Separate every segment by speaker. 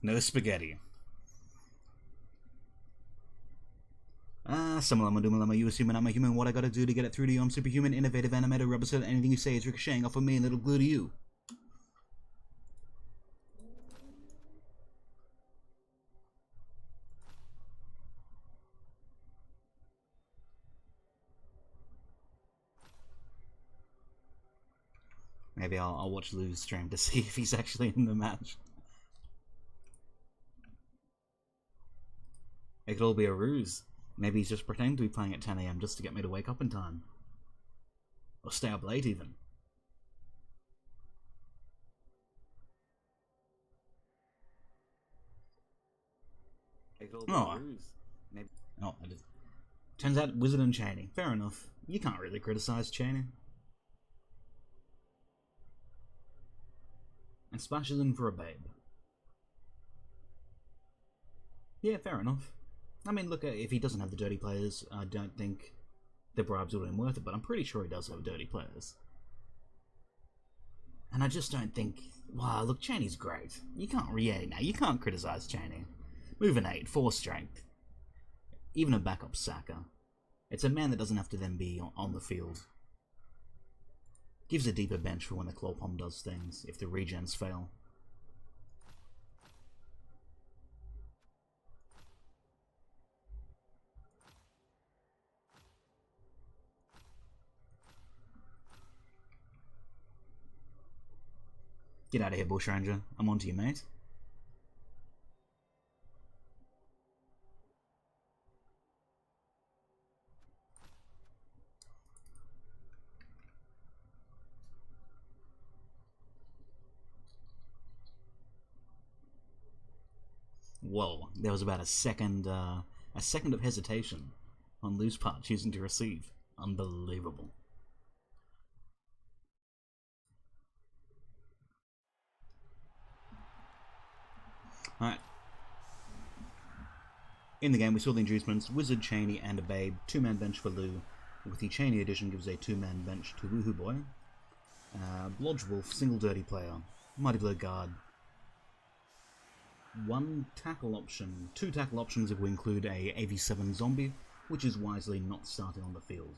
Speaker 1: No spaghetti. Samalama Dumalama, you assuming I'm a human, what I gotta do to get it through to you? I'm superhuman, innovative, animated, rubber set, anything you say is ricocheting off of me and it'll glue to you. Maybe I'll watch Lou's stream to see if he's actually in the match. It could all be a ruse. Maybe he's just pretending to be playing at 10 AM just to get me to wake up in time. Or stay up late even. It could all be a ruse. Maybe. Oh, it is. Turns out Wizard and Chaney. Fair enough. You can't really criticize Chaney. And splashes in for a babe. Yeah, fair enough. I mean, look, if he doesn't have the dirty players, I don't think the bribes would have been worth it, but I'm pretty sure he does have dirty players. And I just don't think... Wow, look, Chaney's great. You can't... Yeah, no, you can't criticize Chaney. Move an 8, 4 strength. Even a backup sacker. It's a man that doesn't have to then be on the field. Gives a deeper bench for when the claw palm does things, if the regens fail. Get out of here, bushranger. I'm onto you, mate. Whoa, there was about a second of hesitation on Lou's part choosing to receive. Unbelievable. Alright. In the game, we saw the inducements, Wizard, Chaney, and a Babe, 2-man bench for Lou, with the Chaney edition gives a 2-man bench to Woohooboy. Blodgewolf, single dirty player, Mighty Blow guard, 1 tackle option, 2 tackle options if we include a AV7 zombie, which is wisely not starting on the field.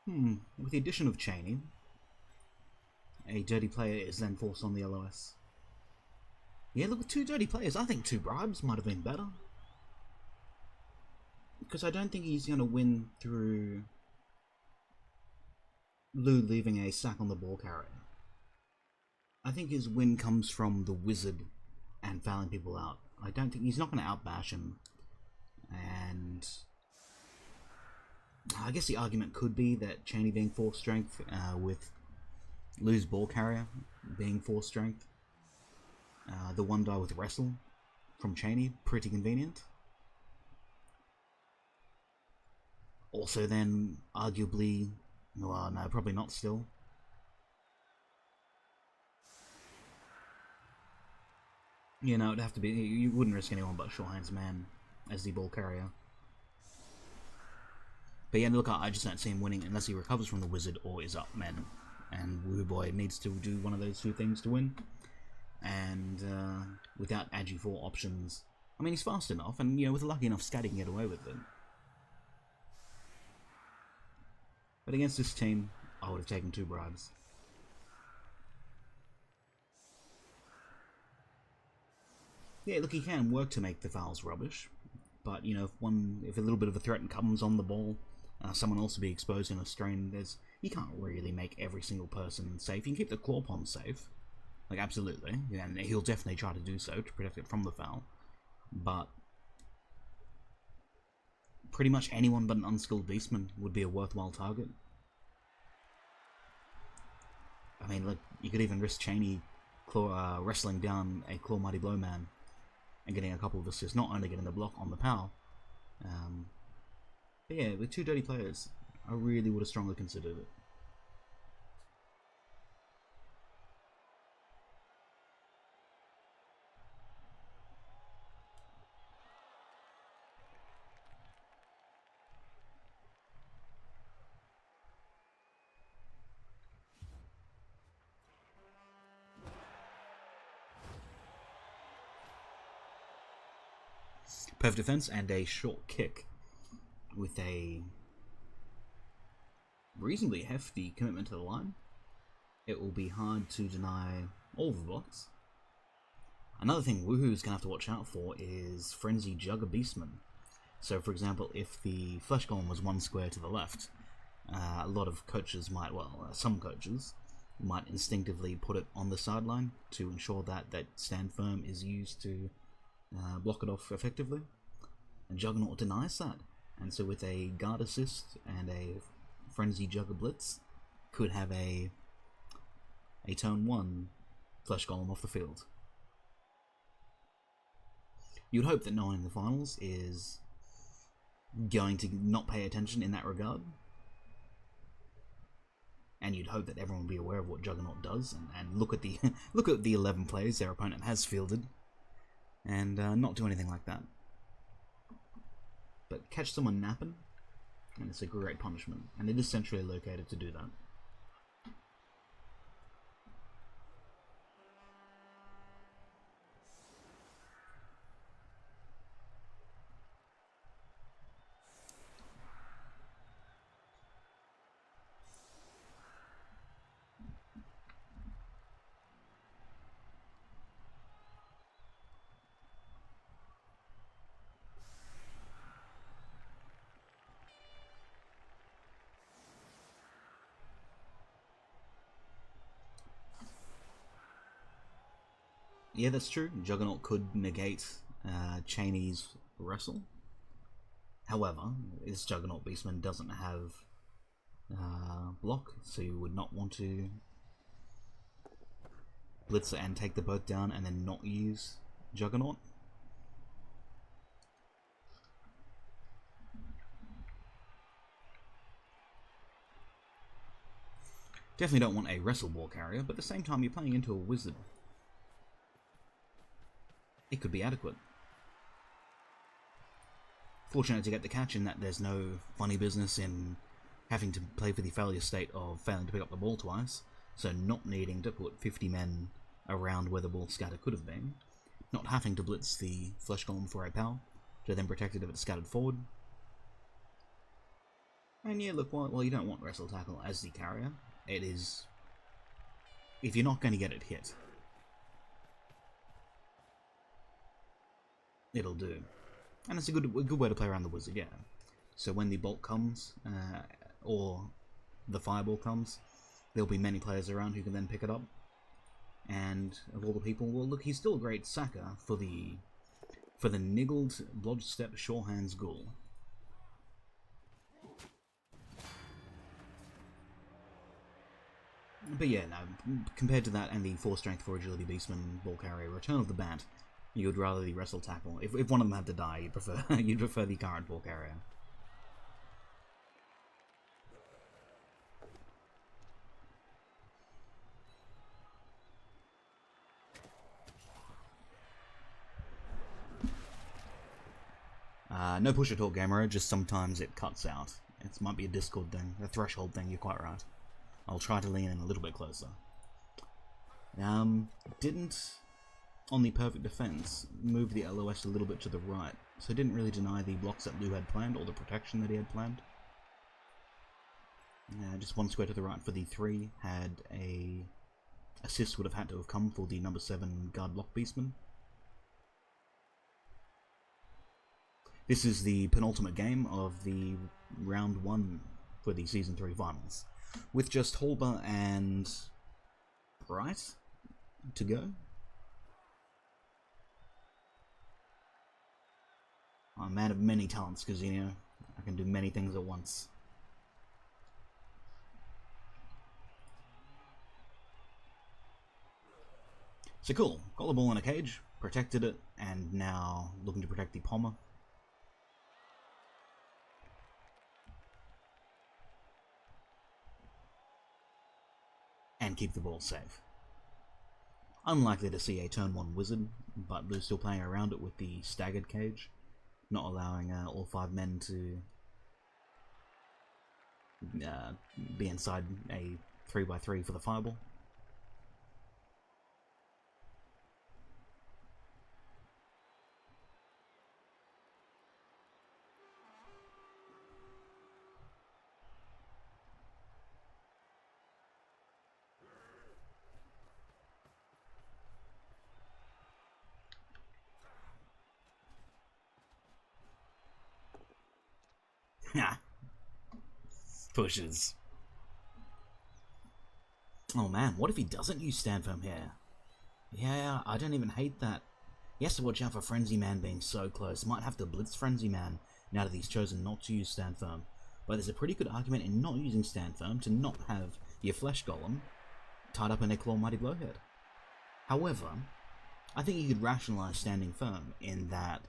Speaker 1: With the addition of Chaney, a dirty player is then forced on the LOS. Yeah, look, with 2 dirty players, I think 2 bribes might have been better. Because I don't think he's going to win through Lou leaving a sack on the ball carrier. I think his win comes from the Wizard and fouling people out. I don't think he's not going to outbash him. And I guess the argument could be that Chaney being 4 strength with Lou's ball carrier being 4 strength. The 1 die with Wrestle from Chaney, pretty convenient. Also then, arguably, well, no, probably not still. You know, it'd have to be, you wouldn't risk anyone but Shawhan's man as the ball carrier. But yeah, look, I just don't see him winning unless he recovers from the Wizard or is up men. And Woohooboy needs to do one of those 2 things to win. And without Agi 4 options, I mean, he's fast enough, and you know, with a lucky enough scat, he can get away with it. But against this team, I would have taken 2 bribes. Yeah, look, he can work to make the fouls rubbish, but you know, if a little bit of a threat comes on the ball, someone else will be exposed in a strain. You can't really make every single person safe. You can keep the claw palm safe, like absolutely, and he'll definitely try to do so to protect it from the foul. But pretty much anyone but an unskilled beastman would be a worthwhile target. I mean, look, you could even risk Chaney wrestling down a Claw Mighty Blow man and getting a couple of assists, not only getting the block on the power. But yeah, with 2 dirty players, I really would have strongly considered it. Perfect defense and a short kick with a reasonably hefty commitment to the line. It will be hard to deny all of the blocks. Another thing Woohoo's going to have to watch out for is Frenzy Jugger Beastman. So for example, if the Flesh Golem was one square to the left, a lot of coaches might, well, some coaches might instinctively put it on the sideline to ensure that that stand firm is used to block it off effectively. And Juggernaut denies that, and so with a guard assist and a Frenzy Jugger Blitz, could have a turn 1 Flesh Golem off the field. You'd hope that no one in the finals is going to not pay attention in that regard, and you'd hope that everyone will be aware of what Juggernaut does and look at the look at the 11 plays their opponent has fielded, and not do anything like that. But catch someone napping, and it's a great punishment, and it is centrally located to do that. Yeah, that's true. Juggernaut could negate Cheney's wrestle. However, this Juggernaut Beastman doesn't have block, so you would not want to blitz it and take the boat down and then not use Juggernaut. Definitely don't want a wrestle ball carrier, but at the same time you're playing into a wizard. It could be adequate. Fortunate to get the catch in that there's no funny business in having to play for the failure state of failing to pick up the ball twice, so not needing to put 50 men around where the ball scatter could have been, not having to blitz the Flesh Golem for a power to then protect it if it's scattered forward. And yeah, look, while you don't want Wrestle Tackle as the carrier, it is, if you're not going to get it hit, it'll do. And it's a good way to play around the wizard, yeah. So when the bolt comes, or the fireball comes, there'll be many players around who can then pick it up. And of all the people, well look, he's still a great sacker for the niggled Blodgestep Shorehands Ghoul. But yeah, no, compared to that and the 4 strength, 4 agility Beastman ball carrier, Return of the Bat, you would rather the Wrestle Tackle. If one of them had to die, you'd prefer the current ball carrier. No push at all, Gamer, just sometimes it cuts out. It might be a Discord thing, a threshold thing, you're quite right. I'll try to lean in a little bit closer. Didn't, on the perfect defense, move the LOS a little bit to the right, so didn't really deny the blocks that Lou had planned, or the protection that he had planned. Just 1 square to the right for the 3, had a assist would have had to have come for the number 7 guard block Beastman. This is the penultimate game of the round 1 for the Season 3 finals, with just Holber and Bright to go. I'm a man of many talents, because, you know, I can do many things at once. So cool, got the ball in a cage, protected it, and now looking to protect the Pommer. And keep the ball safe. Unlikely to see a turn 1 wizard, but Lou's still playing around it with the staggered cage, not allowing all 5 men to be inside a 3x3 for the fireball. Pushes. Oh man, what if he doesn't use Stand Firm here? Yeah, I don't even hate that. He has to watch out for Frenzy Man being so close. Might have to blitz Frenzy Man now that he's chosen not to use Stand Firm. But there's a pretty good argument in not using Stand Firm to not have your Flesh Golem tied up in a Claw Mighty Blowhead. However, I think you could rationalize standing firm in that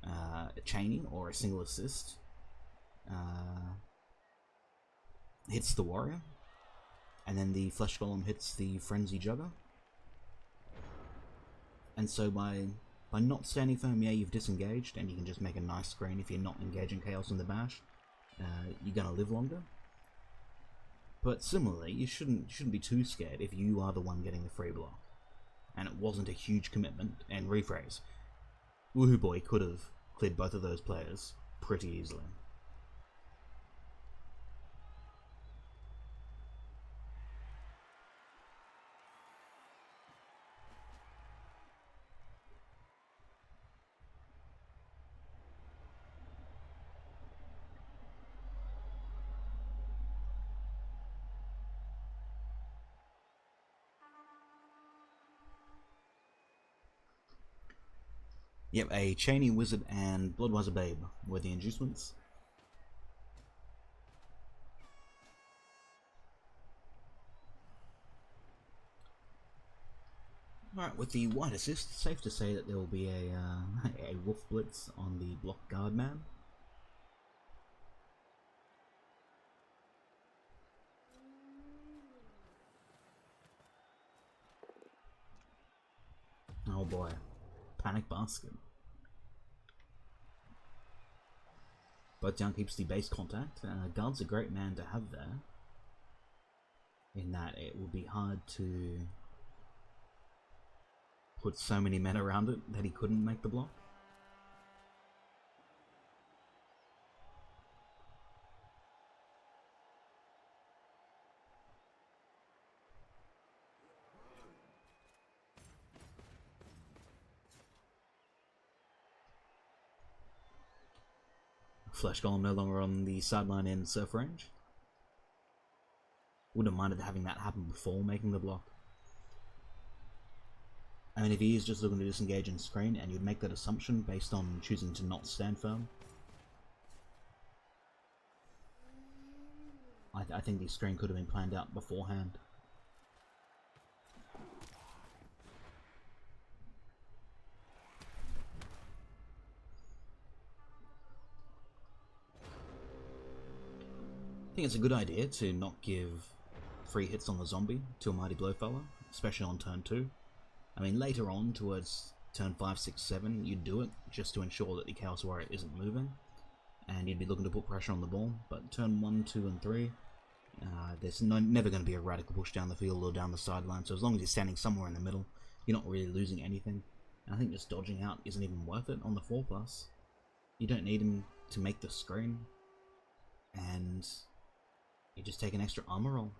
Speaker 1: a chaining or a single assist hits the warrior, and then the Flesh Golem hits the Frenzy Jugger. And so by not standing firm, yeah, you've disengaged, and you can just make a nice screen if you're not engaging Chaos in the bash. You're gonna live longer. But similarly, you shouldn't be too scared if you are the one getting the free block, and it wasn't a huge commitment. And rephrase, Woohooboy could have cleared both of those players pretty easily. Yep, a Chainy Wizard and Bloodweiser Babe were the inducements. Alright, with the White Assist, safe to say that there will be a Wolf Blitz on the Block Guard Man. Oh boy, Panic Basket. Both down keeps the base contact. Guard's a great man to have there, in that it would be hard to put so many men around it that he couldn't make the block. Flesh Golem no longer on the sideline in surf range. Wouldn't have minded having that happen before making the block. I mean, if he is just looking to disengage and screen, and you'd make that assumption based on choosing to not stand firm, I think the screen could have been planned out beforehand. I think it's a good idea to not give free hits on the zombie to a Mighty Blowfella, especially on turn 2. I mean, later on, towards turn 5, 6, 7, you'd do it just to ensure that the Chaos Warrior isn't moving, and you'd be looking to put pressure on the ball. But turn 1, 2, and 3, there's never going to be a radical push down the field or down the sideline, so as long as you're standing somewhere in the middle, you're not really losing anything. And I think just dodging out isn't even worth it on the 4+. You don't need him to make the screen, and you just take an extra armor roll.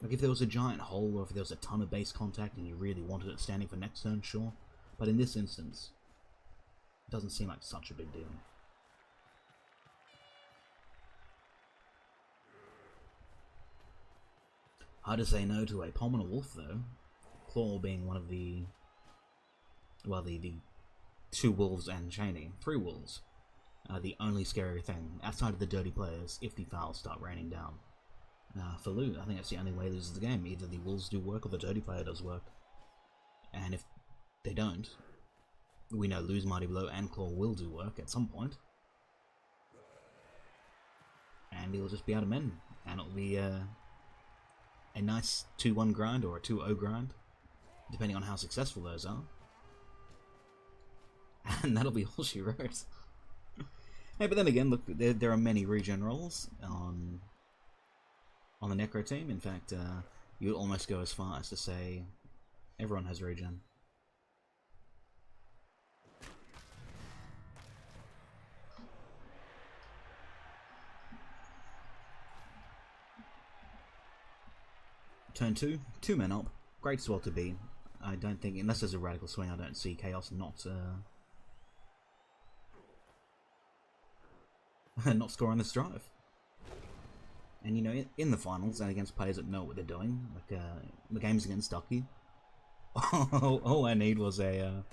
Speaker 1: Like, if there was a giant hole, or if there was a ton of base contact and you really wanted it standing for next turn, sure. But in this instance, it doesn't seem like such a big deal. Hard to say no to a Pulmonar Wolf, though. Claw being one of the... well, the 2 wolves and Chainy. 3 wolves are the only scary thing, outside of the dirty players, if the fouls start raining down. For Lou, I think that's the only way he loses the game. Either the wolves do work or the dirty player does work. And if they don't, we know Lou's Mighty Blow and Claw will do work at some point. And he'll just be out of men. And it'll be a nice 2-1 grind or a 2-0 grind, depending on how successful those are. And that'll be all she wrote. Hey, but then again, look, there are many regen rolls on the Necro team. In fact, you would almost go as far as to say everyone has regen. Turn 2, 2 men up. Great spot to be. I don't think, unless there's a radical swing, I don't see Chaos not not score on this drive. And you know, in the finals and against players that know what they're doing, like the games against Ducky, all I need was a.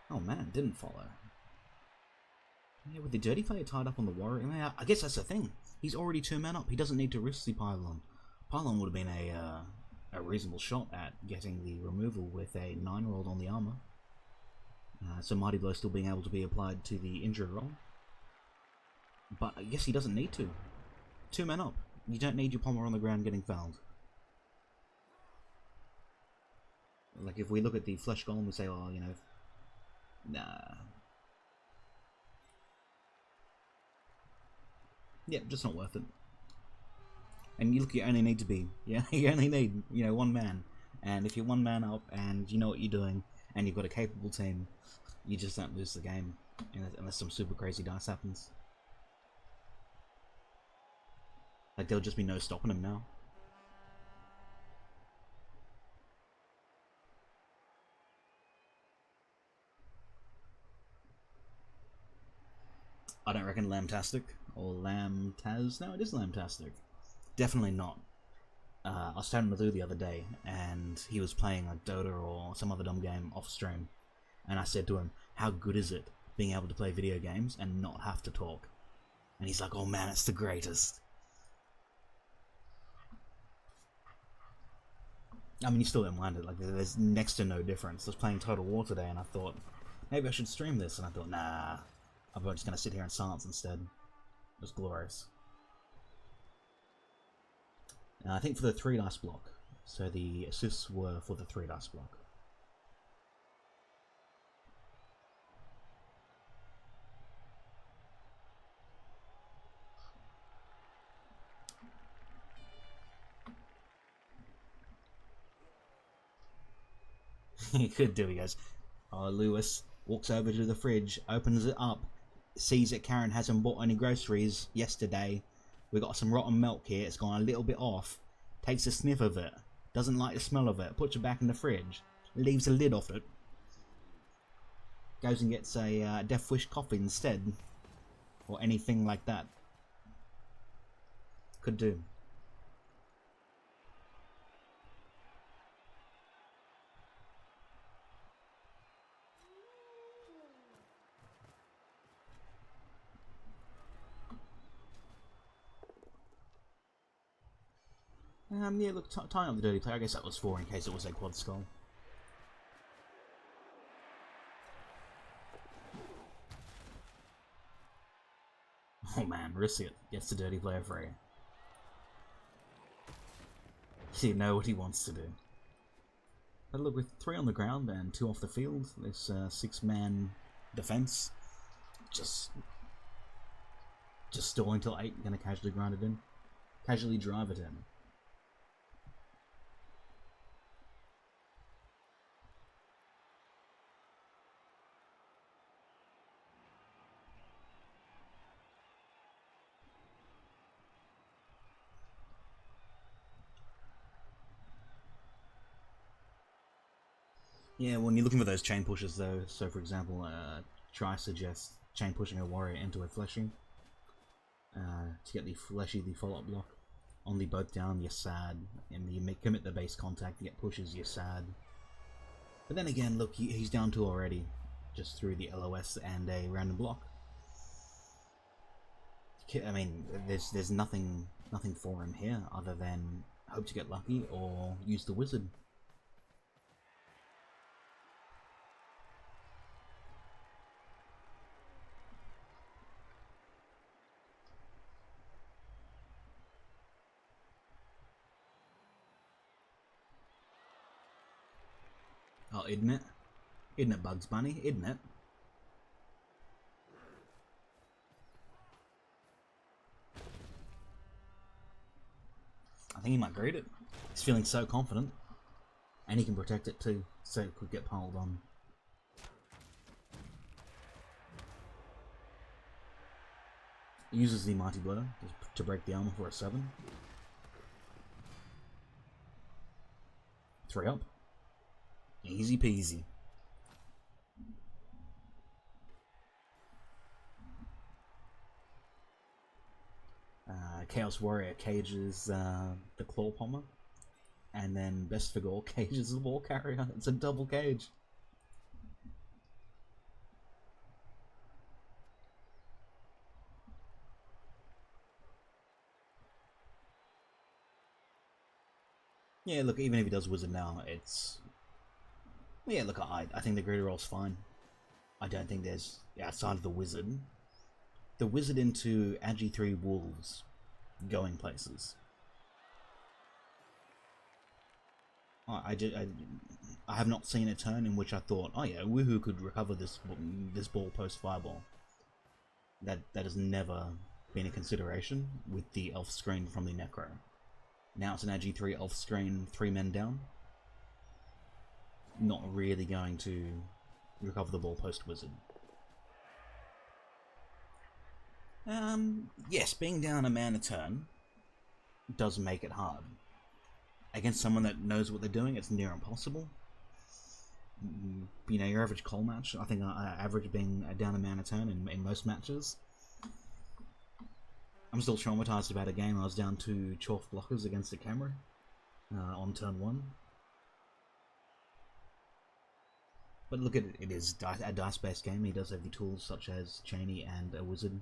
Speaker 1: Oh man, didn't follow. Yeah, with the dirty player tied up on the Warrior, I guess that's the thing. He's already 2 men up. He doesn't need to risk the pylon. Pylon would have been a reasonable shot at getting the removal with a 9-year-old on the armor. So Mighty Blow still being able to be applied to the injury roll. But I guess he doesn't need to. 2 men up. You don't need your Pommer on the ground getting fouled. Like if we look at the flesh golem, we say, oh, you know, nah. Yeah, just not worth it. And you look, you only need to be, yeah, you only need, you know, 1 man. And if you're 1 man up and you know what you're doing and you've got a capable team, you just don't lose the game unless some super crazy dice happens. Like there'll just be no stopping him now. I don't reckon Lamtastic or Lamtaz. No, it is Lamtastic. Definitely not. I was chatting with Lou the other day, and he was playing like Dota or some other dumb game off stream, and I said to him, "How good is it being able to play video games and not have to talk?" And he's like, "Oh man, it's the greatest." I mean, you still don't mind it. Like, there's next to no difference. I was playing Total War today, and I thought maybe I should stream this, and I thought, nah, I'm just gonna sit here in silence instead. It was glorious. I think for the 3 dice block. So the assists were for the 3 dice block. He could do, he goes, oh, Lewis walks over to the fridge, opens it up, sees that Karen hasn't bought any groceries yesterday. We got some rotten milk here, it's gone a little bit off. Takes a sniff of it, doesn't like the smell of it, puts it back in the fridge, leaves a lid off it. Goes and gets a Death Wish coffee instead. Or anything like that. Could do. Yeah, look, tying up the dirty player, I guess that was 4 in case it was a quad skull. Oh man, risk it. Gets the dirty player free. You know what he wants to do. But look, with 3 on the ground and 2 off the field, this 6-man defense, just stalling till 8, gonna casually grind it in. Casually drive it in. Yeah, when you're looking for those chain pushes though, so for example, try suggest chain pushing a warrior into a fleshy to get the fleshy, the follow-up block. On the both down, you're sad, and you commit the base contact, you get pushes, you're sad. But then again, look, he's down 2 already, just through the LOS and a random block. I mean, there's nothing for him here other than hope to get lucky or use the wizard. Oh, isn't it? Isn't it, Bugs Bunny? Isn't it? I think he might greet it. He's feeling so confident. And he can protect it too, so it could get piled on. He uses the Mighty Blow to break the armor for a 7. 3 up. Easy peasy. Chaos Warrior cages the Claw Pommer, and then Best for Gore cages the Ball Carrier. It's a double cage. Yeah, look, even if he does Wizard now, it's... Yeah, look, I think the Greedy Roll's fine. I don't think there's, outside of the Wizard into Agi 3 Wolves going places. I have not seen a turn in which I thought, oh yeah, Woohoo could recover this ball post Fireball. That has never been a consideration with the Elf screen from the Necro. Now it's an Agi 3 Elf screen, 3 men down. Not really going to recover the ball post Wizard. Yes, being down a man a turn does make it hard. Against someone that knows what they're doing, it's near impossible. You know, your average Cole match, I think I average being down a man a turn in most matches. I'm still traumatized about a game I was down 2 Chorf blockers against the camera on turn 1. But look at it, it is a dice-based game. He does have the tools such as Cheney and a Wizard.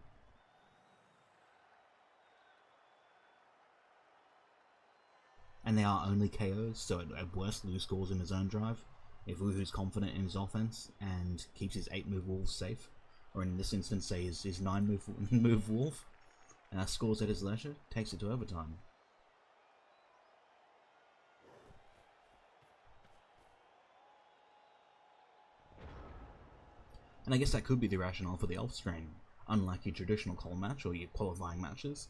Speaker 1: And they are only KOs, so at worst Lou scores in his own drive. If Woohoo's confident in his offense and keeps his 8-move Wolves safe, or in this instance say his 9-move Wolf, scores at his leisure, takes it to overtime. And I guess that could be the rationale for the Elf strain. Unlike your traditional Cole match or your qualifying matches,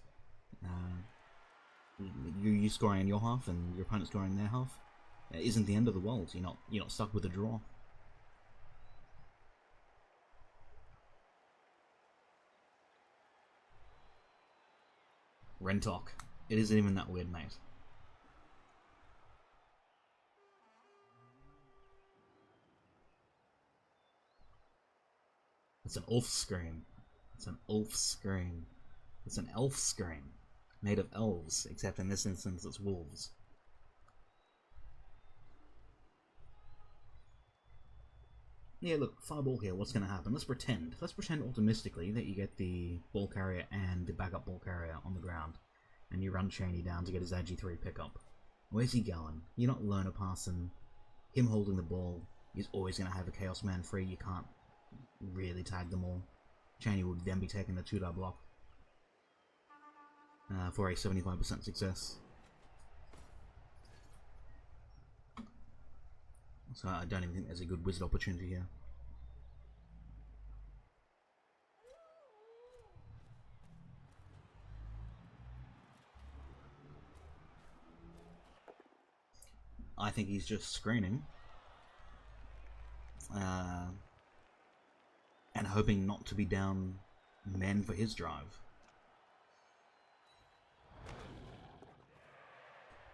Speaker 1: you scoring in your half and your opponent scoring in their half isn't the end of the world. You're not stuck with a draw. Rentok. It isn't even that weird, mate. It's an Ulf scream. It's an Ulf scream. It's an elf scream. Made of elves, except in this instance it's wolves. Yeah, look, Fireball here, what's going to happen? Let's pretend optimistically that you get the Ball Carrier and the backup Ball Carrier on the ground, and you run Cheney down to get his Agi 3 pickup. Where's he going? You're not Lerner passing. Him holding the ball is always going to have a Chaos Man free. You can't really tag them all. Cheney would then be taking the 2-die block for a 75% success. So I don't even think there's a good Wizard opportunity here. I think he's just screening. And hoping not to be down men for his drive.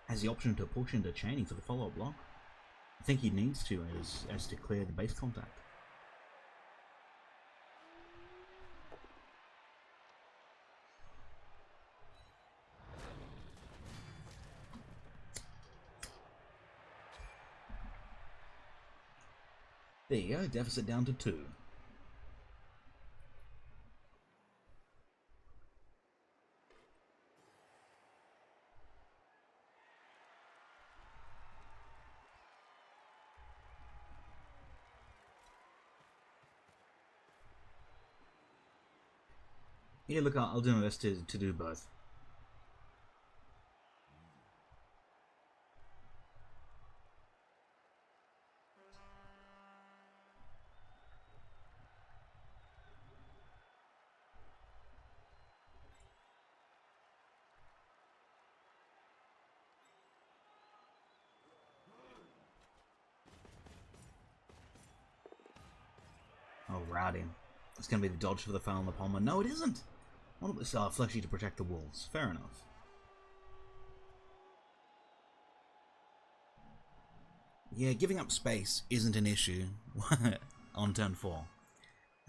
Speaker 1: Has the option to push into Cheney for the follow-up block. I think he needs to as to clear the base contact. There you go, deficit down to 2. Yeah, look, I'll do my best to do both. Oh, rowdy. It's going to be the dodge for the foul on the Palmer. No, it isn't! What about this fleshy to protect the wolves? Fair enough. Yeah, giving up space isn't an issue on turn 4.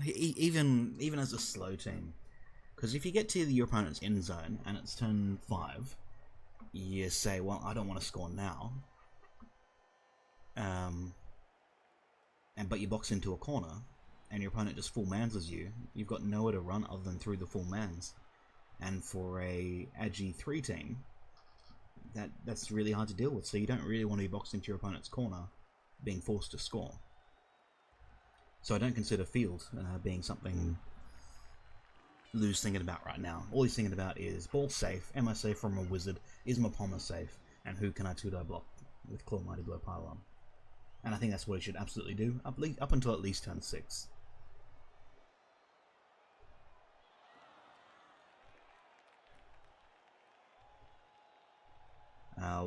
Speaker 1: Even as a slow team. Because if you get to your opponent's end zone and it's turn 5, you say, well, I don't want to score now. But you box into a corner, and your opponent just full manses you. You've got nowhere to run other than through the full mans. And for a Agi 3 team, that's really hard to deal with. So you don't really want to be boxed into your opponent's corner, being forced to score. So I don't consider field being something Lou's thinking about right now. All he's thinking about is ball safe, am I safe from a wizard, is my Pommer safe, and who can I 2-die block with Claw Mighty Blow Pylon. And I think that's what he should absolutely do, up until at least turn 6.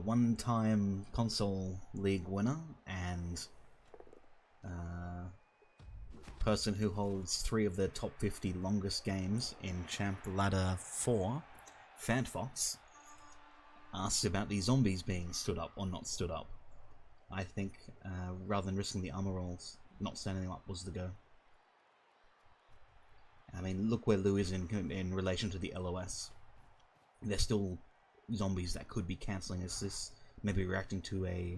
Speaker 1: One-time console league winner and person who holds 3 of the top 50 longest games in Champ Ladder 4, Fantfox, asked about the zombies being stood up or not stood up. I think rather than risking the armor rolls, not standing them up was the go. I mean, look where Lou is in relation to the LOS. There's still zombies that could be cancelling assists, maybe reacting to a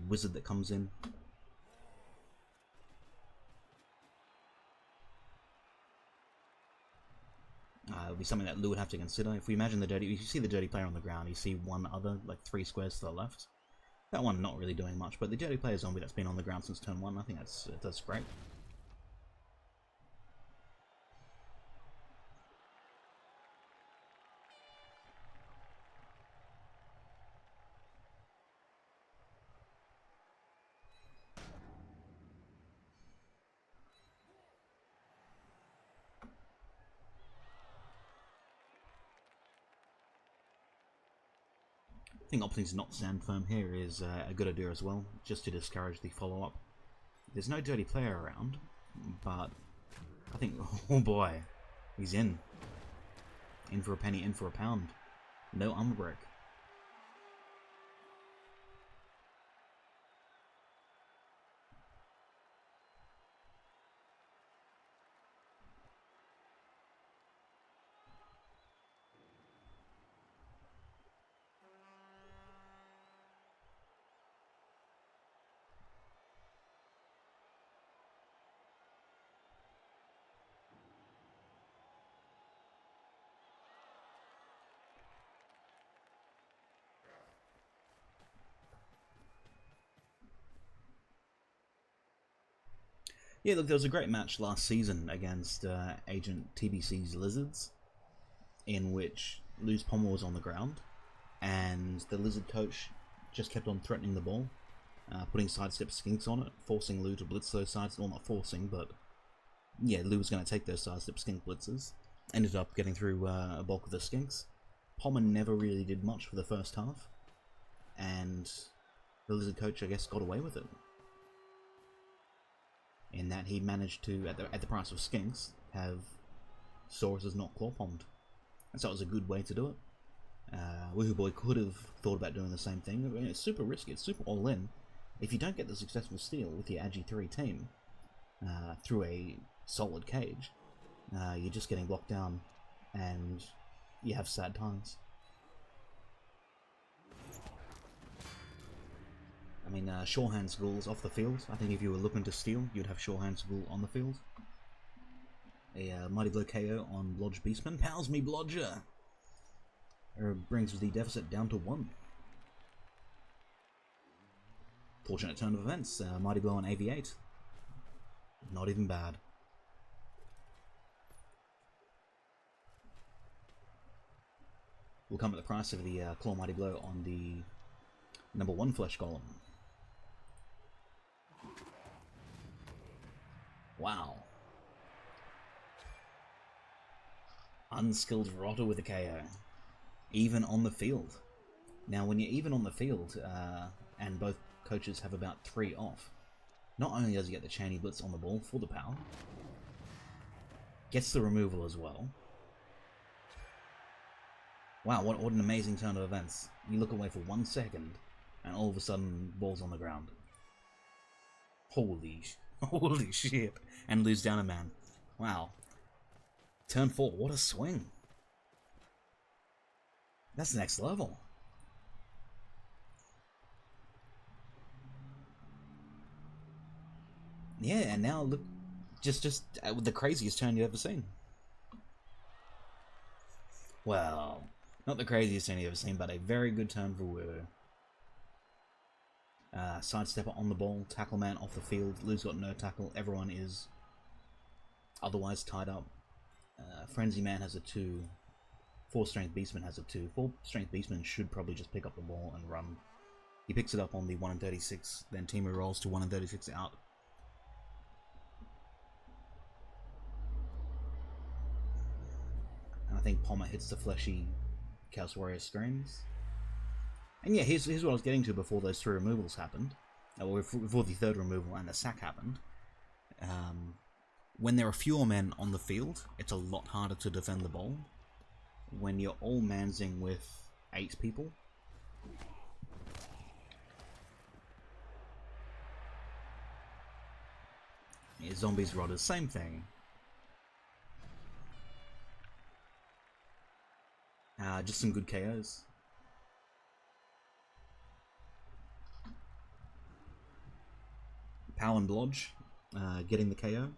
Speaker 1: wizard that comes in. It would be something that Lou would have to consider. If we imagine if you see the dirty player on the ground, you see one other, like 3 squares to the left. That one not really doing much, but the dirty player zombie that's been on the ground since turn 1, I think that's great. I think opting to not stand firm here is a good idea as well, just to discourage the follow-up. There's no dirty player around, but I think, oh boy, he's in. In for a penny, in for a pound. No armor break. Yeah, look, there was a great match last season against Agent TBC's Lizards, in which Lou's Pommel was on the ground, and the Lizard coach just kept on threatening the ball, putting sidestep skinks on it, forcing Lou to blitz those sides. Well, not forcing, but yeah, Lou was going to take those sidestep skink blitzes. Ended up getting through a bulk of the skinks. Pommer never really did much for the first half, and the Lizard coach, I guess, got away with it. In that he managed to, at the price of skinks, have Sauruses not claw-pommed. And so it was a good way to do it. Woohooboy could have thought about doing the same thing. I mean, it's super risky, it's super all-in. If you don't get the successful steal with your Agi 3 team through a solid cage, you're just getting blocked down, and you have sad times. I mean, Shorehand Ghouls off the field. I think if you were looking to steal, you'd have Shorehand Ghoul on the field. A Mighty Blow KO on Blodge Beastman. Pals me, Blodger! Brings the deficit down to 1. Fortunate turn of events. Mighty Blow on AV8. Not even bad. Will come at the price of the Claw Mighty Blow on the number 1 Flesh Golem. Wow. Unskilled Rotter with a KO. Even on the field. Now, when you're even on the field, and both coaches have about 3 off, not only does he get the Chainy Blitz on the ball for the power, gets the removal as well. Wow, what an amazing turn of events. You look away for 1 second, and all of a sudden, ball's on the ground. Holy shit. And lose down a man. Wow. Turn 4, what a swing. That's the next level. Yeah, and now look, just the craziest turn you've ever seen. Well, not the craziest turn you've ever seen, but a very good turn for Woo. Sidestepper on the ball, tackle man off the field, Lou's got no tackle, everyone is otherwise tied up. Frenzy man has a 2, 4 strength beastman has a 2. 4 strength beastman should probably just pick up the ball and run. He picks it up on the 1 in 36, then Timu rolls to 1 in 36 out. And I think Palmer hits the fleshy Chaos Warrior screams. And yeah, here's what I was getting to before those 3 removals happened. Or before the 3rd removal and the sack happened. When there are fewer men on the field, it's a lot harder to defend the ball. When you're all mansing with 8 people, yeah, zombies, rodders, same thing. Just some good KOs. Pow and Blodge, getting the KO.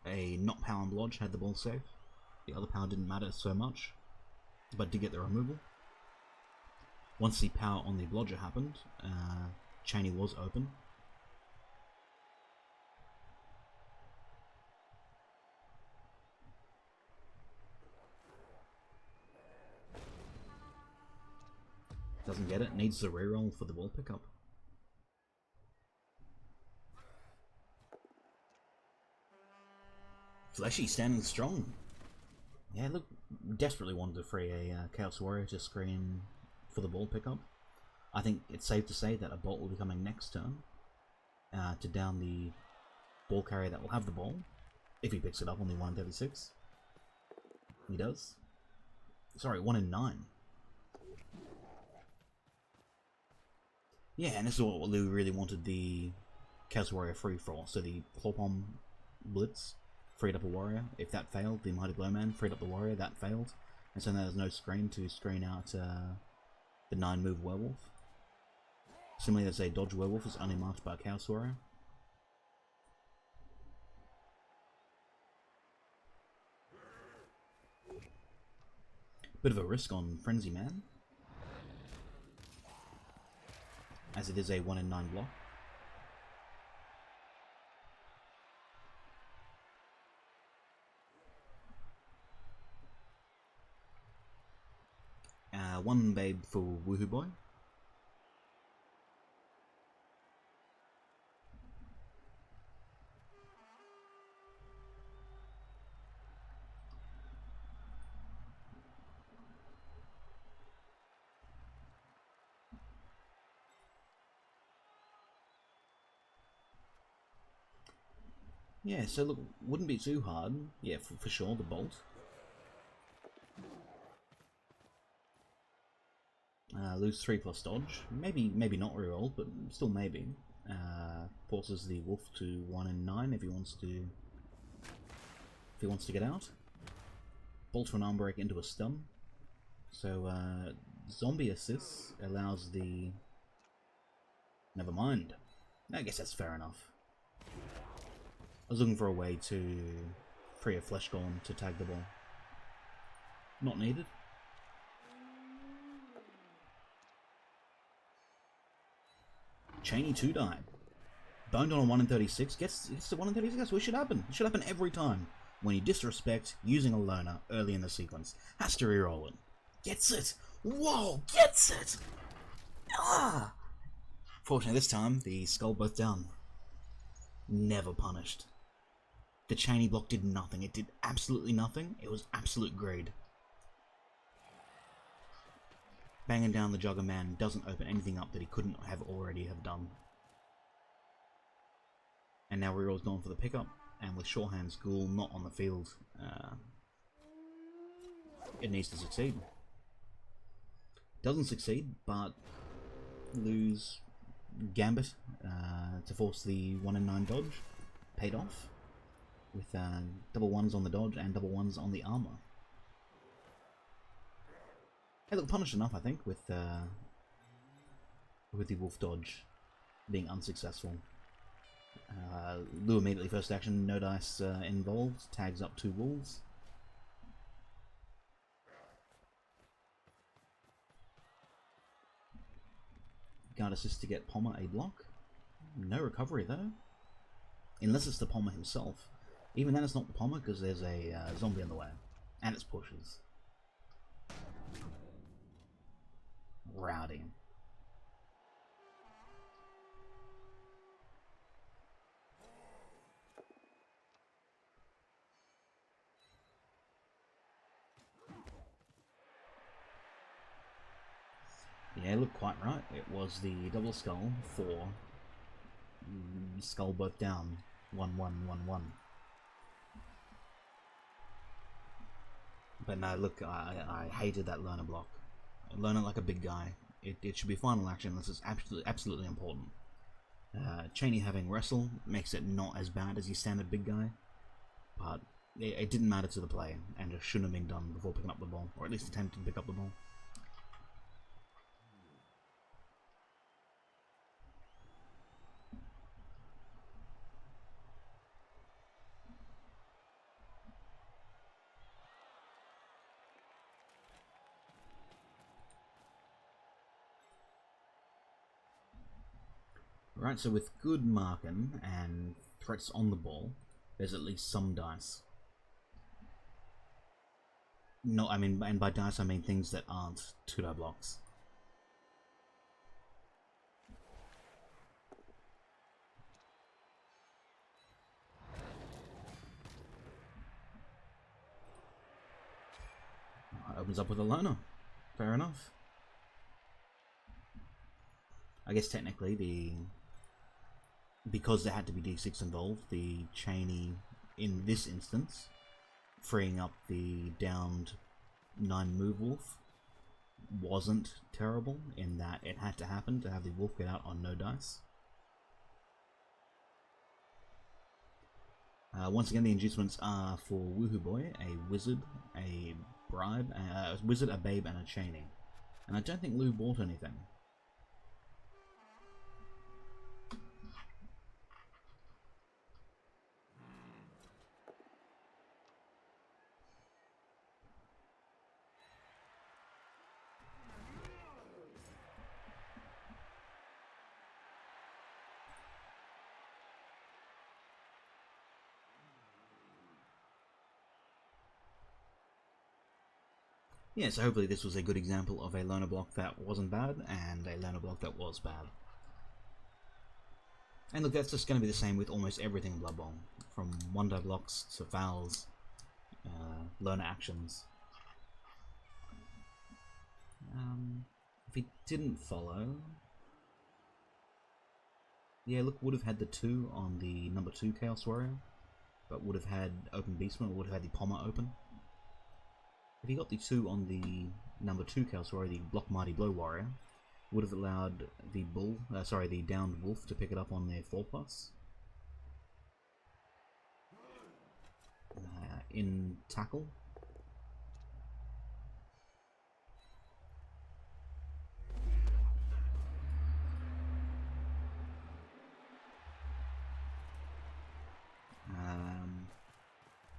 Speaker 1: A not Pow and Blodge had the ball safe. The other Pow didn't matter so much, but did get the removal. Once the Pow on the Blodger happened, Cheney was open. Doesn't get it, needs the reroll for the ball pickup. Fleshy standing strong. Yeah, look, desperately wanted to free a Chaos Warrior to screen for the ball pickup. I think it's safe to say that a bolt will be coming next turn to down the ball carrier that will have the ball, if he picks it up on the 1 in 36. He does. Sorry, 1 in 9. Yeah, and this is what Lou really wanted the Chaos Warrior free for. So the Plopom Blitz freed up a warrior. If that failed, the Mighty Blowman freed up the warrior. That failed. And so now there's no screen to screen out the 9-move werewolf. Similarly, there's a dodge werewolf is only marked by a Chaos Warrior. Bit of a risk on Frenzy Man, as it is a 1 in 9 block. One babe for Woohooboy. Yeah, so look, wouldn't be too hard. Yeah, for sure, the bolt. Lose 3+ dodge. Maybe not reroll, but still maybe. Forces the wolf to 1 in 9 if he wants to get out. Bolt to an arm break into a stun. So zombie assist allows the. Never mind. I guess that's fair enough. I was looking for a way to free a flesh golem to tag the ball. Not needed. Cheney 2 died. Boned on a 1 in 36. Gets the 1 in 36. That's what should happen. It should happen every time. When you disrespect using a loner early in the sequence. Has to reroll it. Gets it. Whoa, gets it. Ah. Fortunately this time, the skull both down. Never punished. The Cheney block did nothing. It did absolutely nothing. It was absolute greed. Banging down the Jugger Man doesn't open anything up that he couldn't have already have done. And now reroll's gone for the pickup, and with Shorthand's Ghoul not on the field, it needs to succeed. Doesn't succeed, but lose Gambit to force the 1 in 9 dodge. Paid off. with double ones on the dodge and double ones on the armor. They look punished enough, I think, with the wolf dodge being unsuccessful. Lew immediately first action, no dice involved, tags up 2 wolves. Guard assist to get Pommer a block. No recovery though. Unless it's the Pommer himself. Even then it's not the Pommer because there's a zombie in the way. And it's pushes. Rowdy. Yeah, look, quite right. It was the double skull for skull both down. 1-1-1-1. But no, look, I hated that learner block. Learner like a big guy. It should be final action unless it's absolutely important. Cheney having wrestle makes it not as bad as your standard big guy, but it didn't matter to the play, and it shouldn't have been done before picking up the ball, or at least attempting to pick up the ball. Right, so with good marking and threats on the ball, there's at least some dice. No, I mean, and by dice I mean things that aren't 2-die blocks. Opens up with a loner. Fair enough. I guess technically because there had to be D6 involved, the Cheney in this instance, freeing up the downed 9 move wolf, wasn't terrible in that it had to happen to have the wolf get out on no dice. Once again, the inducements are for Woohooboy, a wizard, a bribe, a wizard, a babe, and a Cheney. And I don't think Lew bought anything. Yeah, so hopefully this was a good example of a loner block that wasn't bad, and a loner block that was bad. And look, that's just going to be the same with almost everything in Blood Bowl, from 1-die blocks to fouls, loner actions. If he didn't follow... Yeah, look, would have had the 2 on the number 2 Chaos Warrior, but would have had Open Beastman, or would have had the Pommer open. If he got the 2 on the number 2 Chaos Warrior, the Block Mighty Blow Warrior, would have allowed the the downed wolf to pick it up on their 4+. In tackle.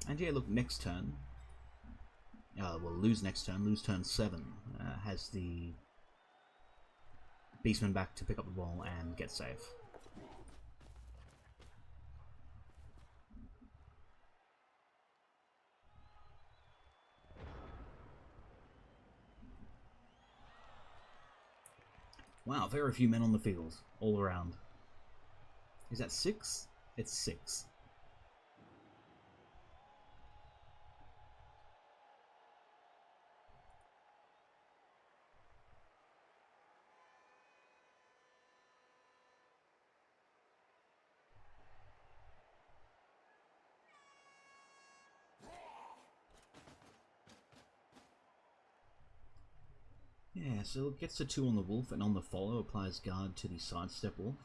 Speaker 1: And yeah, look, next turn. Well, lose next turn. Lose turn 7. Has the Beastman back to pick up the ball and get safe. Wow, very few men on the field, all around. Is that 6? It's 6. Yeah, so it gets the 2 on the wolf, and on the follow applies guard to the sidestep wolf.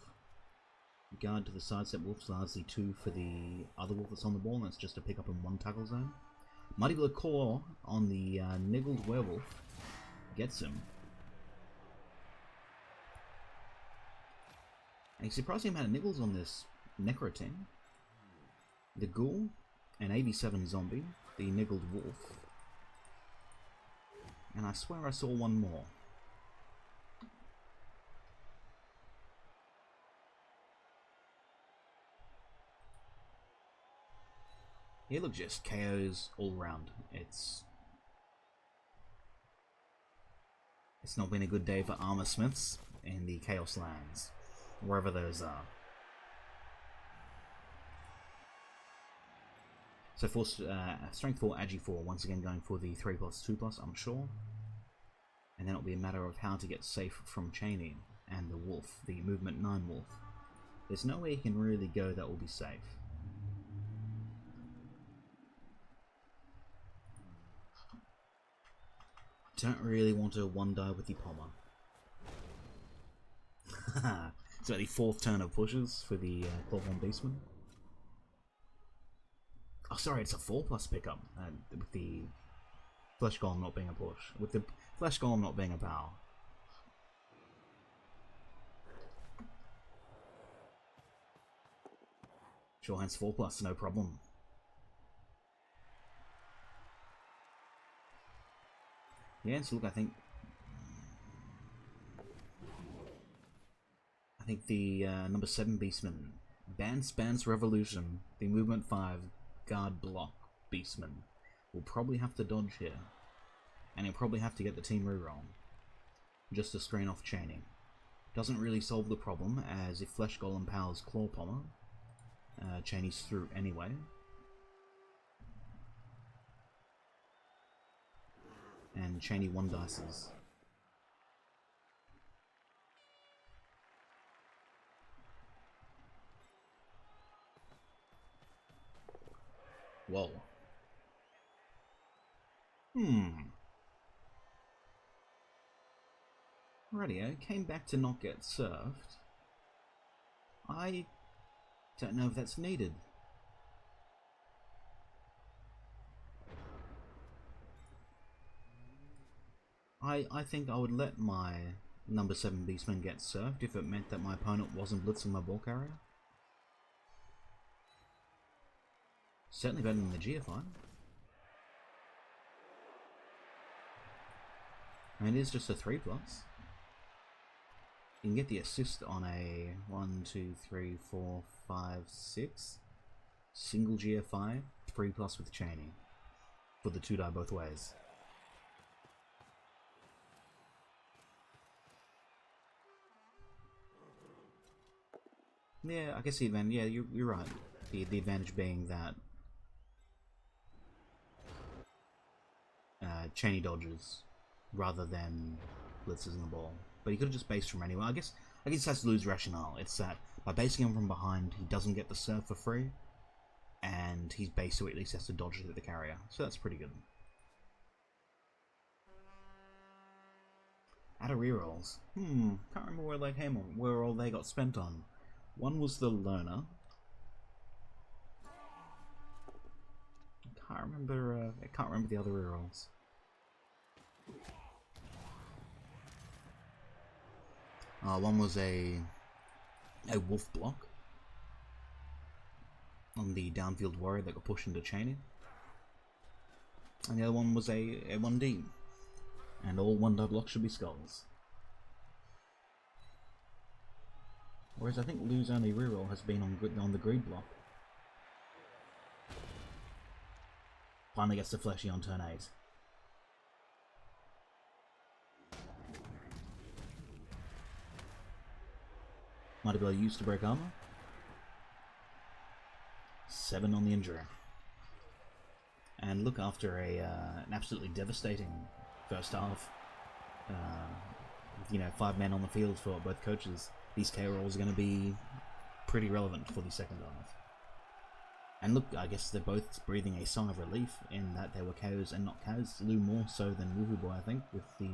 Speaker 1: Guard to the sidestep wolf, largely 2 for the other wolf that's on the ball, and that's just a pick up in 1 tackle zone. Mighty Blow Claw on the niggled werewolf gets him. And a surprising amount of niggles on this Necro team. The Ghoul, an 87 zombie, the niggled wolf, and I swear I saw one more. Yeah, look, just KOs all round. It's not been a good day for armor smiths in the Chaos Lands, wherever those are. So for Strength 4, Agi 4, once again going for the 3+, 2+, I'm sure. And then it'll be a matter of how to get safe from Cheney and the wolf, the Movement 9 wolf. There's no way he can really go that will be safe. Don't really want to one-die with the Pommer. So the 4th turn of pushes for the Clawhorn Beastman. Oh, sorry, it's a 4+ pickup, with the Flesh Golem not being a push. With the Flesh Golem not being a power. Sure hands 4+, no problem. Yeah, so look, I think the number 7 Beastman, Bance Revolution, the Movement 5 Guard Block Beastman, will probably have to dodge here. And he'll probably have to get the team reroll, just to screen off Chaining. Doesn't really solve the problem, as if Flesh Golem powers Claw Pommer, Cheney's through anyway. And Cheney 1-dices. Whoa. Radio came back to not get served. I don't know if that's needed. I think I would let my number 7 Beastman get served if it meant that my opponent wasn't blitzing my ball carrier. Certainly better than the GFI. I mean, it is just a 3+. You can get the assist on a 1, 2, 3, 4, 5, 6 single GFI, 3+ with Cheney for the 2-die both ways. Yeah, I guess the advantage. Yeah, you're right. The advantage being that Cheney dodges rather than blitzes in the ball. But he could have just based from anywhere. I guess that's Lou's rationale. It's that by basing him from behind, he doesn't get the serve for free, and he's based so he at least has to dodge it at the carrier. So that's pretty good. Out of rerolls. Can't remember where they came on, where all they got spent on. One was the Loner. I can't remember the other rerolls. One was a wolf block on the downfield warrior that got pushed into Cheney. And the other one was a 1D. And all 1-die blocks should be skulls. Whereas I think Lou's only reroll has been on the greed block. Finally gets the fleshy on turn 8. Might have been used to break armor. 7 on the injury. And look, after an absolutely devastating first half, with, 5 men on the field for both coaches, these KO rolls are going to be pretty relevant for the second half. And look, I guess they're both breathing a sigh of relief in that they were KOs and not KOs. Lou more so than Woohooboy, I think, with the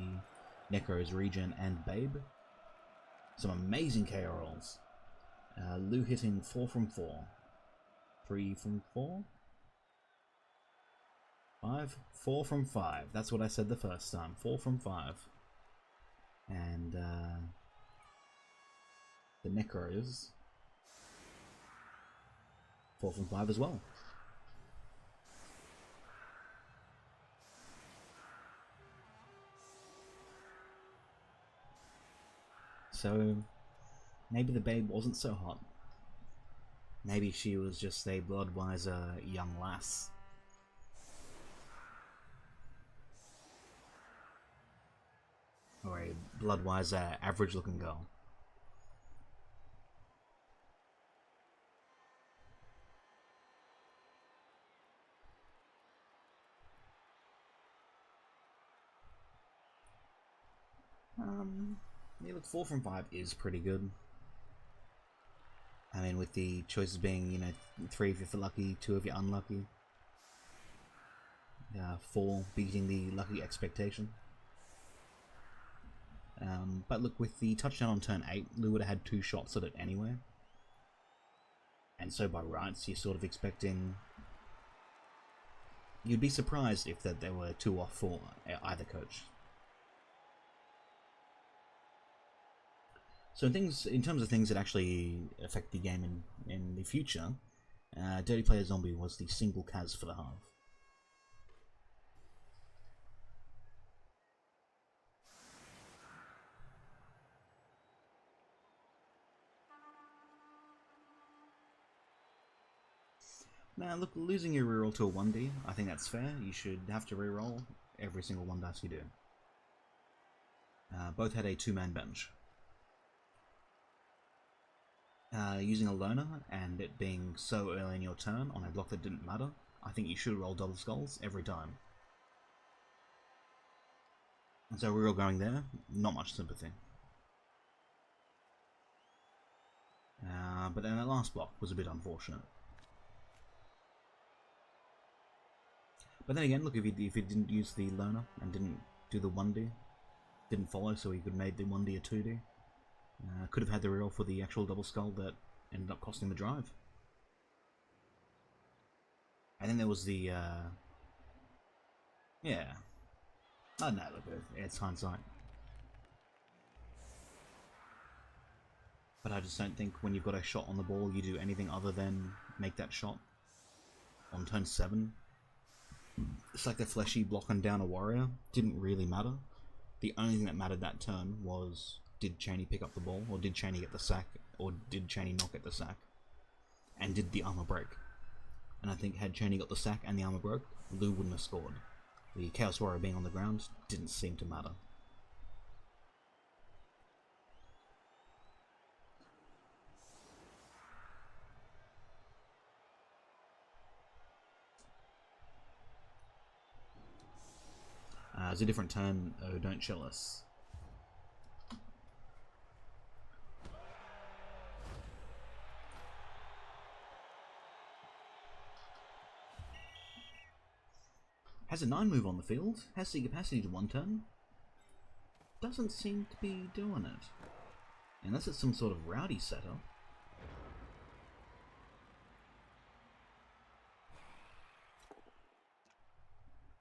Speaker 1: Necros, Regen, and Babe. Some amazing KO rolls. Lou hitting 4 from 4. 3 from 4? 5? 4 from 5. That's what I said the first time. 4 from 5. And the Necros 4 from 5 as well. So maybe the babe wasn't so hot. Maybe she was just a blood-wiser young lass. Or a blood-wiser average-looking girl. Yeah, look, 4 from 5 is pretty good. I mean, with the choices being, you know, 3 if you're lucky, 2 if you're unlucky. 4 beating the lucky expectation. But look, with the touchdown on turn 8, Lou would have had 2 shots at it anyway. And so by rights, you're sort of expecting... You'd be surprised if there were 2 off for either coach. So in terms of things that actually affect the game in the future, Dirty Player Zombie was the single Kaz for the half. Now look, losing your reroll to a 1D, I think that's fair. You should have to reroll every single 1 dice you do. Both had a 2-man bench. Using a loner and it being so early in your turn on a block that didn't matter, I think you should roll double skulls every time. And so reroll going there, not much sympathy. But then that last block was a bit unfortunate. But then again, look, if he didn't use the loner and didn't do the 1D, didn't follow, so he could have made the 1D a 2D. Could have had the reroll for the actual double skull that ended up costing the drive. And then there was the, yeah. I don't know, look, it's hindsight. But I just don't think when you've got a shot on the ball, you do anything other than make that shot on turn 7. It's like the fleshy blocking down a warrior didn't really matter. The only thing that mattered that turn was, did Cheney pick up the ball, or did Cheney get the sack, or did Cheney not get the sack? And did the armor break? And I think had Cheney got the sack and the armor broke, Lou wouldn't have scored. The Chaos Warrior being on the ground didn't seem to matter. It's a different turn, oh don't chill us. Has a 9 move on the field, has the capacity to 1 turn. Doesn't seem to be doing it. Unless it's some sort of rowdy setup.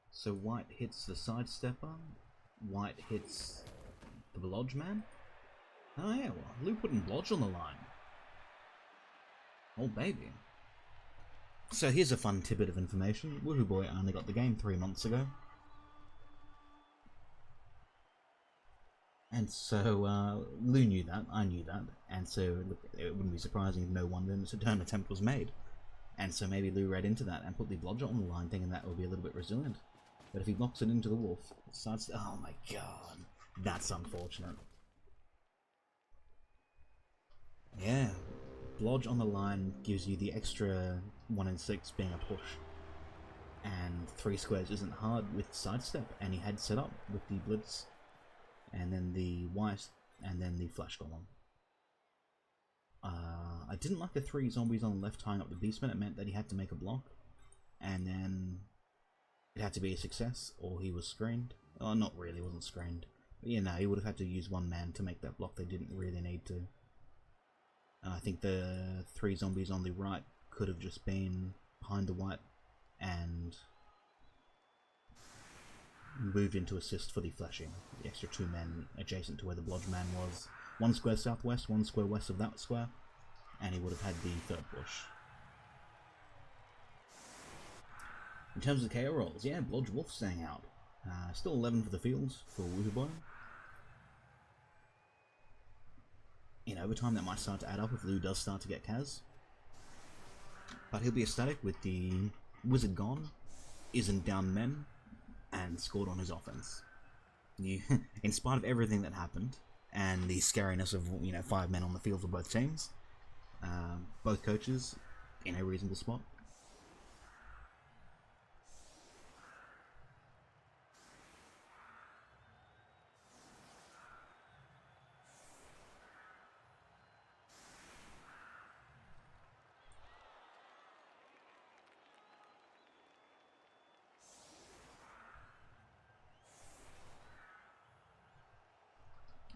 Speaker 1: So white hits the sidestepper, white hits the blodge man. Oh yeah, well, Lou putting blodge on the line. Oh baby. So here's a fun tidbit of information. Woohooboy only got the game 3 months ago. And so Lou knew that, I knew that, and so look, it wouldn't be surprising if no 1 turn attempt was made. And so maybe Lou read into that and put the blodger on the line thinking that would be a little bit resilient. But if he knocks it into the wolf, it starts... Oh my god. That's unfortunate. Yeah. Blodge on the line gives you the extra 1 in 6 being a push. And 3 squares isn't hard with sidestep, and he had set up with the blitz, and then the white, and then the flash golem. I didn't like the 3 zombies on the left tying up the beastman. It meant that he had to make a block, and then it had to be a success, or he was screened. Oh, not really, wasn't screened. But yeah, no, he would have had to use 1 man to make that block. They didn't really need to. I think the 3 zombies on the right could have just been behind the white and moved into assist for the flashing. The extra 2 men adjacent to where the blodge man was. 1 square southwest, 1 square west of that square, and he would have had the 3rd bush. In terms of KO rolls, yeah, Blodge Wolf staying out. Still 11 for the fields for Woohooboy. In overtime, that might start to add up if Lou does start to get Kaz. But he'll be ecstatic with the Wizard gone, isn't down men, and scored on his offense. In spite of everything that happened, and the scariness of 5 men on the field for both teams, both coaches in a reasonable spot.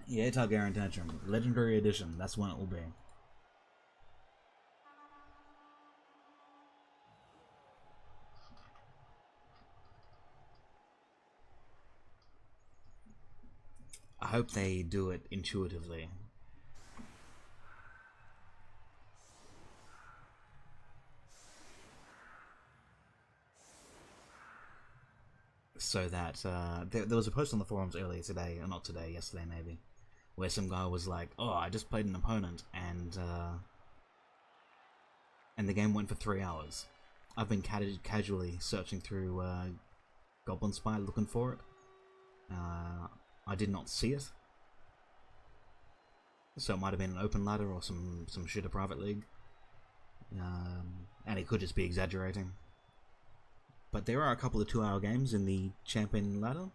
Speaker 1: Yeah, Targaryen Tantrum. Legendary Edition, that's when it will be. I hope they do it intuitively. So that, there was a post on the forums earlier today, or not today, yesterday maybe, where some guy was like, oh, I just played an opponent and the game went for 3 hours. I've been casually searching through Goblin Spy looking for it. I did not see it. So it might have been an open ladder or some shit a private league. And it could just be exaggerating. But there are a couple of 2-hour games in the Champion ladder.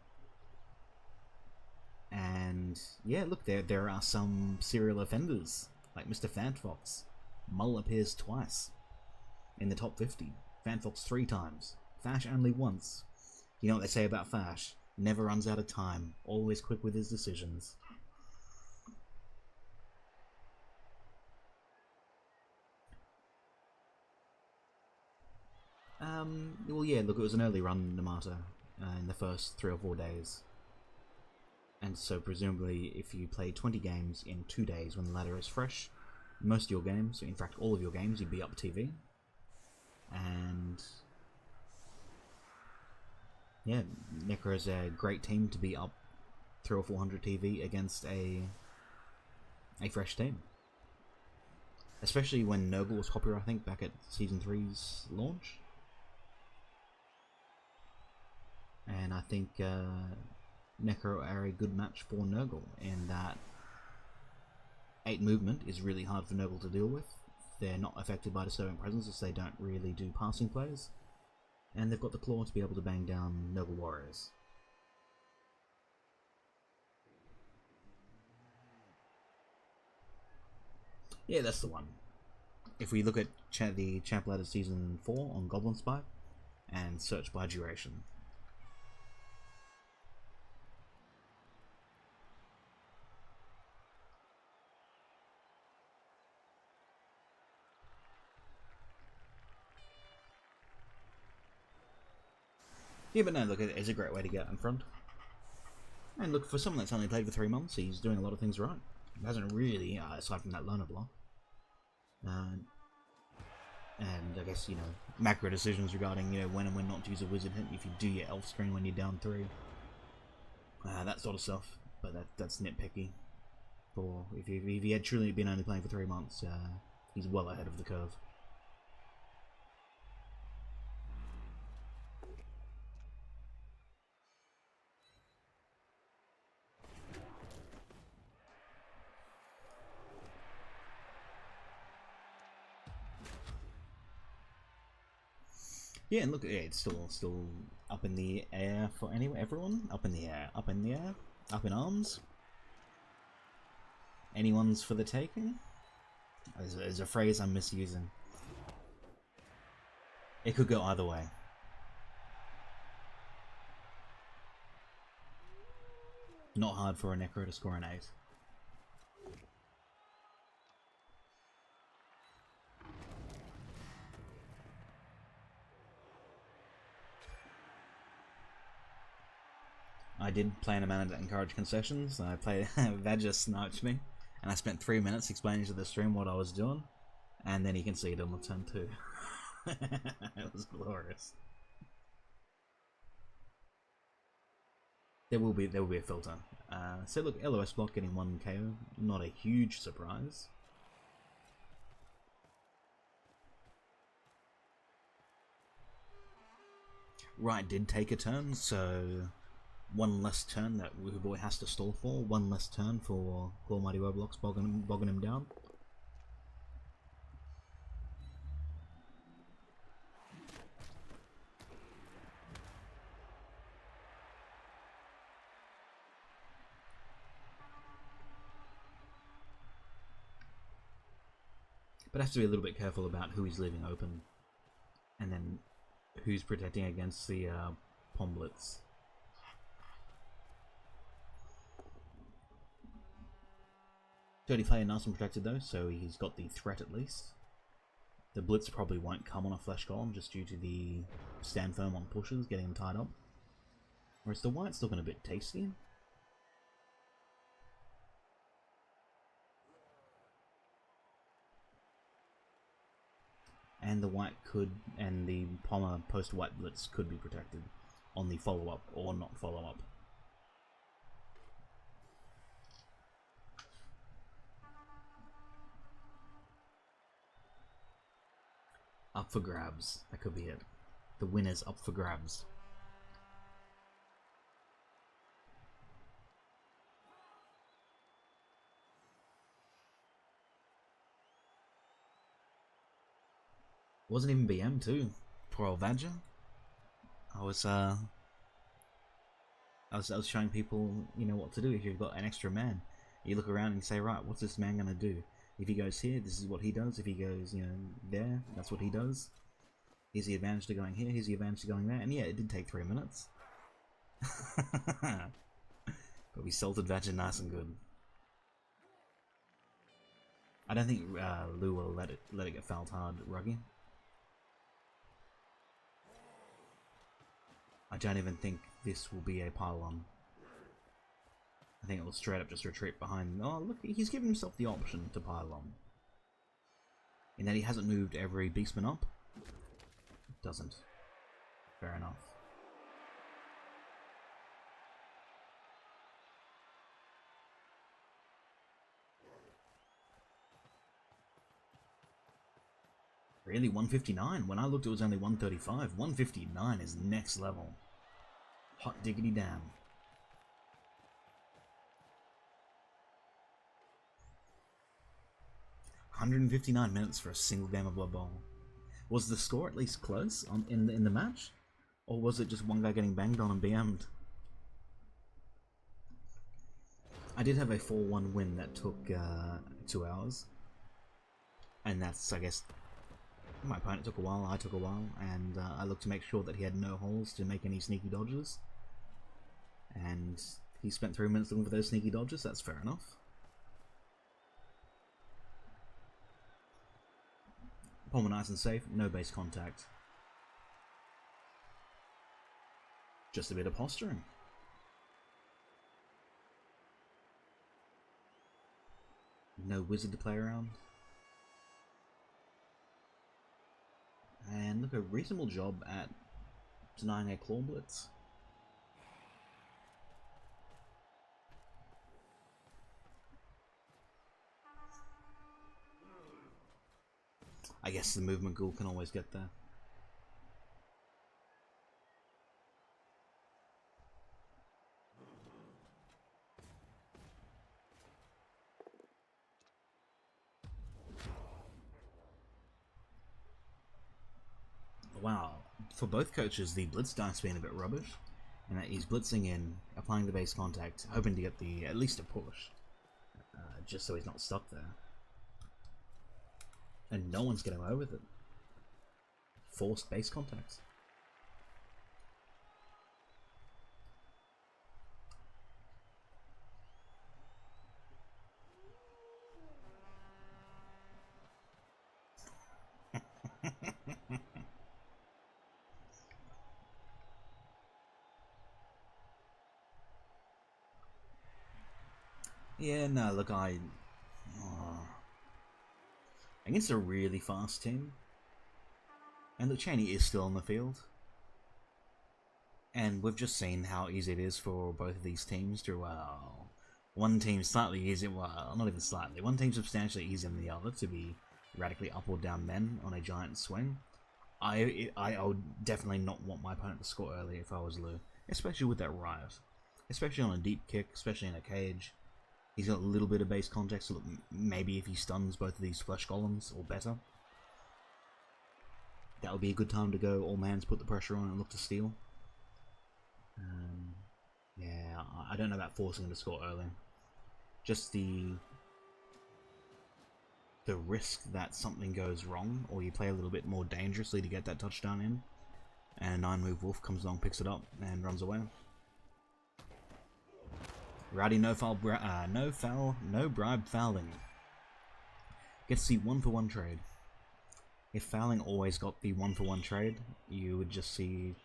Speaker 1: And yeah, look, there are some serial offenders, like Mr. Fanfox. Mull appears twice in the top 50. Fanfox 3 times. Fash only once. You know what they say about Fash? Never runs out of time. Always quick with his decisions. Well, yeah, look, it was an early run, Namata, in the first 3 or 4 days. And so, presumably, if you play 20 games in 2 days when the ladder is fresh, most of your games, in fact all of your games, you'd be up TV. And yeah, Necro is a great team to be up 300 or 400 TV against a fresh team. Especially when Nurgle was popular, I think, back at Season 3's launch. And I think Necro are a good match for Nurgle in that 8 movement is really hard for Nurgle to deal with. They're not affected by Disturbing Presence as they don't really do passing plays. And they've got the claw to be able to bang down Nurgle warriors. Yeah, that's the one. If we look at the Champ Ladder Season 4 on Goblin Spy and search by duration. Yeah, but no, look, it's a great way to get in front. And look, for someone that's only played for 3 months, he's doing a lot of things right. He hasn't really, aside from that loner block. And I guess, macro decisions regarding, when and when not to use a wizard hit, if you do your elf screen when you're down 3. That sort of stuff. But that's nitpicky. For if he had truly been only playing for 3 months, he's well ahead of the curve. Yeah, and look, it's still up in the air for everyone. Up in the air, up in the air, up in arms. Anyone's for the taking? There's a phrase I'm misusing. It could go either way. Not hard for a Necro to score an 8. I did play in a manner that encouraged concessions. I played Vadger sniped me, and I spent 3 minutes explaining to the stream what I was doing, and then he conceded on the turn 2. It was glorious. There will be a filter. So look, LOS block getting 1 KO, not a huge surprise. Right did take a turn, so 1 less turn that Woohooboy has to stall for, 1 less turn for Almighty Roblox bogging him down. But has to be a little bit careful about who he's leaving open, and then who's protecting against the Pom Blitz. Dirty player nice and protected though, so he's got the threat at least. The Blitz probably won't come on a flash golem just due to the stand firm on pushes, getting him tied up. Whereas the White's looking a bit tasty. And the White could, and the Pommer post-White Blitz could be protected on the follow-up or not follow-up. Up for grabs. That could be it. The winner's up for grabs. Wasn't even BM too. Poor old Vadger. I was showing people, you know, what to do if you've got an extra man. You look around and say, right, what's this man gonna do? If he goes here, this is what he does. If he goes, you know, there, that's what he does. Here's the advantage to going here, here's the advantage to going there. And yeah, it did take 3 minutes. But we salted Vadger nice and good. I don't think Lou will let it get fouled hard, Ruggy. I don't even think this will be a pylon. I think it will straight up just retreat behind. Oh, look, he's given himself the option to pylon. In that he hasn't moved every beastman up. Doesn't. Fair enough. Really, 159? When I looked it was only 135. 159 is next level. Hot diggity damn. $159 minutes for a single game of Blood Bowl. Was the score at least close in the match? Or was it just one guy getting banged on and BM'd? I did have a 4-1 win that took 2 hours. And that's, I guess, my opponent took a while, I took a while, and I looked to make sure that he had no holes to make any sneaky dodges. And he spent 3 minutes looking for those sneaky dodges, that's fair enough. Palmer nice and safe, no base contact. Just a bit of posturing. No wizard to play around. And look, a reasonable job at denying a claw blitz. I guess the movement ghoul can always get there. Wow, for both coaches, the blitz dice being a bit rubbish, and that he's blitzing in, applying the base contact, hoping to get at least a push, just so he's not stuck there. And no one's getting away with it. Forced base contacts. Yeah, no, look, oh, against a really fast team, and look, Cheney is still on the field, and we've just seen how easy it is for both of these teams to, well, one team slightly easier, well, not even slightly, one team substantially easier than the other to be radically up or down men on a giant swing. I would definitely not want my opponent to score early if I was Lou, especially with that riot, especially on a deep kick, especially in a cage. He's got a little bit of base context, so maybe if he stuns both of these flesh golems, or better. That would be a good time to go all mans, put the pressure on and look to steal. Yeah, I don't know about forcing him to score early. Just the risk that something goes wrong, or you play a little bit more dangerously to get that touchdown in, and 9-move Wolf comes along, picks it up, and runs away. Rowdy no bribe fouling. Gets the 1-for-1 trade. If fouling always got the 1-for-1 trade, you would just see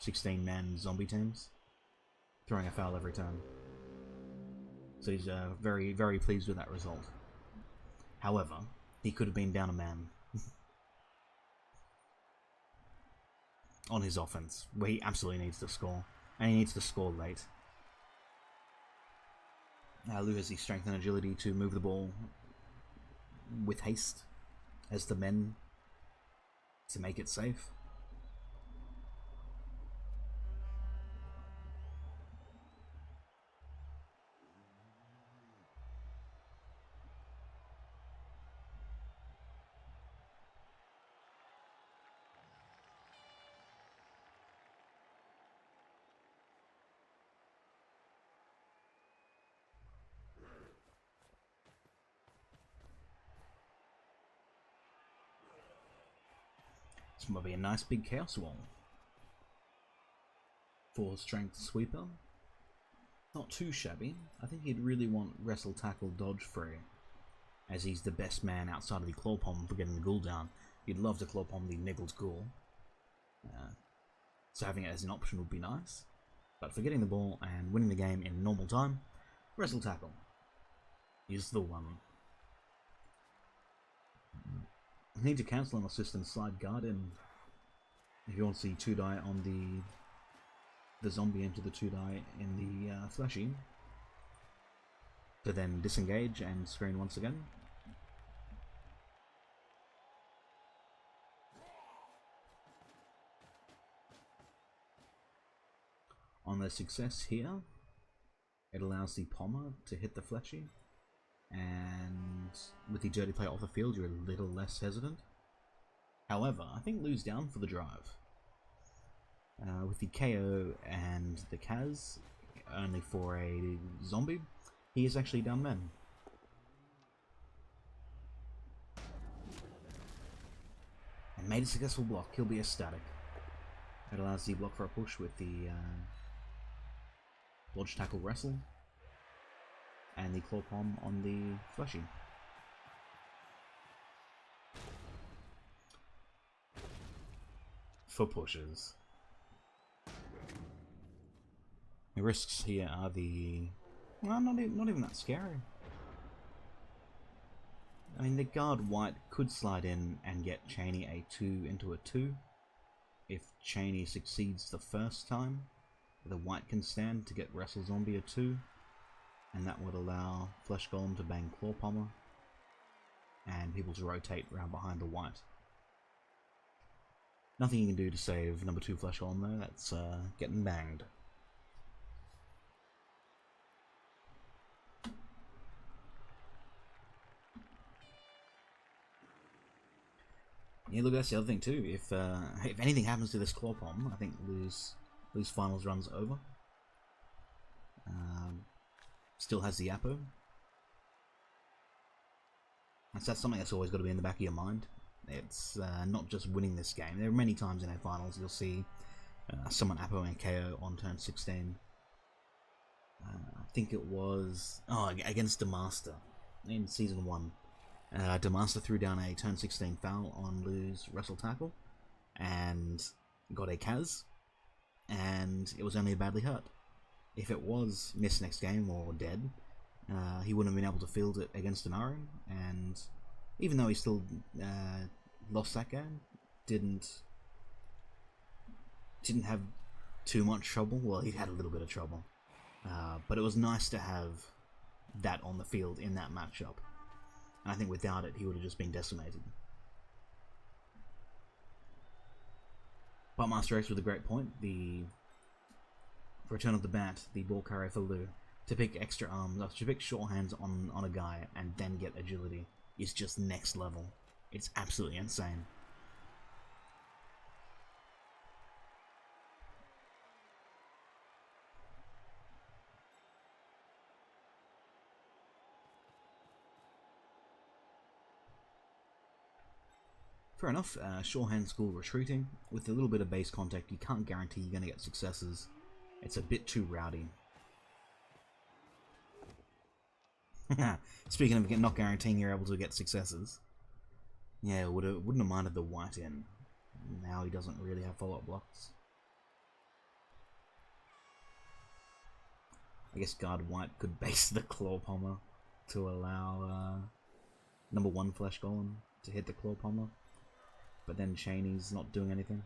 Speaker 1: 16-man zombie teams throwing a foul every turn. So he's very, very pleased with that result. However, he could have been down a man on his offense, where he absolutely needs to score, and he needs to score late. Lou has the strength and agility to move the ball with haste as the men to make it safe. This might be a nice big chaos wall. 4 strength sweeper. Not too shabby. I think he'd really want wrestle, tackle, dodge free, as he's the best man outside of the claw palm for getting the ghoul down. You'd love to claw palm the niggled ghoul, so having it as an option would be nice. But for getting the ball and winning the game in normal time, wrestle, tackle is the one. Need to cancel an assist and slide guard in if you want to see 2-die on the zombie into the 2-die in the fleshy, to then disengage and screen once again. On the success here, it allows the pommer to hit the fleshy, and with the dirty play off the field, you're a little less hesitant. However, I think Lou's down for the drive. With the KO and the Kaz, only for a zombie, he is actually down men. And made a successful block. He'll be ecstatic. It allows the block for a push with the dodge, tackle, wrestle, and the claw palm on the fleshy. For pushes. The risks here are well, not even that scary. I mean, the guard white could slide in and get Cheney a 2 into a 2. If Cheney succeeds the first time, the white can stand to get wrestle zombie a 2. And that would allow Flesh Golem to bang Claw Pommer, and people to rotate around behind the white. Nothing you can do to save number 2 Flesh Golem though, that's getting banged. Yeah, look, that's the other thing too. If anything happens to this Claw Palm, I think Lou's finals run's over. Still has the Apo. That's something that's always got to be in the back of your mind. It's not just winning this game. There are many times in our finals you'll see someone Apo and KO on turn 16. I think it was against Demaster in season 1. Demaster threw down a turn 16 foul on Lou's wrestle tackle and got a Kaz, and it was only badly hurt. If it was missed next game or dead, he wouldn't have been able to field it against an Iron, and even though he still lost that game, didn't have too much trouble. Well, he had a little bit of trouble, but it was nice to have that on the field in that matchup, and I think without it he would have just been decimated. But Master X with a great point. The return of the bat, the ball carrier for Lou, to pick extra arms, to pick short hands on a guy and then get agility is just next level. It's absolutely insane. Fair enough, shorthand school retreating. With a little bit of base contact, you can't guarantee you're going to get successes. It's a bit too rowdy. Speaking of not guaranteeing you're able to get successes, yeah, wouldn't have minded the white in. Now he doesn't really have follow-up blocks. I guess guard white could base the claw pommer to allow number 1 flesh golem to hit the claw pommer, but then Cheney's not doing anything.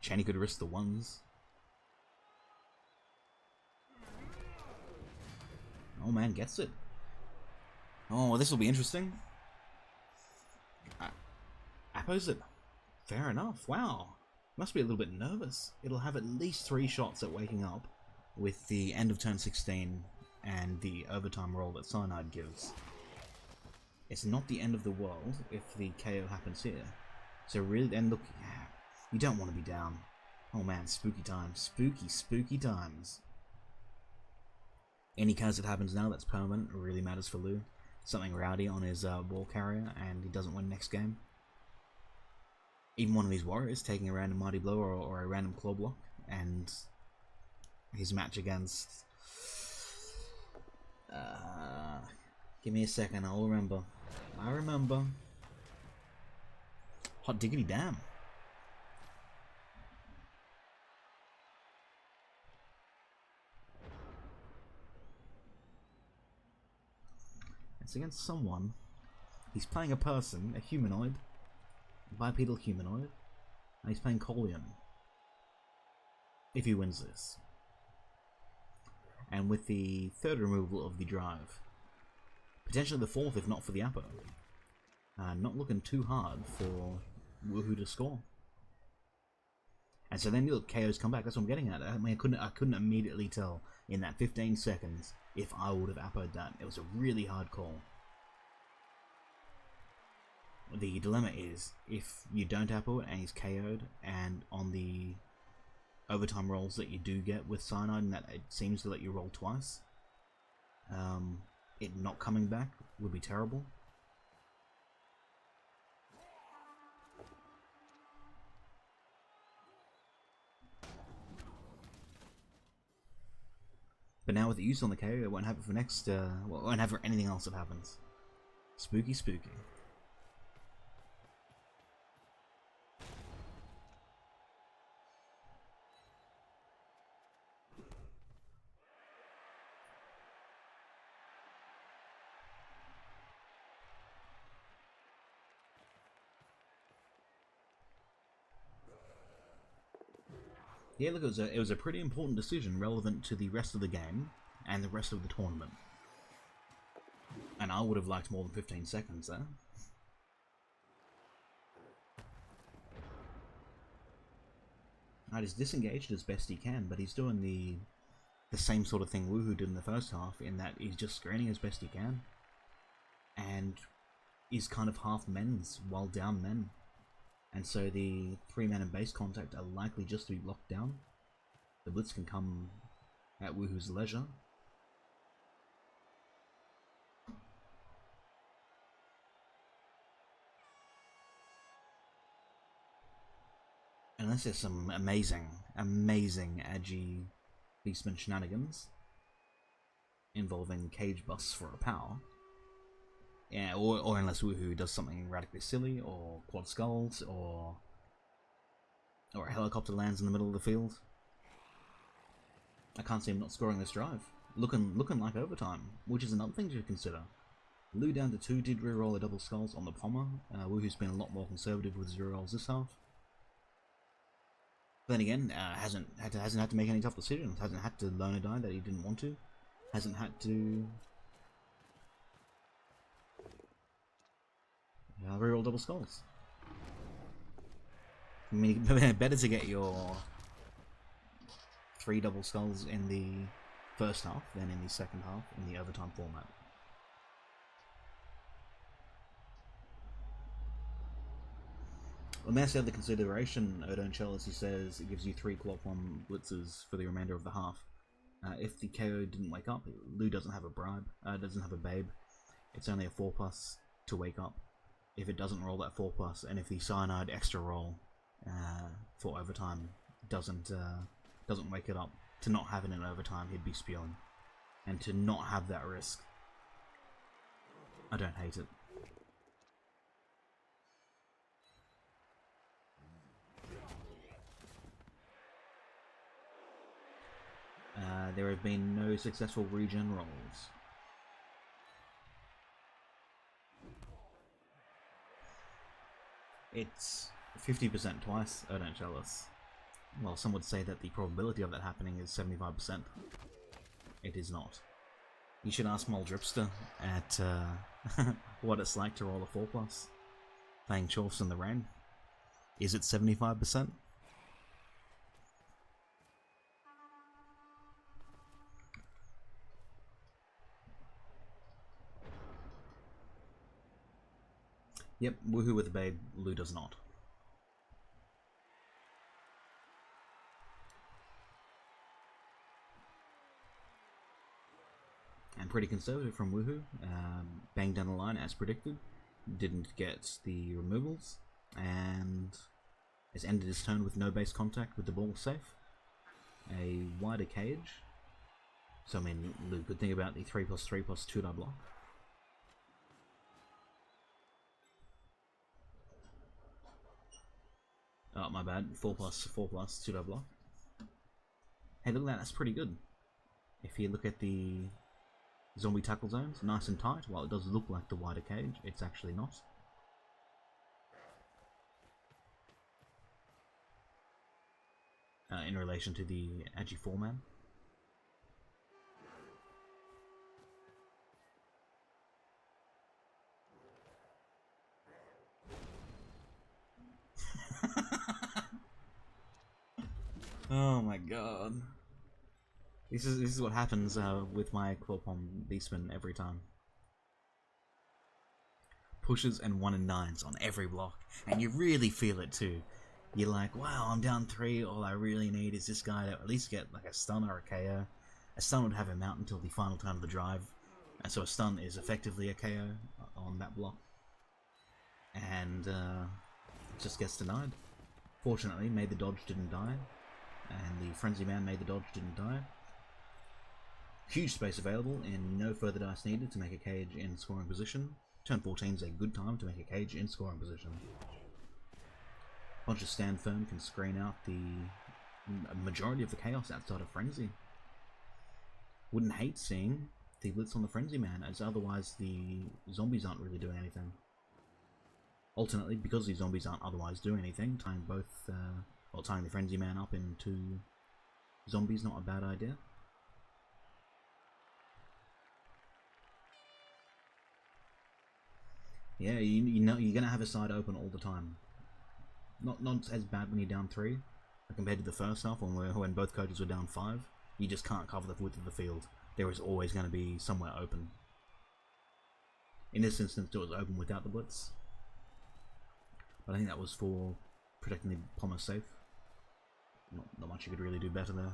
Speaker 1: Cheney could risk the ones. Oh man, gets it. Oh, this will be interesting. Appos it. Fair enough. Wow. Must be a little bit nervous. It'll have at least 3 shots at waking up with the end of turn 16 and the overtime roll that Cyanide gives. It's not the end of the world if the KO happens here. So really, then look, you don't want to be down. Oh man, spooky times. Spooky, spooky times. Any case that happens now that's permanent really matters for Lou. Something rowdy on his ball carrier and he doesn't win next game. Even one of his warriors taking a random mighty blow or a random claw block, and his match against... give me a second, I'll remember. I remember. Hot diggity damn. It's against someone. He's playing a person, a humanoid. Bipedal humanoid, and he's playing Colion if he wins this. And with the 3rd removal of the drive, potentially the 4th if not for the Apo, not looking too hard for Woohoo to score. And so then you look, KO's come back. That's what I'm getting at. I mean, I couldn't immediately tell in that 15 seconds if I would have Apo'd that. It was a really hard call. The dilemma is, if you don't Apo it and he's KO'd, and on the overtime rolls that you do get with Cyanide, and that it seems to let you roll twice, it not coming back would be terrible. But now with the use on the KO, it won't have it for next, well, it won't have for anything else that happens. Spooky, spooky. Yeah, look, it was a pretty important decision relevant to the rest of the game and the rest of the tournament. And I would have liked more than 15 seconds there. Right, he's disengaged as best he can, but he's doing the same sort of thing Woohoo did in the first half, in that he's just screening as best he can. And is kind of half men's while down men. And so the 3-man and base contact are likely just to be locked down. The blitz can come at Woohoo's leisure. Unless there's some amazing Agi Beastman shenanigans involving cage busts for a power. Yeah, or unless Woohoo does something radically silly, or quad skulls, or a helicopter lands in the middle of the field. I can't see him not scoring this drive. Looking like overtime, which is another thing to consider. Lew down to 2 did re-roll a double skulls on the Pommer. Woohoo's been a lot more conservative with his re-rolls this half. Then again, hasn't had to make any tough decisions. Hasn't had to loan a die that he didn't want to. Hasn't had to re-roll double skulls. I mean, better to get your 3 double skulls in the first half than in the second half in the overtime format. Well, that's the other consideration, Odone Chalice, he says it gives you 3 Quap 1 blitzes for the remainder of the half. If the KO didn't wake up, Lew doesn't have a bribe, doesn't have a babe. It's only a 4+ to wake up. If it doesn't roll that 4+, and if the cyanide extra roll for overtime doesn't wake it up, to not have it in overtime, he'd be spewing. And to not have that risk, I don't hate it. There have been no successful regen rolls. It's 50% twice, Odone Chalice. Well, some would say that the probability of that happening is 75%. It is not. You should ask Mol Dripster at what it's like to roll a 4+. Playing Chorfs in the rain. Is it 75%? Yep, Woohoo with a babe, Lew does not. And pretty conservative from Woohoo. Banged down the line as predicted. Didn't get the removals. And has ended his turn with no base contact with the ball safe. A wider cage. So I mean, Lew could think about the 3+3+2 die block. Oh, my bad. 4+4+2 die block. Hey, look at that. That's pretty good. If you look at the zombie tackle zones, nice and tight. While it does look like the wider cage, it's actually not. In relation to the Agi 4-man. Oh my god. This is what happens with my Quilpom Beastman every time. Pushes and 1 and 9s on every block, and you really feel it too. You're like, wow, I'm down 3, all I really need is this guy to at least get like a stun or a KO. A stun would have him out until the final turn of the drive, and so a stun is effectively a KO on that block. And it just gets denied. Fortunately, Made the Dodge didn't die, and the Frenzy Man Made the Dodge didn't die. Huge space available, and no further dice needed to make a cage in scoring position. Turn 14 is a good time to make a cage in scoring position. Bunch of Stand Firm can screen out the majority of the chaos outside of Frenzy. Wouldn't hate seeing the Blitz on the Frenzy Man, as otherwise the zombies aren't really doing anything. Alternately, because the zombies aren't otherwise doing anything, tying both, tying the Frenzy Man up into zombies, not a bad idea. Yeah, you know you're gonna have a side open all the time. Not as bad when you're down 3, compared to the first half when both coaches were down 5. You just can't cover the width of the field. There is always going to be somewhere open. In this instance, it was open without the blitz, but I think that was for protecting the Pommer safe. Not much you could really do better there.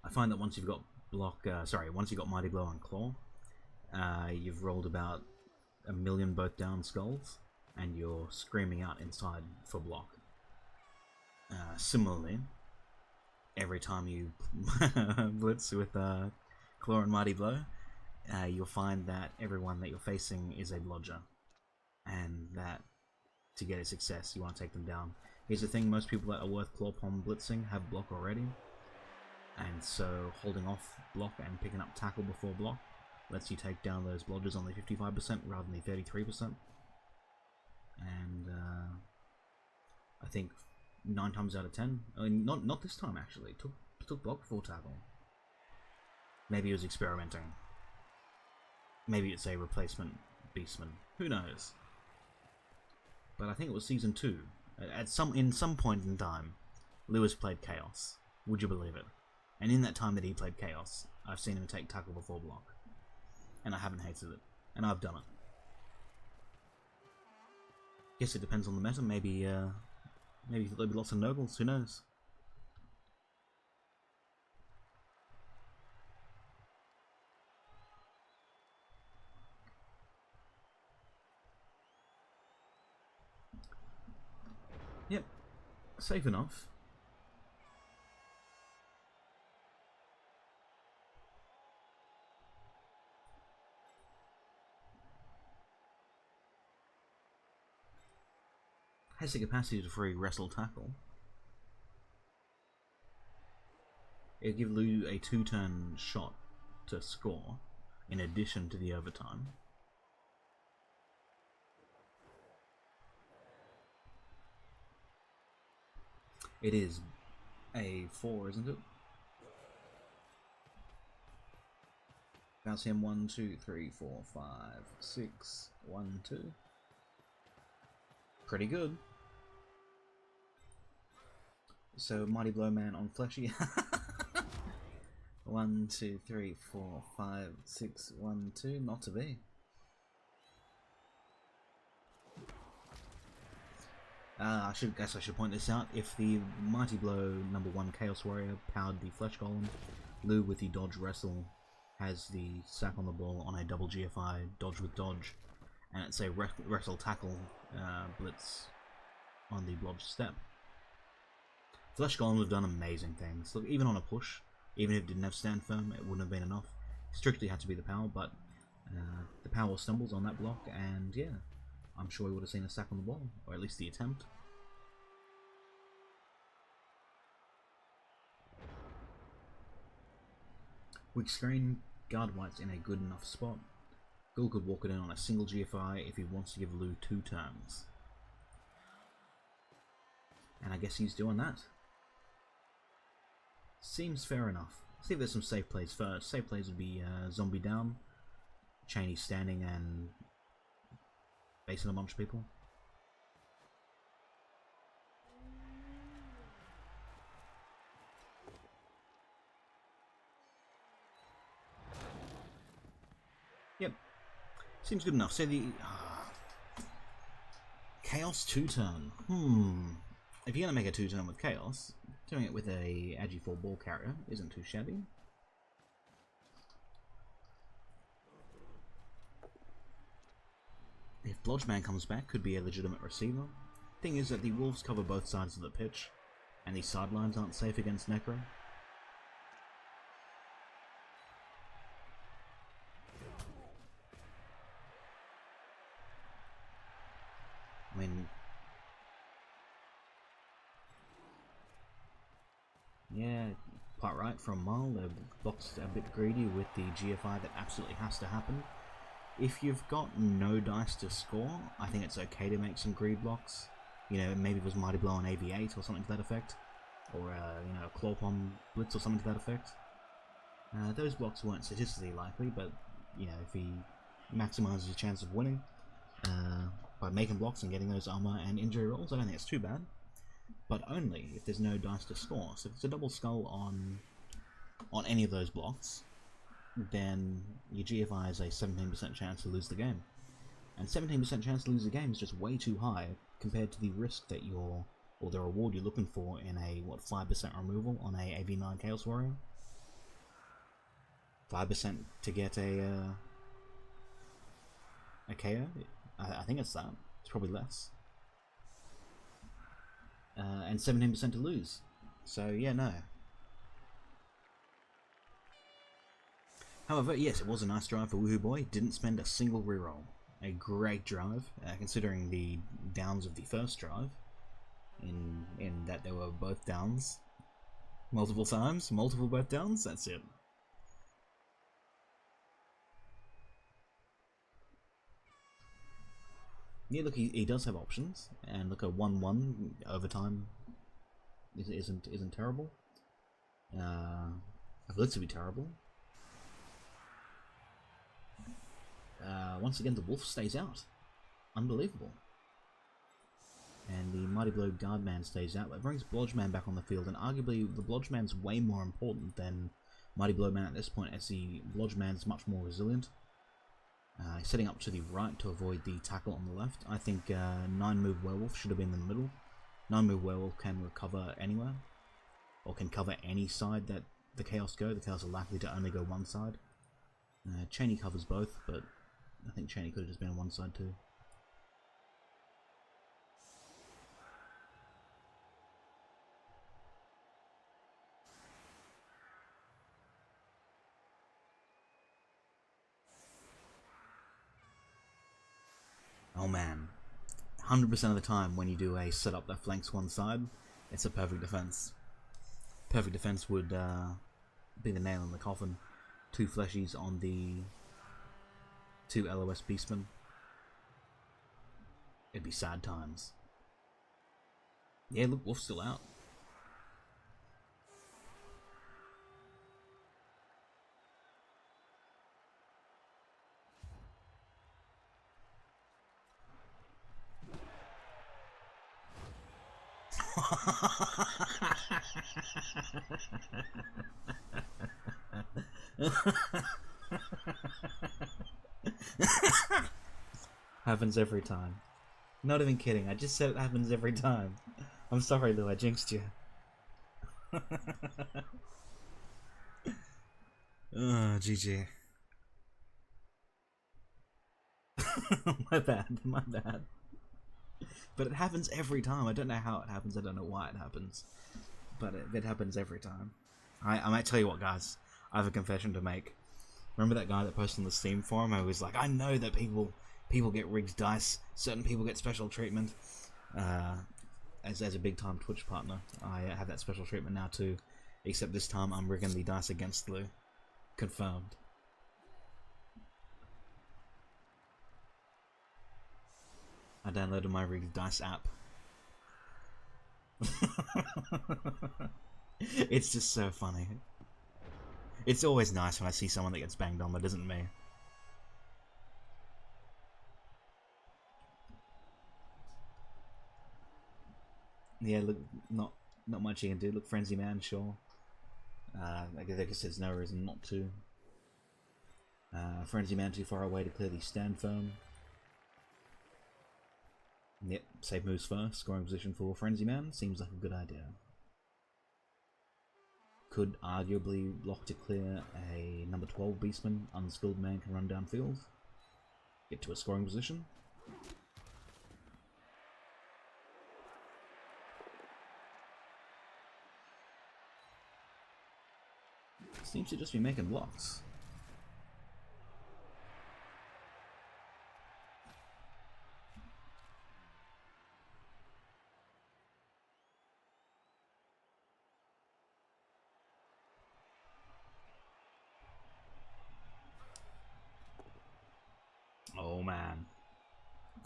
Speaker 1: I find that once you've got block, once you got Mighty Blow and Claw, you've rolled about 1,000,000 both down skulls, and you're screaming out inside for block. Similarly, every time you blitz with Claw and Mighty Blow, you'll find that everyone that you're facing is a blodger, and that to get a success, you want to take them down. Here's the thing, most people that are worth Claw Palm blitzing have block already, and so holding off block and picking up tackle before block lets you take down those blodgers on the 55% rather than the 33%. And I think 9 times out of 10, I mean, not this time actually, took block before tackle. Maybe he was experimenting. Maybe it's a replacement beastman. Who knows? But I think it was season 2. In some point in time, Lewis played Chaos. Would you believe it? And in that time that he played Chaos, I've seen him take tackle before block, and I haven't hated it. And I've done it. Guess it depends on the meta. Maybe there'll be lots of Nurgles. Who knows? Yep, safe enough. Has the capacity to free wrestle tackle. It'll give Lou a 2-turn shot to score in addition to the overtime. It is a 4, isn't it? Bounce him 1, 2, 3, 4, 5, 6, 1, 2. Pretty good. So Mighty Blow Man on Fleshy. 1, 2, 3, 4, 5, 6, 1, 2. Not to be. I should point this out. If the Mighty Blow #1 Chaos Warrior powered the Flesh Golem, Lou with the Dodge Wrestle has the sack on the ball on a double GFI, dodge with dodge, and it's a Wrestle Tackle blitz on the Blodge step. Flesh Golem have done amazing things. Look, even on a push, even if it didn't have stand firm, it wouldn't have been enough. Strictly had to be the power, but the power stumbles on that block, and yeah, I'm sure we would have seen a sack on the ball, or at least the attempt. Weak screen, guard White's in a good enough spot. Ghoul could walk it in on a single GFI if he wants to give Lou 2 turns. And I guess he's doing that. Seems fair enough. See if there's some safe plays first. Safe plays would be Zombie down, Cheney standing and facing a bunch of people. Yep, seems good enough. So the Chaos 2-turn. If you're gonna make a 2-turn with Chaos, doing it with a Agi 4 ball carrier isn't too shabby. If Blodgeman comes back, could be a legitimate receiver. Thing is that the Wolves cover both sides of the pitch, and these sidelines aren't safe against Necro. I mean, yeah, quite right from Mile. The box a bit greedy with the GFI that absolutely has to happen. If you've got no dice to score, I think it's okay to make some greed blocks. You know, maybe it was Mighty Blow on AV8 or something to that effect, or you know, a Claw Palm Blitz or something to that effect. Those blocks weren't statistically likely, but you know, if he maximizes his chance of winning by making blocks and getting those armor and injury rolls, I don't think it's too bad. But only if there's no dice to score. So if it's a double skull on any of those blocks, then your GFI has a 17% chance to lose the game. And 17% chance to lose the game is just way too high compared to the risk that you're, or the reward you're looking for in a, what, 5% removal on a AV9 Chaos Warrior? 5% to get a KO. I think it's that. It's probably less. And 17% to lose. So yeah, no. However, yes, it was a nice drive for Woohooboy. Didn't spend a single reroll. A great drive, considering the downs of the first drive. In that they were both downs multiple times, multiple both downs. That's it. Yeah, look, he does have options, and look, a 1-1 overtime isn't terrible. It looks to be terrible. Once again, the wolf stays out. Unbelievable. And the Mighty Blow Guardman stays out. That brings Blodgeman back on the field, and arguably the Blodgeman's way more important than Mighty Blow Man at this point, as the Blodgeman's much more resilient. Setting up to the right to avoid the tackle on the left. I think 9-move Werewolf should have been in the middle. 9-move Werewolf can recover anywhere, or can cover any side that the Chaos go. The Chaos are likely to only go one side. Cheney covers both, but I think Cheney could have just been on one side too. Oh man, 100% of the time when you do a setup that flanks one side, it's a perfect defense. Perfect defense would be the nail in the coffin. 2 fleshies on the 2 LOS beastmen. It'd be sad times. Yeah, look, Wolf's still out. Happens every time. Not even kidding, I just said it happens every time. I'm sorry, Lou, I jinxed you. GG. My bad, my bad. But it happens every time. I don't know how it happens, I don't know why it happens. But it happens every time. I might tell you what, guys. I have a confession to make. Remember that guy that posted on the Steam forum? I was like, I know that people get rigged dice. Certain people get special treatment. As a big time Twitch partner, I have that special treatment now too. Except this time I'm rigging the dice against Lou. Confirmed. I downloaded my rigged dice app. It's just so funny. It's always nice when I see someone that gets banged on that isn't me. Yeah, look, not much you can do. Look, Frenzy Man, sure. I guess there's no reason not to. Frenzy Man too far away to clearly stand firm. Yep, save moves first. Scoring position for Frenzy Man seems like a good idea. Could arguably block to clear a number 12 Beastman. Unskilled man can run downfield. Get to a scoring position. Seems to just be making blocks.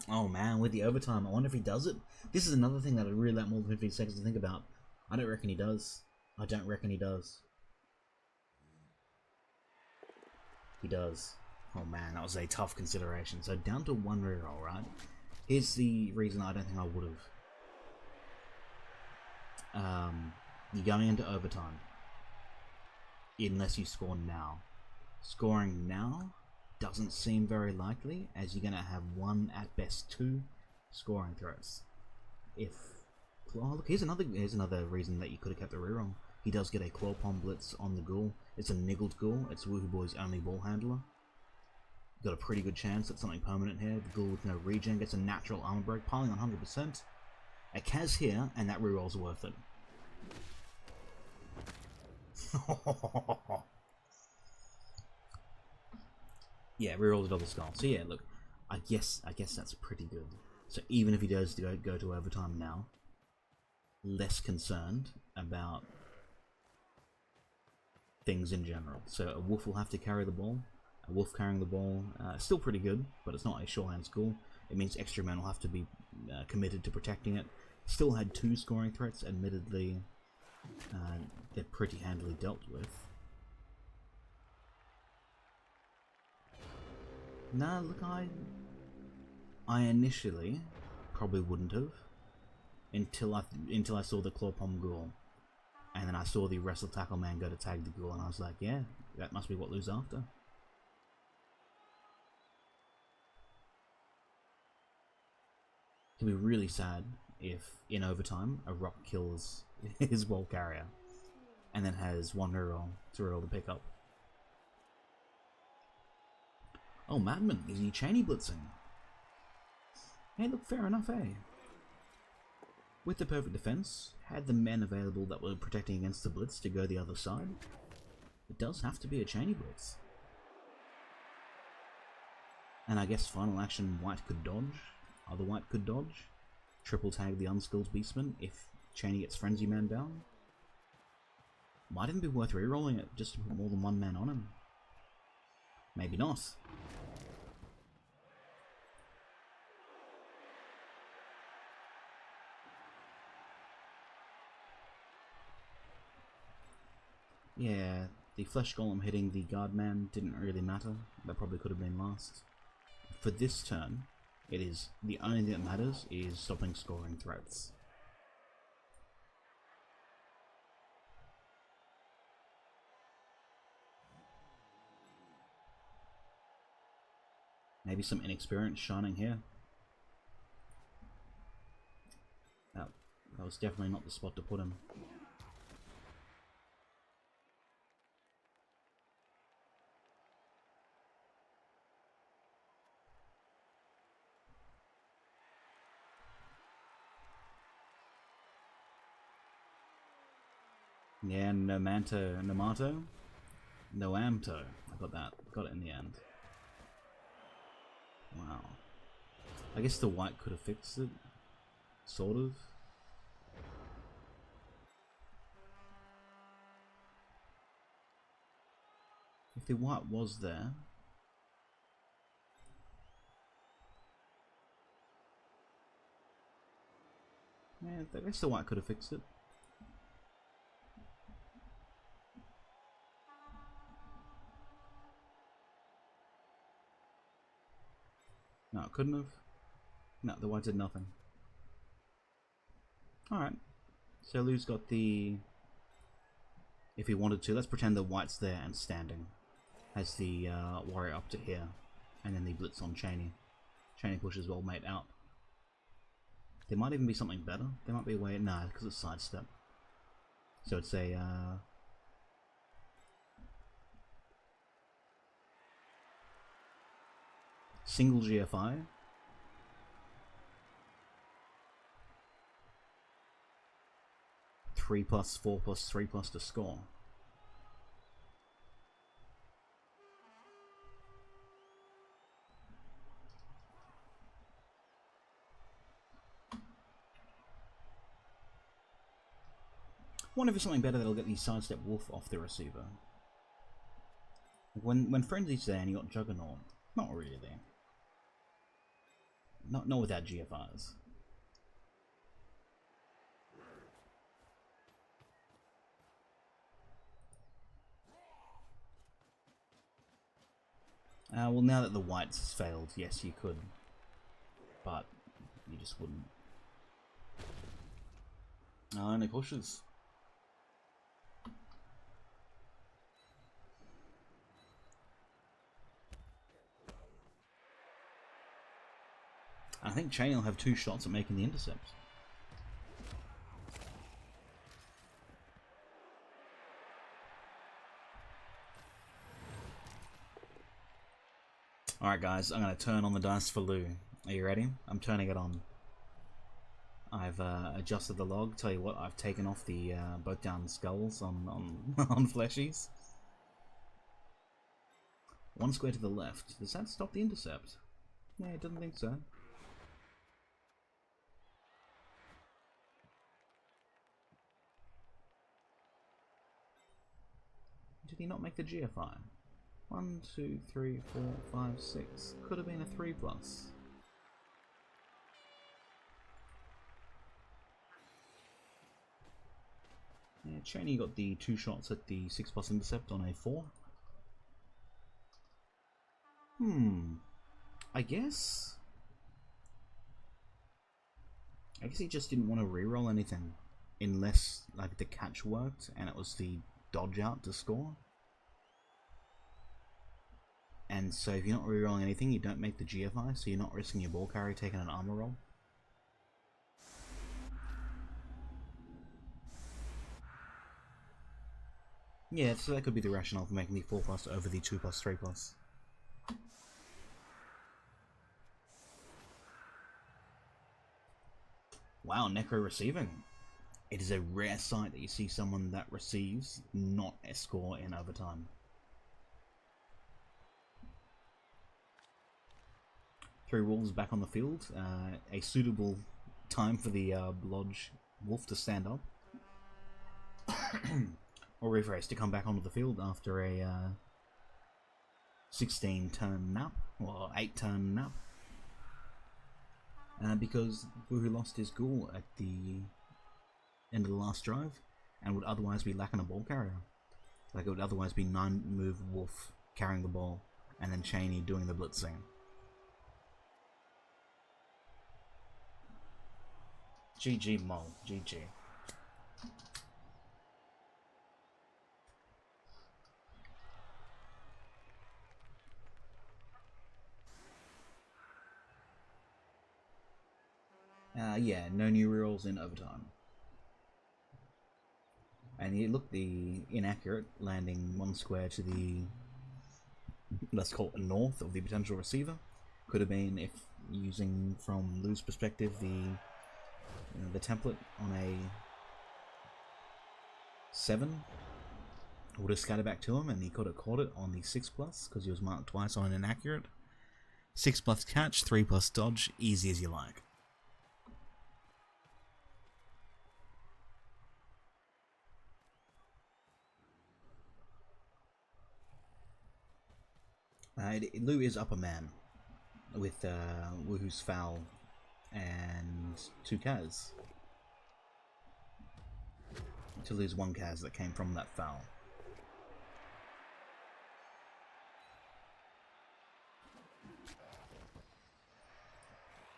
Speaker 1: Oh man, with the overtime, I wonder if he does it. This is another thing that I'd really like more than 15 seconds to think about. I don't reckon he does. I don't reckon he does. He does. Oh man, that was a tough consideration. So down to 1 reroll, right? Here's the reason I don't think I would have. You're going into overtime. Unless you score now. Scoring now doesn't seem very likely, as you're going to have 1 at best 2 scoring threats. Oh look, here's another reason that you could have kept the reroll. he does get a Claw Palm Blitz on the Ghoul. It's a Niggled Ghoul. It's Woohooboy's only ball handler. Got a pretty good chance at something permanent here. The Ghoul with no regen gets a natural armor break, piling on 100%. A Kaz here, and that reroll's worth it. Yeah, reroll the double skull. So yeah, look, I guess that's pretty good. So even if he does go to overtime now, less concerned about things in general. So a Wolf will have to carry the ball. A Wolf carrying the ball, still pretty good, but it's not a sure hand Ghoul. It means extra men will have to be committed to protecting it. Still had 2 scoring threats, admittedly. They're pretty handily dealt with. Nah, look, I initially probably wouldn't have until I saw the Claw Palm Ghoul, and then I saw the Wrestle Tackle Man go to tag the Ghoul, and I was like, yeah, that must be what Lou's after. It'd be really sad if, in overtime, a Rock kills his ball carrier, and then has one reroll to reroll the pickup. Oh, Madman, is he chainy blitzing? Hey, look, fair enough, eh? With the perfect defense, had the men available that were protecting against the blitz to go the other side, it does have to be a chainy blitz. And I guess final action, White could dodge. Other White could dodge. Triple tag the unskilled Beastman if Cheney gets Frenzy Man down. Might even be worth rerolling it just to put more than one man on him. Maybe not. Yeah, the Flesh Golem hitting the Guardman didn't really matter. That probably could have been last. For this turn, it is the only thing that matters is stopping scoring threats. Maybe some inexperience shining here. That was definitely not the spot to put him. Yeah, Nomato. Noamto. I got that. Got it in the end. Wow. I guess the White could have fixed it. Sort of. If the White was there... yeah, I guess the White could have fixed it. No, it couldn't have. No, the White did nothing. Alright. So Lou's got the... if he wanted to, let's pretend the White's there and standing. Has the warrior up to here. And then the blitz on Cheney. Cheney pushes Old Mate out. There might even be something better. There might be a way... nah, because it's sidestep. So it's a... single GFI. Three plus 4 plus 3 plus to score. Wonder if it's something better that'll get the sidestep Wolf off the receiver. When Frenzy's there and you got Juggernaut, not really. Not without GFRs. Well, now that the Whites has failed, yes, you could. But you just wouldn't. And he pushes. I think Cheney will have 2 shots at making the intercept. Alright guys, I'm going to turn on the dice for Lou. Are you ready? I'm turning it on. I've adjusted the log. Tell you what, I've taken off the both down skulls on on fleshies. 1 square to the left. Does that stop the intercept? Yeah, it doesn't think so. Did he not make the GFI? 1, 2, 3, 4, 5, 6. Could have been a 3+. Yeah, Cheney got the 2 shots at the 6+ intercept on a 4. I guess he just didn't want to reroll anything unless like the catch worked and it was the dodge out to score. And so if you're not rerolling anything, you don't make the GFI, so you're not risking your ball carrier taking an armor roll. Yeah, so that could be the rationale for making the 4+ over the 2+, 3+. Wow, Necro receiving. It is a rare sight that you see someone that receives not score in overtime. 3 wolves back on the field. A suitable time for the Lodge Wolf to stand up. Or rephrase, to come back onto the field after a 16 turn nap, or 8 turn nap. Because Woohoo lost his ghoul at the end of the last drive and would otherwise be lacking a ball carrier. Like it would otherwise be 9 move Wolf carrying the ball and then Cheney doing the blitzing. GG Mole, GG. Yeah, no new rerolls in overtime. And you look the inaccurate, landing 1 square to the, let's call it north of the potential receiver. Could have been, if using from Lou's perspective, the template on a 7 would have scattered back to him, and he could have caught it on the 6+, because he was marked twice on an inaccurate. 6+ catch, 3+ dodge, easy as you like. Lou is up a man with Woohoo's foul and 2 Kaz. To lose 1 Kaz that came from that foul.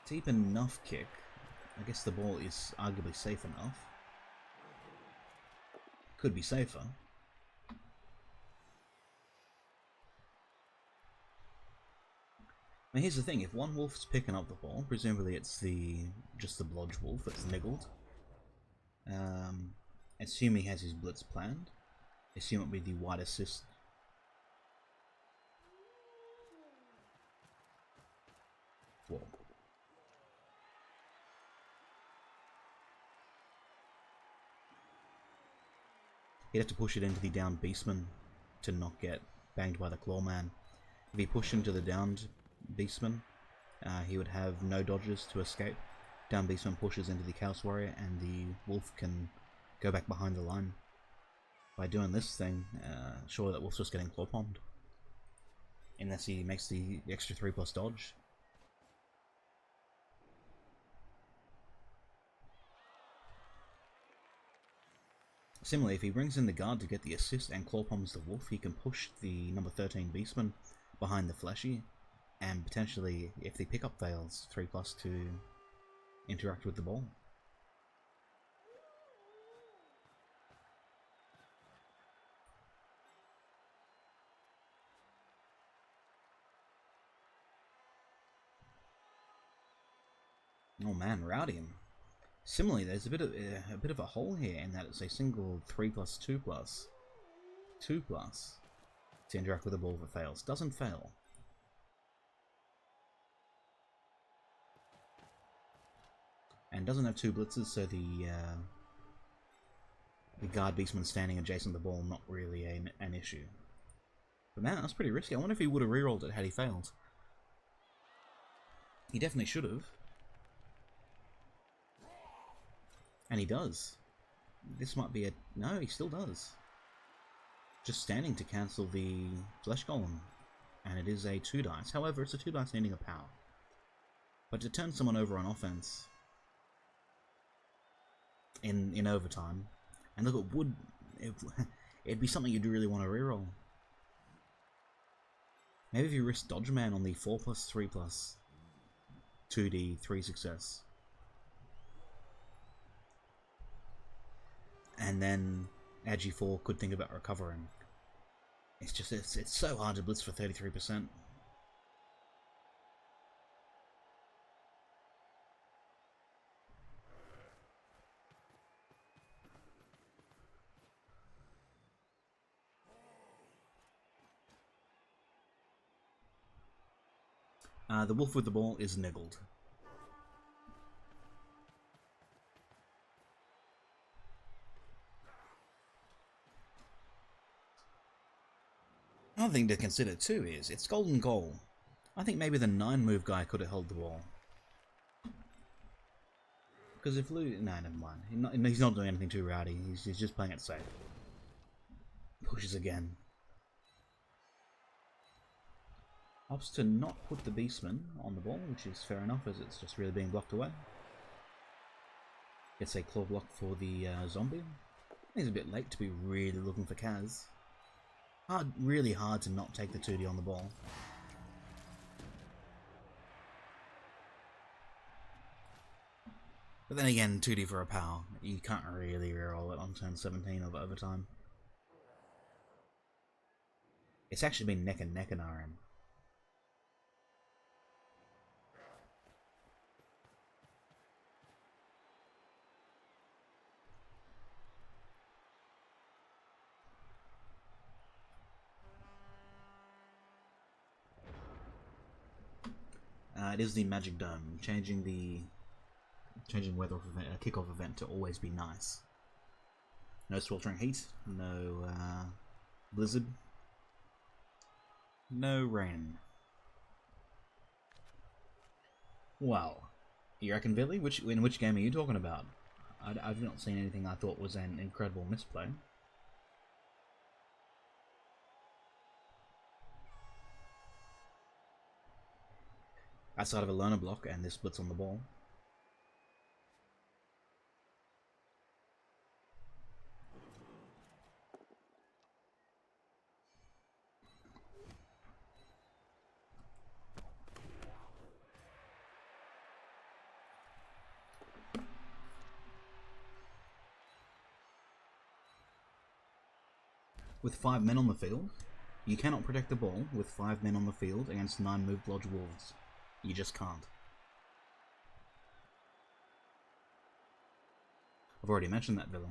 Speaker 1: Deep enough kick. I guess the ball is arguably safe enough. Could be safer. Now here's the thing, if one wolf's picking up the ball, presumably it's just the Blodge wolf that's niggled. Assume he has his blitz planned. Assume it'll be the wide assist. Whoa. He'd have to push it into the downed beastman to not get banged by the clawman. If he pushed into the downed beastman, he would have no dodges to escape. Down beastman pushes into the Chaos Warrior and the wolf can go back behind the line. By doing this thing, surely that wolf's just getting claw bombed. Unless he makes the extra 3+ dodge. Similarly, if he brings in the guard to get the assist and claw bombs the wolf, he can push the number 13 beastman behind the fleshy, and potentially, if the pickup fails, 3+ to interact with the ball. Oh man, rowdy him. Similarly, there's a bit of a hole here in that it's a single 3+, 2+, 2+ to interact with the ball if it fails. Doesn't fail. and doesn't have two blitzes, so the guard beastman standing adjacent to the ball not really an issue. But man, that's pretty risky. I wonder if he would have rerolled it had he failed. He definitely should have. And he does. This might be a... No, he still does. Just standing to cancel the flesh golem. And it is a 2 dice. However, it's a 2 dice needing a power. But to turn someone over on offense in overtime, and look, it'd be something you'd really want to reroll. Maybe if you risk Dodge Man on the 4+3+, 2D, 3 success. And then Agi4 could think about recovering. It's just, it's so hard to blitz for 33%. The wolf with the ball is niggled. Another thing to consider too is, it's golden goal. I think maybe the 9 move guy could have held the ball. Because if Lou... No, never mind. He's not doing anything too rowdy. He's just playing it safe. Pushes again. Opts to not put the beastman on the ball, which is fair enough, as it's just really being blocked away. Gets a claw block for the zombie. He's a bit late to be really looking for Kaz. Really hard to not take the 2D on the ball. But then again, 2D for a power. You can't really reroll it on turn 17 of overtime. It's actually been neck and neck in RM. It is the Magic Dome, changing weather of kickoff event to always be nice. No sweltering heat, no blizzard, no rain. Well, you reckon, Billy? In which game are you talking about? I've not seen anything I thought was an incredible misplay. Outside of a learner block and this blitz on the ball. With 5 men on the field, you cannot protect the ball with 5 men on the field against 9 move blodge wolves. You just can't. I've already mentioned that, Villa.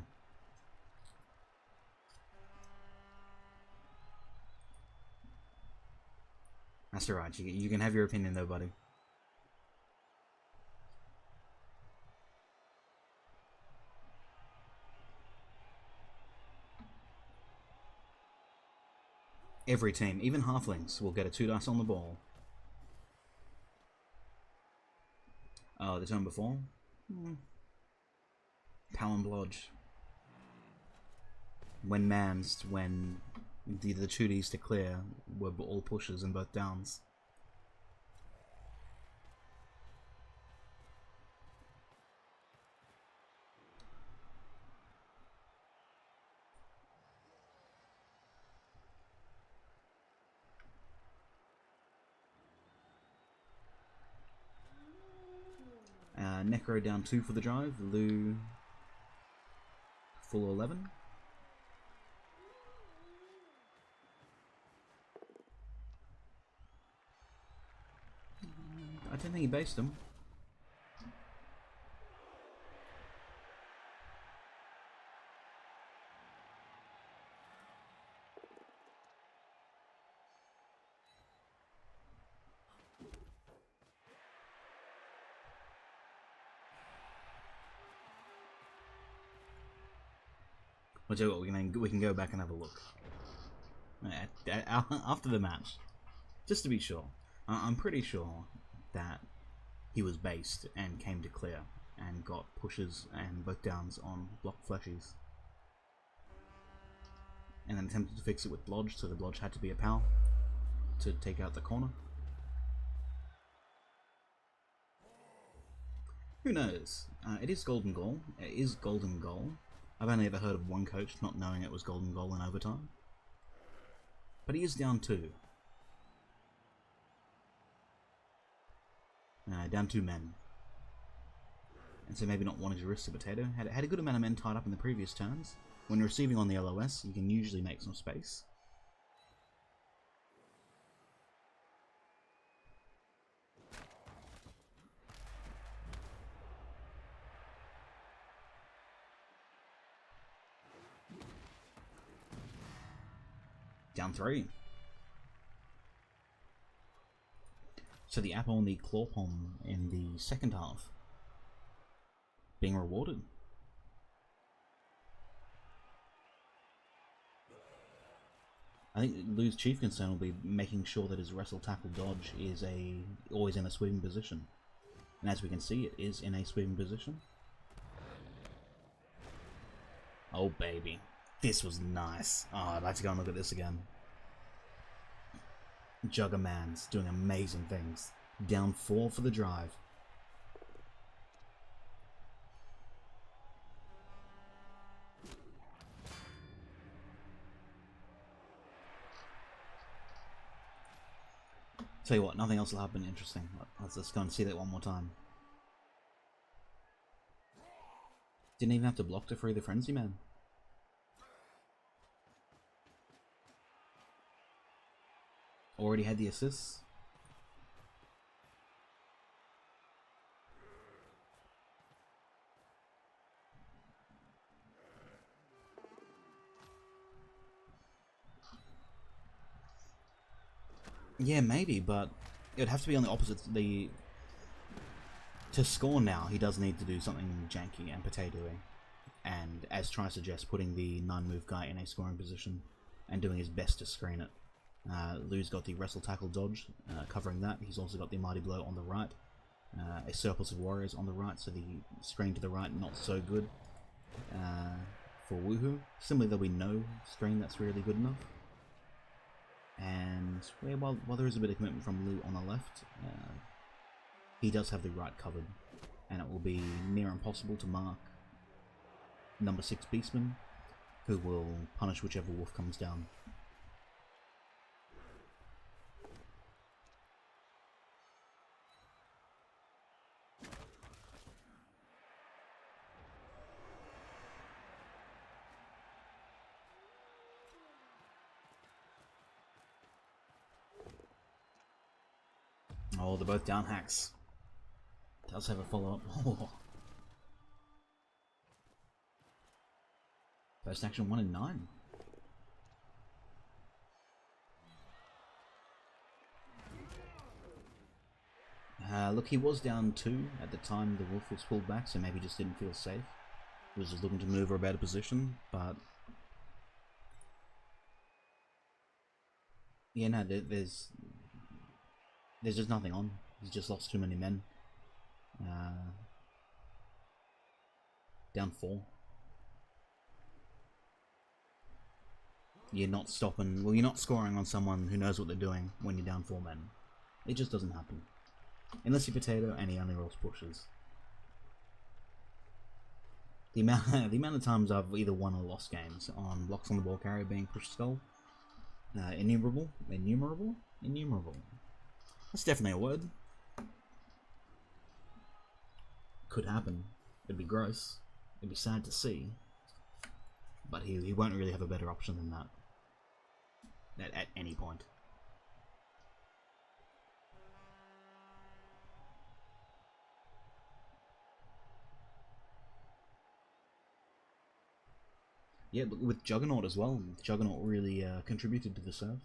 Speaker 1: That's alright, you can have your opinion though, buddy. Every team, even halflings, will get a 2 dice on the ball. Oh, the turn before? Talon Blodge. When mansed, when the 2Ds to clear were all pushes and both downs. Necro down 2 for the drive. Lou full 11. I don't think he based him. We'll tell you what, we can go back and have a look after the match, just to be sure. I'm pretty sure that he was based and came to clear and got pushes and both downs on block fleshies, and then attempted to fix it with blodge, so the blodge had to be a POW to take out the corner. Who knows? It is golden goal. It is golden goal. I've only ever heard of one coach not knowing it was golden goal in overtime. But he is down 2. Down 2 men. And so maybe not wanting to risk the potato. Had a good amount of men tied up in the previous turns. When receiving on the LOS, you can usually make some space. Down 3. So the apple and the claw palm in the second half being rewarded. I think Lou's chief concern will be making sure that his wrestle tackle dodge is always in a sweeping position. And as we can see, it is in a sweeping position. Oh baby. This was nice. Oh, I'd like to go and look at this again. Jugger Man's doing amazing things. Down 4 for the drive. Tell you what, nothing else will happen interesting. Let's just go and see that one more time. Didn't even have to block to free the Frenzy Man. Already had the assists. Yeah, maybe, but it would have to be on the opposite. To score now, he does need to do something janky and potatoey, and as Try suggests, putting the 9-move guy in a scoring position and doing his best to screen it. Lou's got the wrestle tackle dodge, covering that. He's also got the mighty blow on the right, a surplus of warriors on the right, so the screen to the right not so good for Woohoo. Similarly, there'll be no screen that's really good enough. And while there is a bit of commitment from Lou on the left, he does have the right covered, and it will be near impossible to mark number 6 Beastman, who will punish whichever wolf comes down. Oh, they're both down hacks. Does have a follow-up. Oh. First action 1 in 9. Look, he was down 2 at the time the wolf was pulled back, so maybe just didn't feel safe. He was just looking to maneuver a better position, but yeah, no, there's just nothing on. He's just lost too many men. Down 4. You're not stopping. Well, you're not scoring on someone who knows what they're doing when you're down 4 men. It just doesn't happen. Unless you're potato and he only rolls pushes. The amount of times I've either won or lost games on blocks on the ball carrier being push skull, innumerable. That's definitely a word. Could happen. It'd be gross. It'd be sad to see. But he won't really have a better option than that. At any point. Yeah, but with Juggernaut as well. Juggernaut really contributed to the serve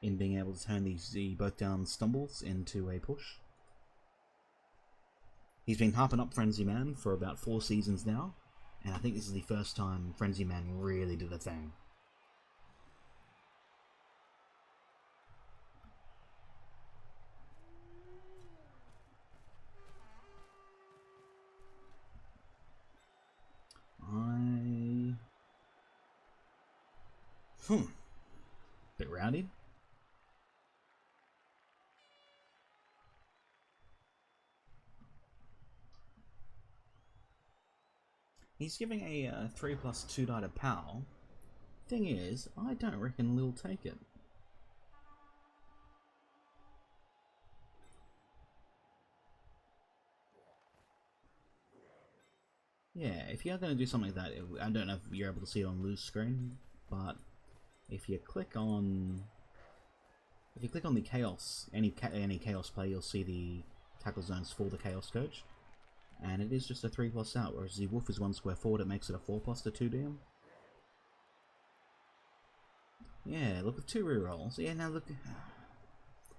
Speaker 1: in being able to turn these both down stumbles into a push. He's been harping up Frenzy Man for about 4 seasons now, And I think this is the first time Frenzy Man really did a thing. Bit rowdy. He's giving a 3+2 die to POW. Thing is, I don't reckon Lil take it. Yeah, if you're going to do something like that, I don't know if you're able to see it on Lou's screen, but if you click on the Chaos, any Chaos play, you'll see the tackle zones for the Chaos coach, and it is just a 3+ out, whereas the Wolf is 1 square forward, it makes it a 4+ to 2 DM. Yeah, look at 2 rerolls. Yeah, now look,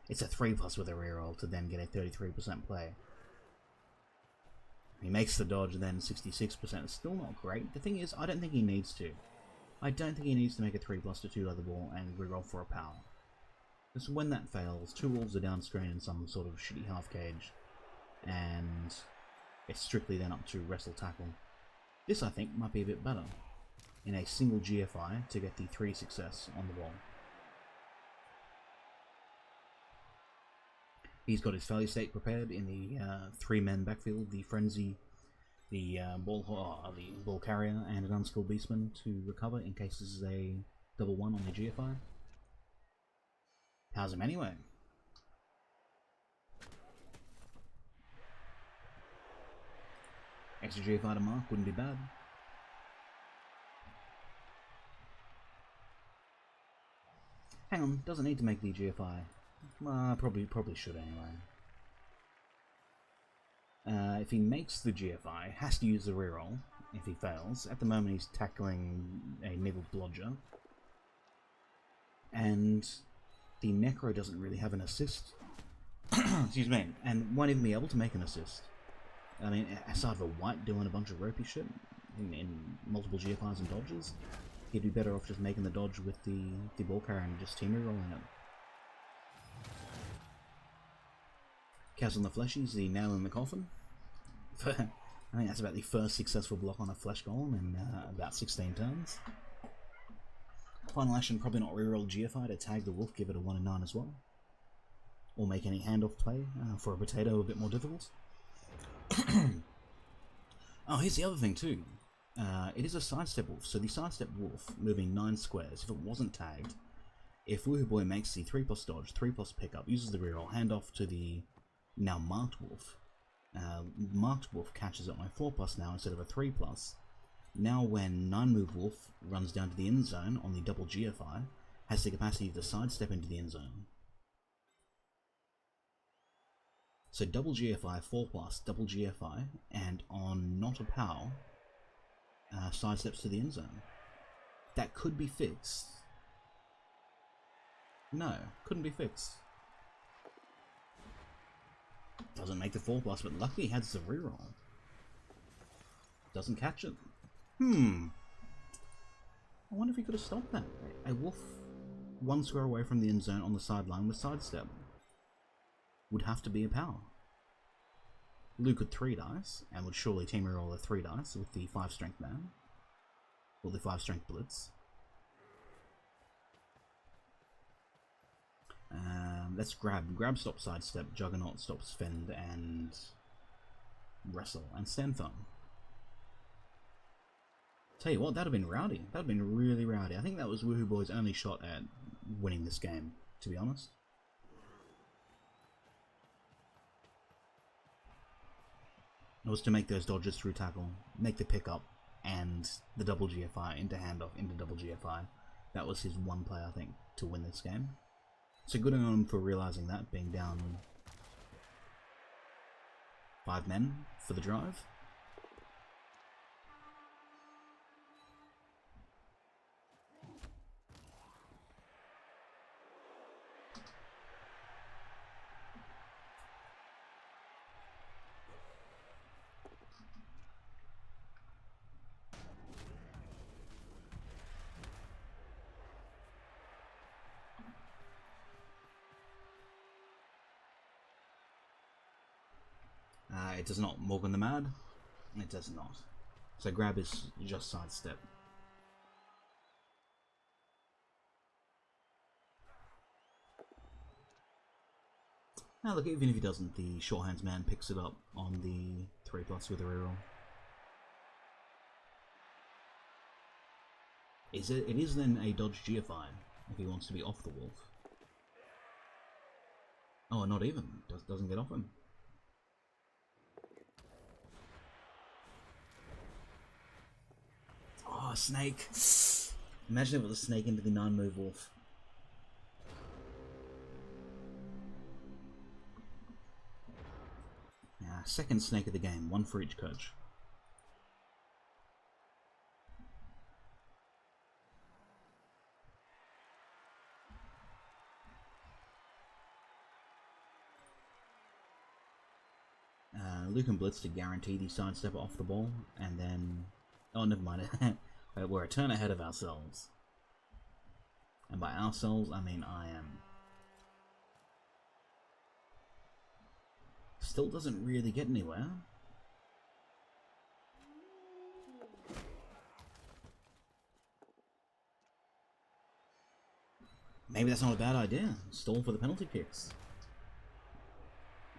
Speaker 1: it's a 3+ with a reroll to then get a 33% play. He makes the dodge and then 66%. It's still not great. The thing is, I don't think he needs to. I don't think he needs to make a 3+ to 2 die the ball and reroll for a power. Because when that fails, 2 wolves are down screen in some sort of shitty half cage, and it's strictly then up to wrestle tackle. This, I think, might be a bit better in a single GFI to get the 3 success on the ball. He's got his failure state prepared in the 3-man backfield, the Frenzy, the ball carrier, and an unskilled beastman to recover in case this is a double 1 on the GFI. How's him anyway? Extra GFI to mark wouldn't be bad. Hang on, doesn't need to make the GFI. Probably should anyway. If he makes the GFI, has to use the reroll. If he fails, at the moment he's tackling a nibbled blodger, and the Necro doesn't really have an assist. Excuse me, and won't even be able to make an assist. I mean, aside of a White doing a bunch of ropey shit in multiple GFIs and dodges, he'd be better off just making the dodge with the ball carrier and just team rerolling it. Cows on the Fleshies, the nail in the coffin. I think that's about the first successful block on a Flesh Golem in about 16 turns. Final action, probably not reroll GFI to tag the Wolf, give it a 1 and 9 as well. Or make any handoff play for a potato a bit more difficult. Oh, here's the other thing too. It is a sidestep wolf, so the sidestep wolf moving 9 squares, if it wasn't tagged, if Woohooboy makes the 3+ dodge, 3+ pickup, uses the reroll, handoff to the now marked wolf. Marked wolf catches it on a 4+ now instead of a 3+. Now when 9 move wolf runs down to the end zone on the double GFI, has the capacity to sidestep into the end zone. So double GFI, 4+, double GFI, and on not a POW, sidesteps to the end zone. That could be fixed. No, couldn't be fixed. Doesn't make the 4+, but luckily he has the reroll. Doesn't catch it. I wonder if he could have stopped that. A wolf 1 square away from the end zone on the sideline with sidestep would have to be a power. Lou could 3 dice, and would surely team reroll a 3 dice with the 5 strength man. Or the 5 strength blitz. Let's grab stop sidestep, Juggernaut stops fend and wrestle and stand firm. Tell you what, that'd have been rowdy. That'd have been really rowdy. I think that was Woohooboy's only shot at winning this game, to be honest. It was to make those dodges through tackle, make the pickup, and the double GFI into handoff into double GFI. That was his one play, I think, to win this game. So good on him for realising that, being down 5 men for the drive. It does not. Morgan the Mad? It does not. So grab is just sidestep. Now look, even if he doesn't, the shorthands man picks it up on the 3+ with a reroll. It is then a dodge GFI if he wants to be off the wolf. Oh, not even. Doesn't get off him. Oh, snake. Imagine if it was a snake into the 9-move wolf. Second snake of the game, one for each coach. Luke and Blitz to guarantee the sidestep off the ball, and then... Oh, never mind. We're a turn ahead of ourselves. And by ourselves, I mean I am. Still doesn't really get anywhere. Maybe that's not a bad idea. Stall for the penalty kicks.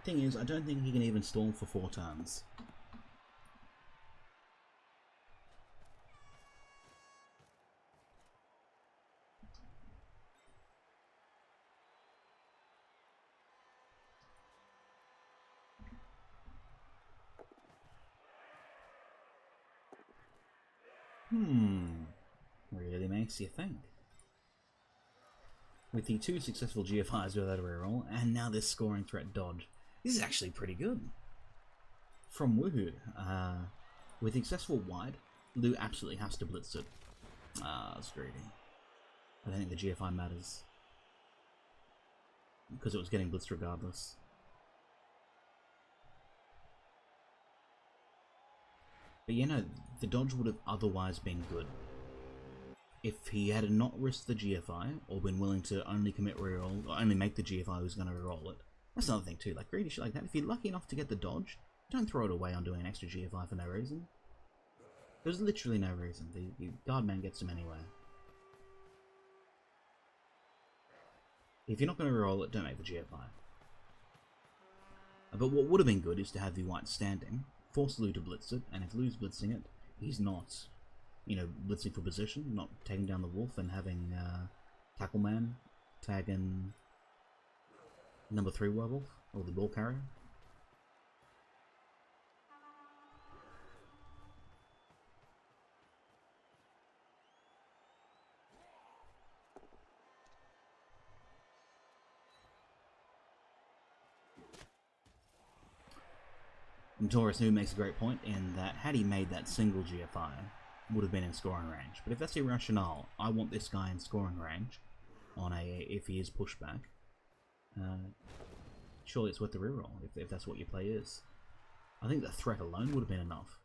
Speaker 1: Thing is, I don't think he can even stall for 4 turns. Really makes you think. With the 2 successful GFIs without a reroll, and now this scoring threat dodge. This is actually pretty good. From Woohoo. With the successful wide, Lou absolutely has to blitz it. That's greedy. I don't think the GFI matters. Because it was getting blitzed regardless. But you know, the dodge would have otherwise been good. If he had not risked the GFI, or been willing to only commit reroll, or only make the GFI who's going to reroll it. That's another thing too, like greedy shit like that. If you're lucky enough to get the dodge, don't throw it away on doing an extra GFI for no reason. There's literally no reason. The guardman gets him anyway. If you're not going to reroll it, don't make the GFI. But what would have been good is to have the white standing, force Lou to blitz it, and if Lou's blitzing it, he's not, you know, blitzing for position, not taking down the wolf and having tackle man tagging number 3 werewolf, or the ball carrier. And Taurus New makes a great point in that had he made that single GFI, would have been in scoring range. But if that's your rationale, I want this guy in scoring range on a if he is pushback. Surely it's worth the reroll if that's what your play is. I think the threat alone would have been enough.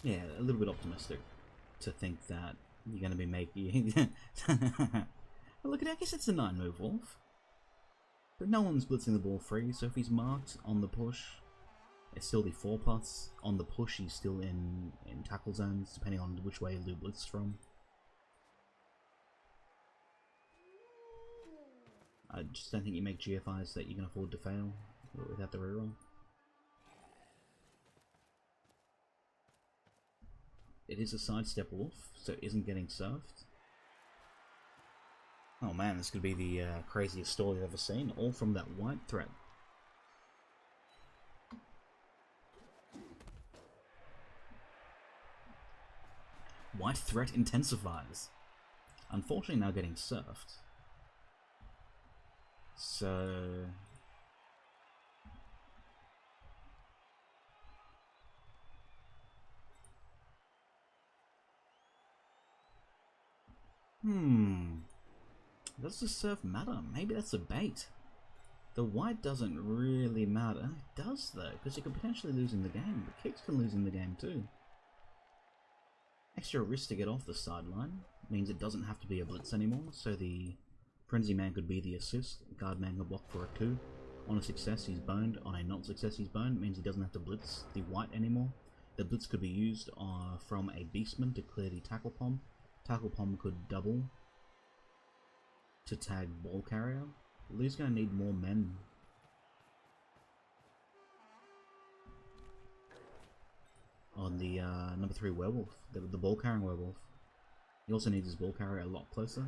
Speaker 1: Yeah, a little bit optimistic to think that you're going to be making... Look at it, I guess it's a 9-move wolf. But no one's blitzing the ball free, so if he's marked on the push, it's still the 4+. On the push, he's still in tackle zones, depending on which way Lou blitzes from. I just don't think you make GFIs that you can afford to fail without the reroll. It is a sidestep wolf, so it isn't getting surfed. Oh man, this could be the craziest story I've ever seen, all from that white threat. White threat intensifies. Unfortunately now getting surfed. So... Does the serve matter? Maybe that's a bait. The white doesn't really matter. It does though, because you could potentially lose in the game. The kicks can lose in the game too. Extra risk to get off the sideline means it doesn't have to be a blitz anymore, so the Frenzy Man could be the assist. Guard Man can block for a 2. On a success he's boned, on a not success he's boned. It means he doesn't have to blitz the white anymore. The blitz could be used from a Beastman to clear the Tackle Pom. Tackle Pom could double to tag Ball Carrier. Lou's going to need more men. On the number 3 Werewolf, the Ball Carrying Werewolf. He also needs his Ball Carrier a lot closer.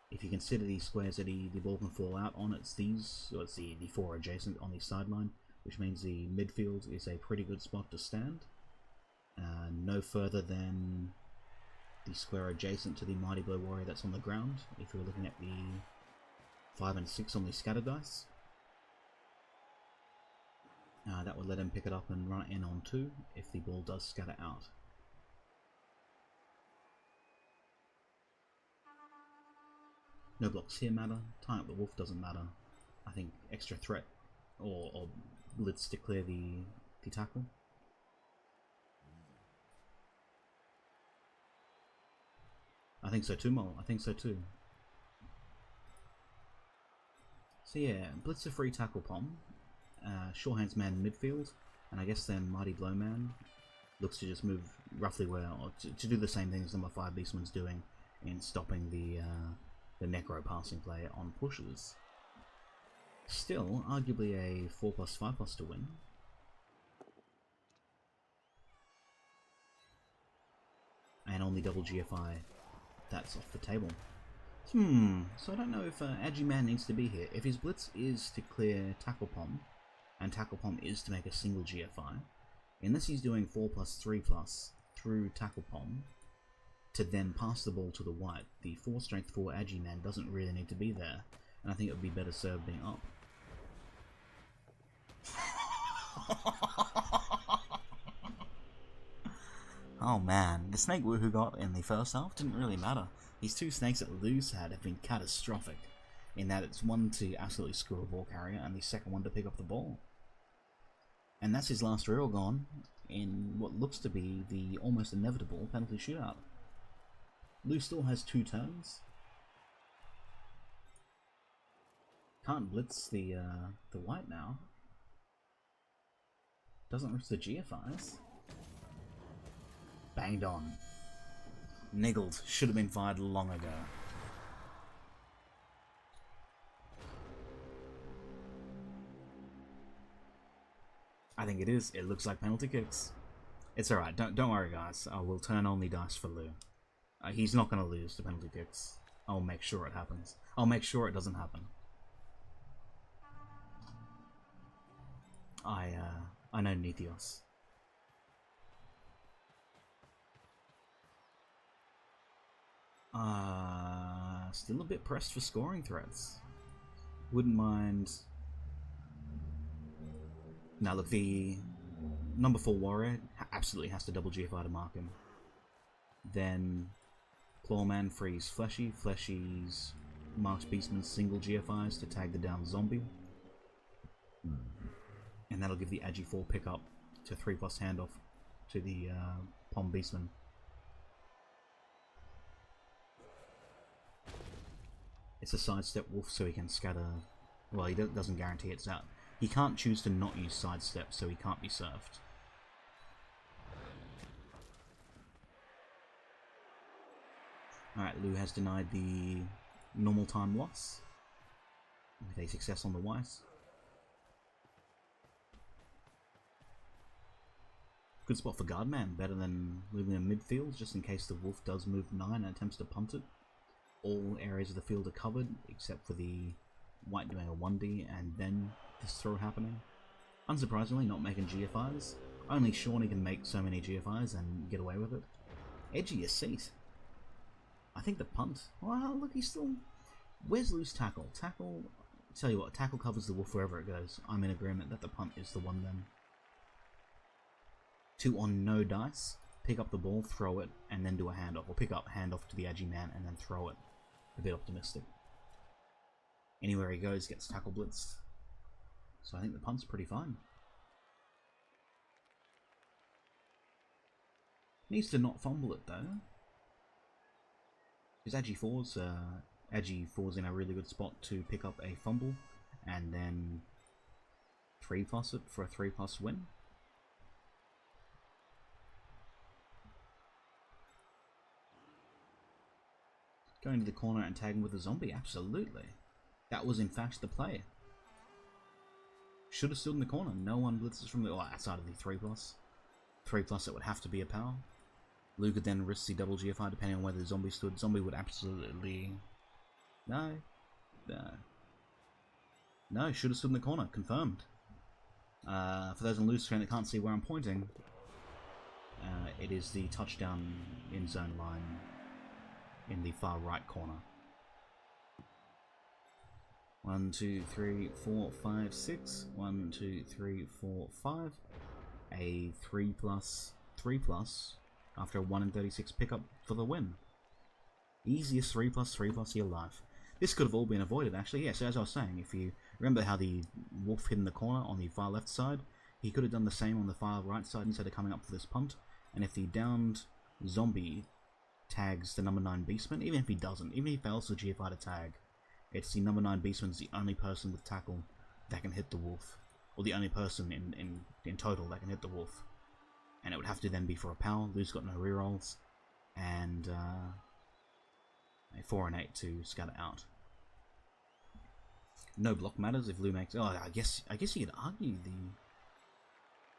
Speaker 1: If you consider these squares that the ball can fall out on, it's these, or it's the 4 adjacent on the sideline, which means the midfield is a pretty good spot to stand. No further than the square adjacent to the Mighty Blow Warrior that's on the ground, if you're looking at the 5 and 6 on the scatter dice. That would let him pick it up and run it in on 2 if the ball does scatter out. No blocks here matter. Tying up the wolf doesn't matter. I think extra threat or blitz to clear the tackle. I think so too, Mol. I think so too. So yeah, blitz a free Tackle Pom. Sure Hands Man midfield, and I guess then Mighty Blow Man looks to just move roughly where, or to do the same thing as number 5 Beastman's doing in stopping the Necro passing play on pushes. Still, arguably a 4+5+ to win. And only double GFI, that's off the table. So I don't know if Agi Man needs to be here. If his blitz is to clear Tackle Pom, and Tackle Pom is to make a single GFI, unless he's doing 4+3+ through Tackle Pom to then pass the ball to the white, the 4 strength 4 Agi Man doesn't really need to be there, and I think it would be better served being up. Oh man, the snake Woohoo got in the first half didn't really matter. These 2 snakes that Lou's had have been catastrophic, in that it's one to absolutely screw a ball carrier and the second one to pick up the ball. And that's his last real gone in what looks to be the almost inevitable penalty shootout. Lou still has 2 turns. Can't blitz the white now. Doesn't risk the GFIs. Banged on. Niggled. Should have been fired long ago. I think it is. It looks like penalty kicks. It's alright. Don't worry, guys. I will turn only dice for Lou. He's not going to lose to penalty kicks. I'll make sure it happens. I'll make sure it doesn't happen. I know Nithios. Still a bit pressed for scoring threats. Wouldn't mind. Now look, the number 4 warrior absolutely has to double GFI to mark him. Then Clawman frees Fleshy. Fleshy's marks Beastman's single GFIs to tag the down zombie. And that'll give the Agi 4 pickup to 3+ handoff to the Pom Beastman. It's a sidestep wolf so he can scatter. Well, he doesn't guarantee it's out. He can't choose to not use sidestep, so he can't be served. Alright, Lou has denied the normal time loss with a success on the white. Good spot for Guardman, better than moving in midfield, just in case the wolf does move 9 and attempts to punt it. All areas of the field are covered, except for the white doing a 1D and then this throw happening. Unsurprisingly, not making GFIs. Only Shawnee can make so many GFIs and get away with it. Edgy a seat. I think the punt. Well, look, he's still. Where's Lou's tackle? Tackle. Tell you what, tackle covers the wolf wherever it goes. I'm in agreement that the punt is the one then. 2 on no dice. pick up the ball, throw it, and then do a handoff, or pick up, handoff to the edgy man, and then throw it. A bit optimistic. Anywhere he goes, gets tackle blitzed. So I think the punt's pretty fine. Needs to not fumble it though. Because Agi falls in a really good spot to pick up a fumble, and then 3+ it for a 3+ win. Going to the corner and tagging with a zombie, absolutely. That was in fact the play. Should have stood in the corner. No one blitzes from the outside of the 3+. 3+, it would have to be a power. Luke could then risk the double GFI depending on where the zombie stood. Zombie would absolutely... No, should have stood in the corner. Confirmed. For those on loose screen that can't see where I'm pointing, it is the touchdown in zone line in the far right corner. 1, 2, 3, 4, 5, 6. 1, 2, 3, 4, 5. A 3+, after a 1 in 36 pickup for the win. Easiest 3+, of your life. This could have all been avoided actually. Yeah, so as I was saying, if you remember how the wolf hid in the corner on the far left side, he could have done the same on the far right side instead of coming up for this punt. And if the downed zombie tags the number 9 beastman, even if he doesn't, even if he fails the GFI to tag, it's the number 9 beastman's the only person with tackle that can hit the wolf. Or the only person in total that can hit the wolf. And it would have to then be for a power. Lou's got no rerolls. And a 4 and 8 to scatter out. No block matters if Lou makes... Oh, I guess you could argue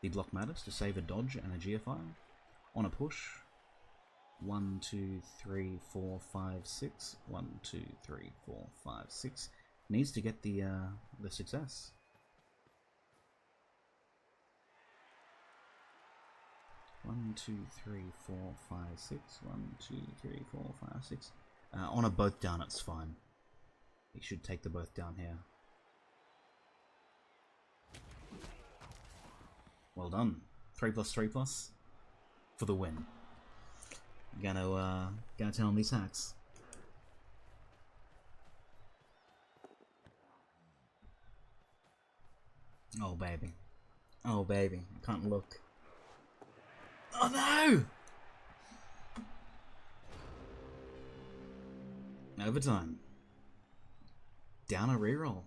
Speaker 1: the block matters to save a dodge and a GFI. On a push. 1, 2, 3, 4, 5, 6. 1, 2, 3, 4, 5, 6. Needs to get the success. One, 2, 3, 4, 5, 6. 1, 2, 3, 4, 5, 6. On a both down, it's fine. He should take the both down here. Well done. 3+, for the win. Gonna tell him these hacks. Oh baby. Oh baby. I can't look. Oh no! Overtime. Down a reroll.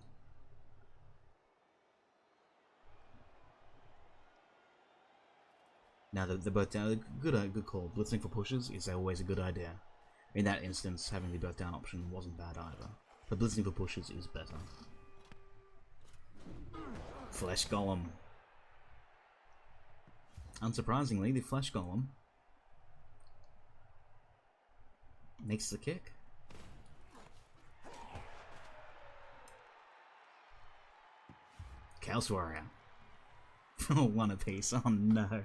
Speaker 1: Now the both down, good call. Blitzing for pushes is always a good idea. In that instance, having the both down option wasn't bad either. But blitzing for pushes is better. Flesh Golem. Unsurprisingly, the Flesh Golem makes the kick. Chaos Warrior. 1 apiece. Oh no.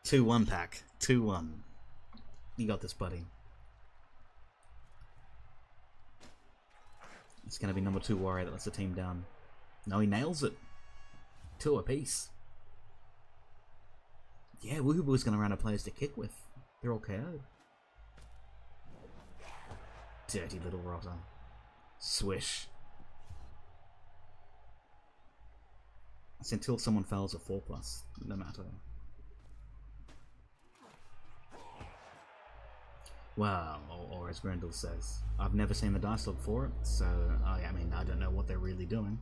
Speaker 1: Two 1 pack. 2-1. You got this, buddy. It's gonna be number 2 warrior that lets the team down. No, he nails it. 2 apiece. Yeah, Woohooboy's gonna run out of players to kick with. They're all KO'd. Dirty little rotter. Swish. It's until someone fails a 4+, no matter. Well, or as Grendel says, I've never seen the dice log for it, so I mean, I don't know what they're really doing.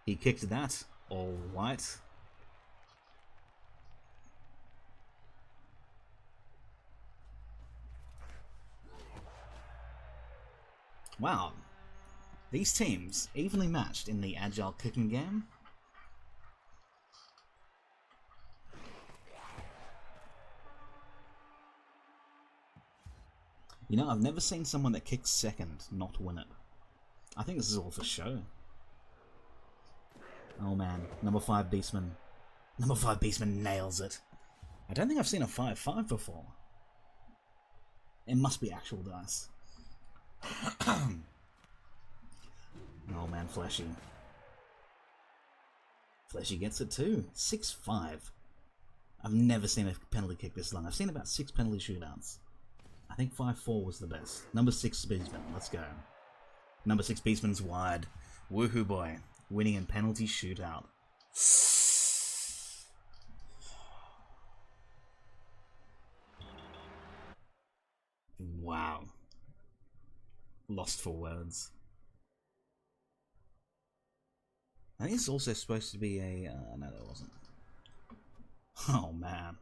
Speaker 1: He kicked that, all right. Wow, these teams evenly matched in the agile kicking game. You know, I've never seen someone that kicks second not win it. I think this is all for show. Oh man, number 5 Beastman. Number 5 Beastman nails it. I don't think I've seen a 5-5 before. It must be actual dice. Oh man, Fleshy. Fleshy gets it too. 6-5. I've never seen a penalty kick this long. I've seen about 6 penalty shootouts. I think 5-4 was the best. Number 6 Beastman, let's go. Number 6 Beastman's wide. Woohooboy winning in penalty shootout. Wow. Lost for words. I think it's also supposed to be a... no, there wasn't. Oh, man.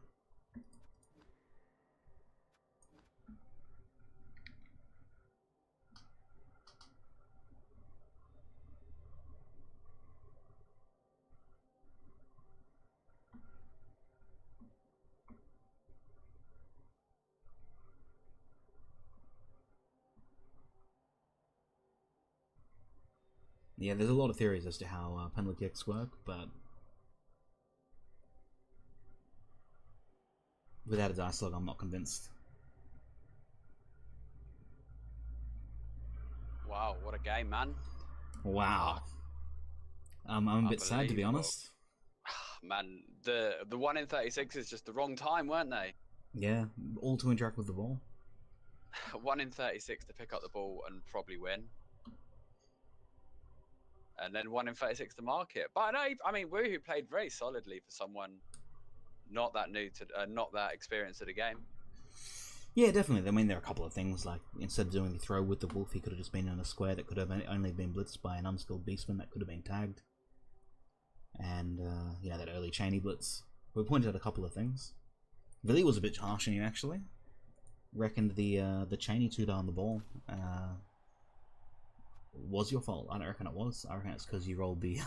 Speaker 1: Yeah, there's a lot of theories as to how penalty kicks work, but without a dice log, I'm not convinced.
Speaker 2: Wow, what a game, man.
Speaker 1: Wow. I'm a bit sad, to be honest.
Speaker 2: Man, the 1 in 36 is just the wrong time, weren't they?
Speaker 1: Yeah, all to interact with the ball.
Speaker 2: 1 in 36 to pick up the ball and probably win. And then 1 in 36 to mark it. But I mean, Woohoo played very solidly for someone not that new to, not that experienced at a game.
Speaker 1: Yeah, definitely. I mean, there are a couple of things, like, instead of doing the throw with the wolf, he could have just been in a square that could have only been blitzed by an unskilled beastman that could have been tagged. And, you know, that early chainy blitz. We pointed out a couple of things. Billy was a bit harsh on you, actually. Reckoned the chainy 2 on the ball was your fault. I don't reckon it was. I reckon it's because you rolled the...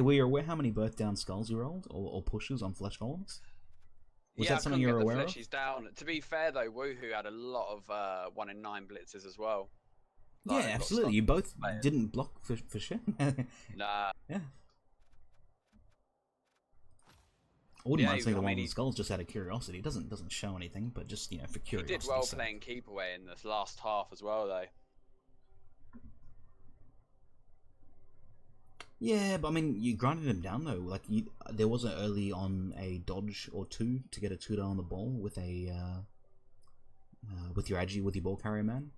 Speaker 1: Were you aware how many birth down skulls you rolled? Or pushes on flesh holes? Was that something you were aware of?
Speaker 2: Down. To be fair, though, Woohoo had a lot of 1 in 9 blitzes as well.
Speaker 1: Like, yeah, absolutely. You both didn't block for shit.
Speaker 2: Nah.
Speaker 1: Yeah. I wouldn't mind seeing the one with skulls just out of curiosity. It doesn't show anything, but just, you know, for curiosity.
Speaker 2: He did well playing keep away in this last half as well, though.
Speaker 1: Yeah, but I mean, you grinded him down though. Like, there was early on a dodge or 2 to get a 2 on the ball with a with your agi, with your ball carrier man,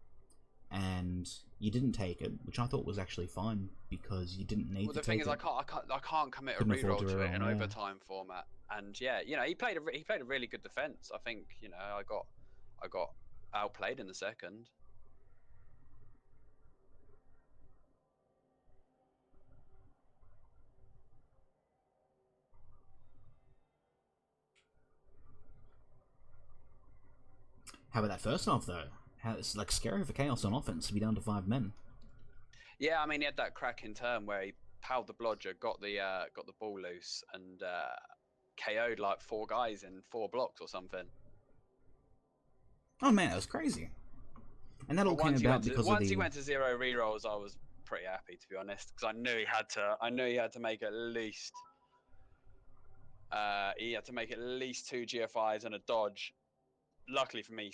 Speaker 1: and you didn't take it, which I thought was actually fine because you didn't need to take it. Well, the thing is,
Speaker 2: I can't commit a reroll to it in overtime format, and yeah, you know, he played a really good defense. I think, you know, I got outplayed in the second.
Speaker 1: How about that first half though? It's like scary for Chaos on offense to be down to 5 men.
Speaker 2: Yeah, I mean, he had that cracking turn where he powered the blodger, got the ball loose, and KO'd like 4 guys in 4 blocks or something.
Speaker 1: Oh man, it was crazy. And that all came about because
Speaker 2: once he went to 0 rerolls, I was pretty happy, to be honest, because I knew he had to make at least 2 GFIs and a dodge. Luckily for me,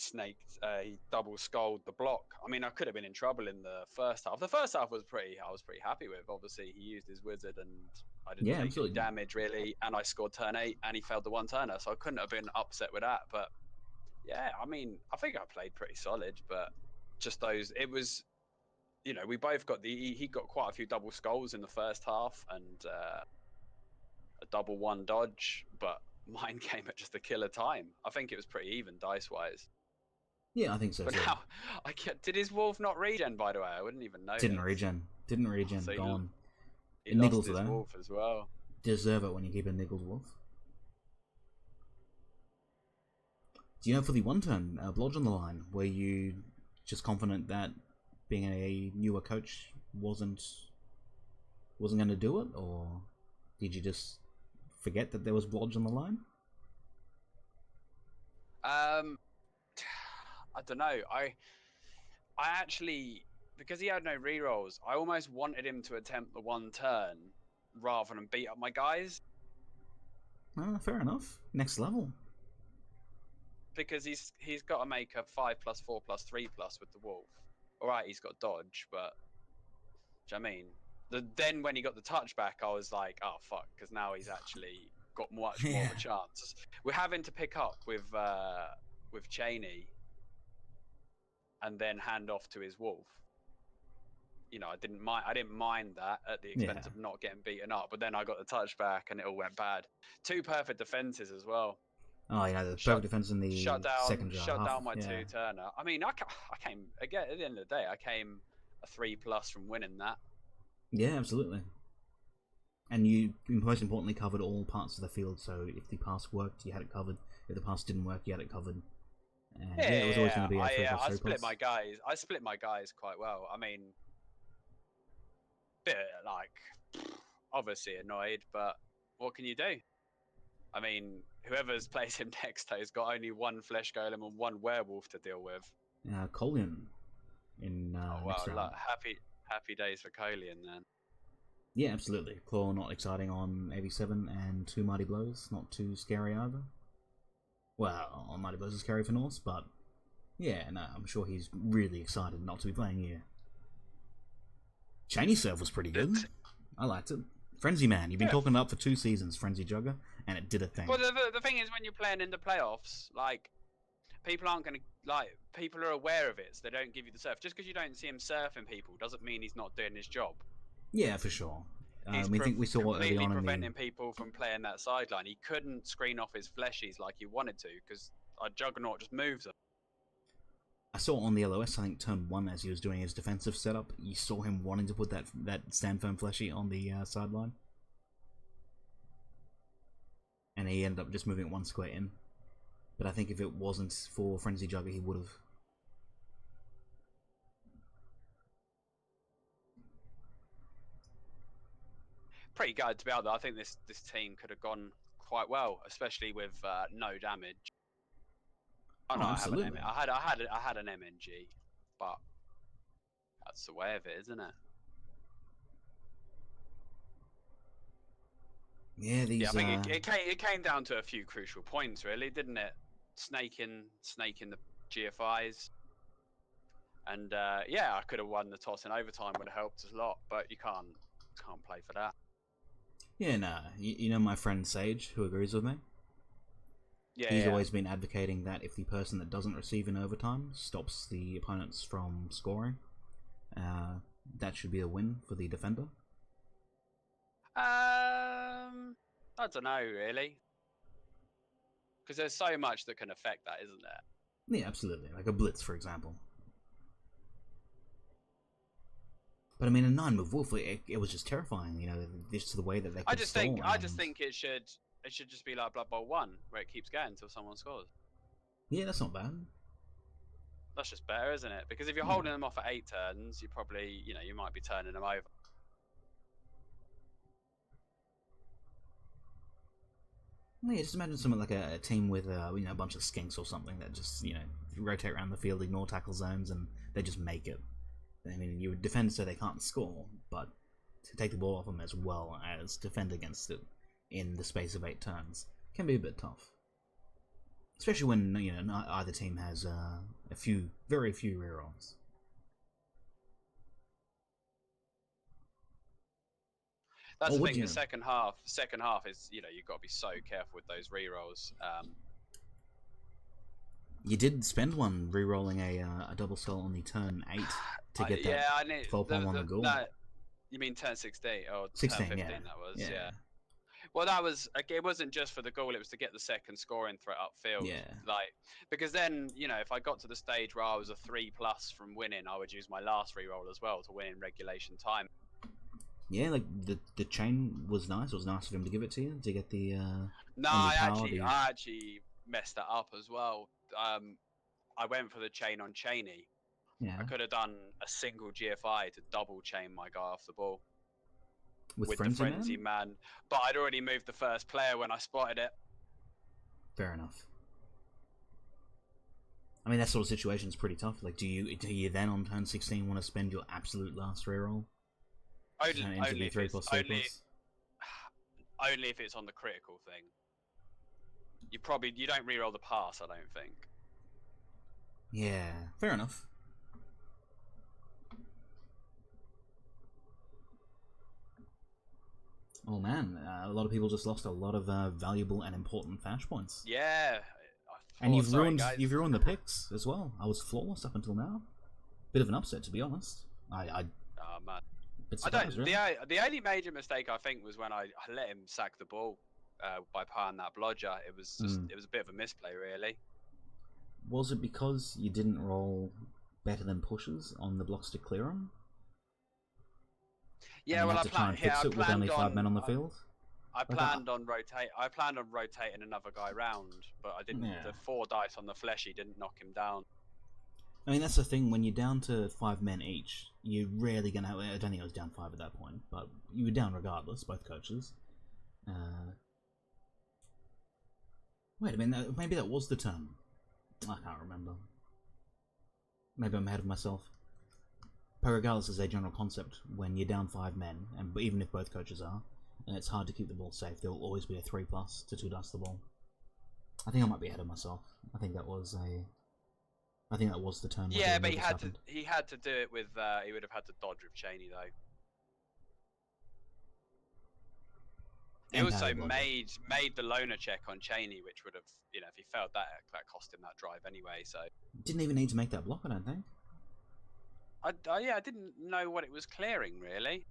Speaker 2: he double skulled the block. I mean, I could have been in trouble in the first half. The first half I was pretty happy with. Obviously, he used his wizard and I didn't take any damage really, and I scored turn 8 and he failed the 1 turner, so I couldn't have been upset with that. But yeah, I mean, I think I played pretty solid, but just it was, you know, we both got he got quite a few double skulls in the first half and a double 1 dodge, but mine came at just a killer time. I think it was pretty even dice-wise.
Speaker 1: Yeah, I think so.
Speaker 2: But now, did his wolf not regen, by the way? I wouldn't even know.
Speaker 1: Didn't regen. So gone.
Speaker 2: He lost his wolf as well.
Speaker 1: Deserve it when you keep a niggled wolf. Do you know, for the 1 turn, Blodge on the line, were you just confident that being a newer coach wasn't going to do it, or did you just forget that there was Blodge on the line?
Speaker 2: I don't know. I actually, because he had no rerolls, I almost wanted him to attempt the 1 turn rather than beat up my guys.
Speaker 1: Fair enough. Next level.
Speaker 2: Because he's got to make a 5+4+3+ with the wolf. All right, he's got dodge, but do you know what I mean? Then when he got the touchback, I was like, oh fuck, because now he's actually got much more of a chance. We're having to pick up with Cheney, and then hand off to his wolf. You know, I didn't mind that at the expense of not getting beaten up. But then I got the touchback, and it all went bad. 2 perfect defenses as well.
Speaker 1: Oh, yeah, the perfect defense in the second drive.
Speaker 2: Shut down my 2-turner. I mean, I came again at the end of the day. I came a 3+ from winning that.
Speaker 1: Yeah, absolutely. And you, most importantly, covered all parts of the field. So if the pass worked, you had it covered. If the pass didn't work, you had it covered. And it was always going to be a 3+3+.
Speaker 2: I split my guys. I split my guys quite well. I mean, bit like obviously annoyed, but what can you do? I mean, whoever's plays him next has got only 1 flesh golem and 1 werewolf to deal with.
Speaker 1: Colian in next round.
Speaker 2: Happy days for Colian then.
Speaker 1: Yeah, absolutely. Claw not exciting on 87 and 2 Mighty Blows, not too scary either. Well, on Mighty Blows is scary for Norse, but yeah, no, I'm sure he's really excited not to be playing here. Cheney serve was pretty good. I liked it. Frenzy Man, you've been talking it up for 2 seasons, Frenzy Jugger, and it did a thing.
Speaker 2: Well, the thing is, when you're playing in the playoffs, like, people aren't going to, like, people are aware of it, so they don't give you the surf. Just because you don't see him surfing people doesn't mean he's not doing his job.
Speaker 1: Yeah, for sure.
Speaker 2: He's
Speaker 1: we saw
Speaker 2: completely
Speaker 1: early on
Speaker 2: preventing people from playing that sideline. He couldn't screen off his fleshies like he wanted to, because a Juggernaut just moves them.
Speaker 1: I saw on the LOS, I think turn 1, as he was doing his defensive setup, you saw him wanting to put that stand firm fleshy on the sideline. And he ended up just moving it 1 square in. But I think if it wasn't for Frenzy Jugger, he would have.
Speaker 2: Pretty good to be out there. I think this team could have gone quite well, especially with no damage. Oh, no,
Speaker 1: absolutely.
Speaker 2: I had an MNG, but that's the way of it, isn't it?
Speaker 1: Yeah,
Speaker 2: I think it came down to a few crucial points, really, didn't it? Snaking the GFIs, and yeah, I could have won the toss in overtime, would have helped us a lot, but you can't play for that.
Speaker 1: Yeah, nah. You know my friend Sage, who agrees with me?
Speaker 2: Yeah,
Speaker 1: He's always been advocating that if the person that doesn't receive in overtime stops the opponents from scoring, that should be a win for the defender.
Speaker 2: I don't know, really. Because there's so much that can affect that, isn't there?
Speaker 1: Yeah, absolutely. Like a blitz, for example. But I mean, a 9-move wolf, it was just terrifying. You know, just the way that they could
Speaker 2: I just think it should just be like Blood Bowl 1, where it keeps going until someone scores.
Speaker 1: Yeah, that's not bad.
Speaker 2: That's just better, isn't it? Because if you're holding them off at 8 turns, you probably, you might be turning them over.
Speaker 1: Yeah, just imagine something like a team with a bunch of skinks or something that just rotate around the field, ignore tackle zones, and they just make it. I mean, you would defend so they can't score, but to take the ball off them as well as defend against it in the space of 8 turns can be a bit tough. Especially when either team has very few rerolls.
Speaker 2: That's the thing. The second half is you've got to be so careful with those rerolls.
Speaker 1: You did spend one re-rolling a double skull on the turn 8 to get that 12 on the goal.
Speaker 2: You mean turn 16 or
Speaker 1: 16,
Speaker 2: turn 15?
Speaker 1: Yeah.
Speaker 2: That was Well, that was it. Wasn't just for the goal; it was to get the second scoring threat upfield.
Speaker 1: Yeah.
Speaker 2: Because then if I got to the stage where I was a 3+ from winning, I would use my last re-roll as well to win in regulation time.
Speaker 1: Yeah, like the chain was nice. It was nice of him to give it to you to get the.
Speaker 2: No, I actually messed that up as well. I went for the chain on Cheney.
Speaker 1: Yeah.
Speaker 2: I could have done a single GFI to double chain my guy off the ball
Speaker 1: with
Speaker 2: the Frenzy Man, but I'd already moved the first player when I spotted it.
Speaker 1: Fair enough. I mean, that sort of situation is pretty tough. Like, do you then on turn 16 want to spend your absolute last reroll?
Speaker 2: Only if it's on the critical thing. You don't re-roll the pass, I don't think.
Speaker 1: Yeah, fair enough. Oh man, a lot of people just lost a lot of valuable and important Fash points.
Speaker 2: Yeah.
Speaker 1: And
Speaker 2: Sorry, guys.
Speaker 1: you've ruined the picks as well. I was flawless up until now. Bit of an upset, to be honest.
Speaker 2: Oh man.
Speaker 1: Bit
Speaker 2: I
Speaker 1: surprised,
Speaker 2: don't.
Speaker 1: really.
Speaker 2: The only major mistake I think was when I let him sack the ball by powering that blodger. It was just it was a bit of a misplay, really.
Speaker 1: Was it because you didn't roll better than pushes on the blocks to clear them?
Speaker 2: Yeah,
Speaker 1: and
Speaker 2: well,
Speaker 1: you
Speaker 2: I
Speaker 1: had to try and fix it with only 5 men on the field?
Speaker 2: I planned on rotating another guy round, but I didn't.
Speaker 1: Yeah.
Speaker 2: The 4 dice on the fleshy didn't knock him down.
Speaker 1: I mean, that's the thing. When you're down to 5 men each, you're rarely going to have... I don't think I was down 5 at that point, but you were down regardless, both coaches. Wait a minute, maybe that was the turn. I can't remember. Maybe I'm ahead of myself. But regardless, as a general concept, when you're down 5 men, and even if both coaches are, and it's hard to keep the ball safe, there will always be a 3+ to 2 dice the ball. I think I might be ahead of myself. I think that was the turn.
Speaker 2: Yeah, but he had to do it with. He would have had to dodge with Cheney though. He also made the loner check on Cheney, which would have, if he failed that cost him that drive anyway. So
Speaker 1: didn't even need to make that block, I don't think.
Speaker 2: I didn't know what it was clearing really.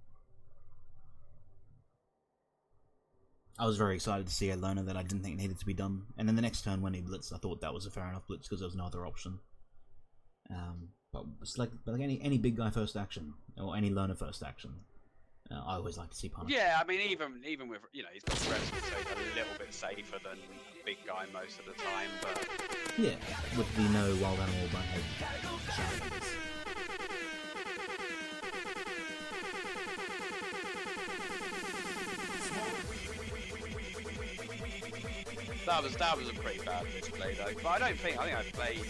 Speaker 1: I was very excited to see a loner that I didn't think needed to be done, and then the next turn when he blitzed, I thought that was a fair enough blitz because there was no other option. But it's like any big guy first action or any loner first action, I always like to see punish.
Speaker 2: Yeah, I mean even with he's got reps, so he's a little bit safer than a big guy most of the time. But
Speaker 1: yeah, with the no wild animal bunhead shenanigans.
Speaker 2: That was a pretty bad display though. But I think I played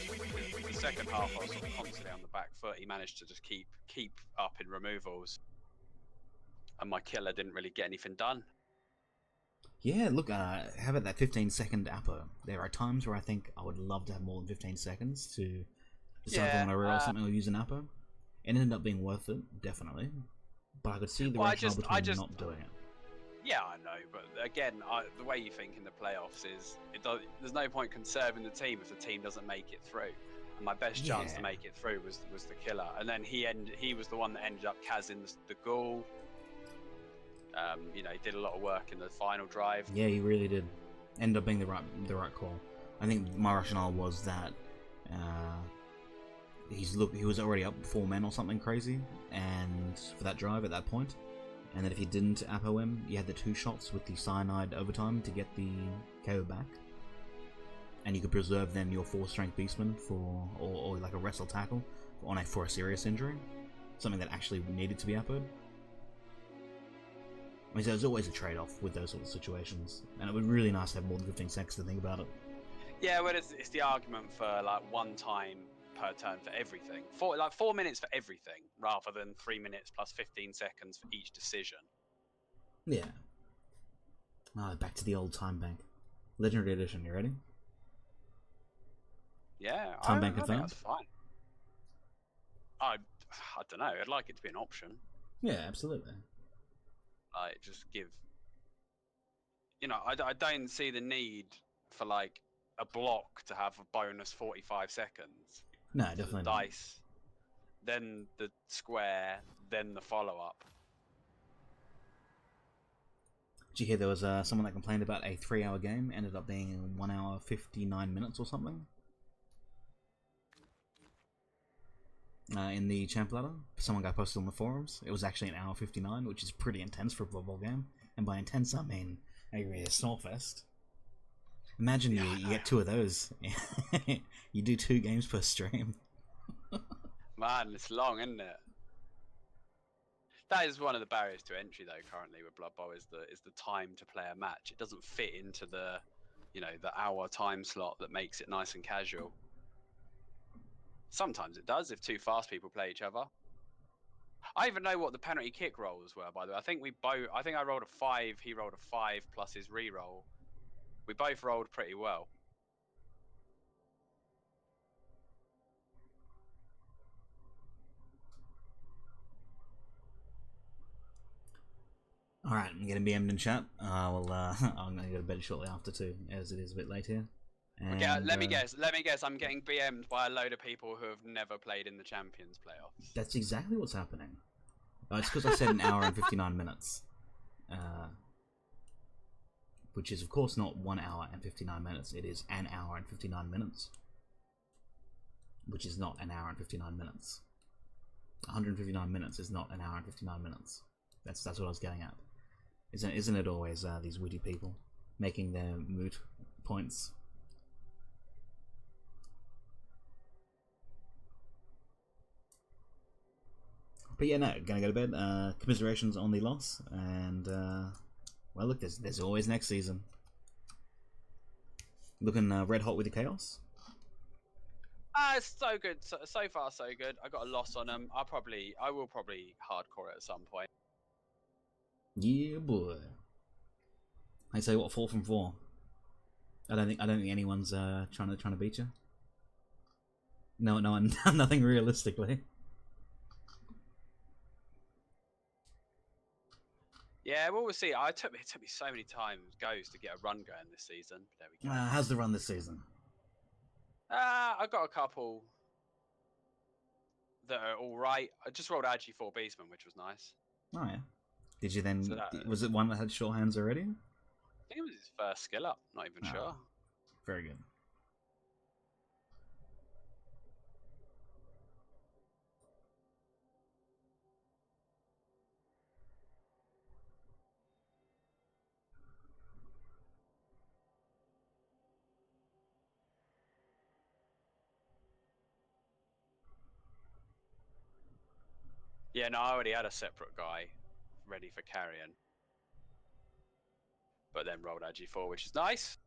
Speaker 2: the second half. I was sort of constantly on the back foot. He managed to just keep up in removals, and my killer didn't really get anything done.
Speaker 1: Yeah, look, how about that 15-second appo? There are times where I think I would love to have more than 15 seconds to decide if I want to reroll something or use an appo. It ended up being worth it, definitely. But I could see the rationale between not doing it.
Speaker 2: Yeah, I know, but again, the way you think in the playoffs is there's no point conserving the team if the team doesn't make it through. And my best chance to make it through was the killer, and then he was the one that ended up cazzing the ghoul. He did a lot of work in the final drive.
Speaker 1: Yeah, he really did. Ended up being the right call. I think my rationale was that he was already up 4 men or something crazy, and for that drive at that point. And that if you didn't appo him, you had the 2 shots with the cyanide overtime to get the KO back. And you could preserve then your 4-strength beastman or like a wrestle tackle for a serious injury. Something that actually needed to be appoed. I mean, there's always a trade-off with those sort of situations. And it would be really nice to have more than 15 seconds to think about it.
Speaker 2: Yeah, well, it's the argument for like 1 time per turn for everything. 4 minutes for everything, rather than 3 minutes plus 15 seconds for each decision.
Speaker 1: Yeah. Back to the old time bank. Legendary edition, you ready?
Speaker 2: Yeah,
Speaker 1: time bank confirmed?
Speaker 2: That's fine. I don't know. I'd like it to be an option.
Speaker 1: Yeah, absolutely.
Speaker 2: Just give. I don't see the need for like a block to have a bonus 45 seconds.
Speaker 1: No, definitely
Speaker 2: the dice, then the square, then the follow-up.
Speaker 1: Did you hear there was someone that complained about a 3-hour game ended up being 1 hour 59 minutes or something? In the champ ladder, someone got posted on the forums. It was actually 1 hour 59, which is pretty intense for a Blood Bowl game. And by intense, I mean a snowfest. Imagine you get 2 of those. You do 2 games per stream.
Speaker 2: Man, it's long, isn't it? That is one of the barriers to entry, though. Currently, with Blood Bowl, is the time to play a match. It doesn't fit into the hour time slot that makes it nice and casual. Sometimes it does if 2 fast people play each other. I even know what the penalty kick rolls were, by the way. I think I rolled a 5. He rolled a 5 plus his re-roll. We both rolled pretty well.
Speaker 1: Alright, I'm getting BM'd in chat. I'm going to go to bed shortly after too, as it is a bit late here. And,
Speaker 2: Let me guess. I'm getting BM'd by a load of people who have never played in the Champions playoffs.
Speaker 1: That's exactly what's happening. It's because I said an hour and 59 minutes. Which is, of course, not 1 hour and 59 minutes. It is an hour and 59 minutes. Which is not an hour and 59 minutes. 159 minutes is not an hour and 59 minutes. That's what I was getting at. Isn't it always these witty people making their moot points? But yeah, no, gonna go to bed. Commiserations on the loss, and well, look, there's always next season. Looking red hot with the chaos.
Speaker 2: It's so good. So far, so good. I got a loss on them. I will probably hardcore it at some point.
Speaker 1: Yeah, boy. I say what, 4 from 4. I don't think anyone's trying to beat you. No, nothing realistically.
Speaker 2: Yeah, well, we'll see. It took me so many goes to get a run going this season. There we go.
Speaker 1: How's the run this season?
Speaker 2: I got a couple that are all right. I just rolled AG4 Beastman, which was nice.
Speaker 1: Oh yeah. Did you then?
Speaker 2: So
Speaker 1: was it one that had sure hands already?
Speaker 2: I think it was his first skill up. Not even sure.
Speaker 1: Very good.
Speaker 2: Yeah, no, I already had a separate guy ready for carrying. But then rolled AG4, which is nice.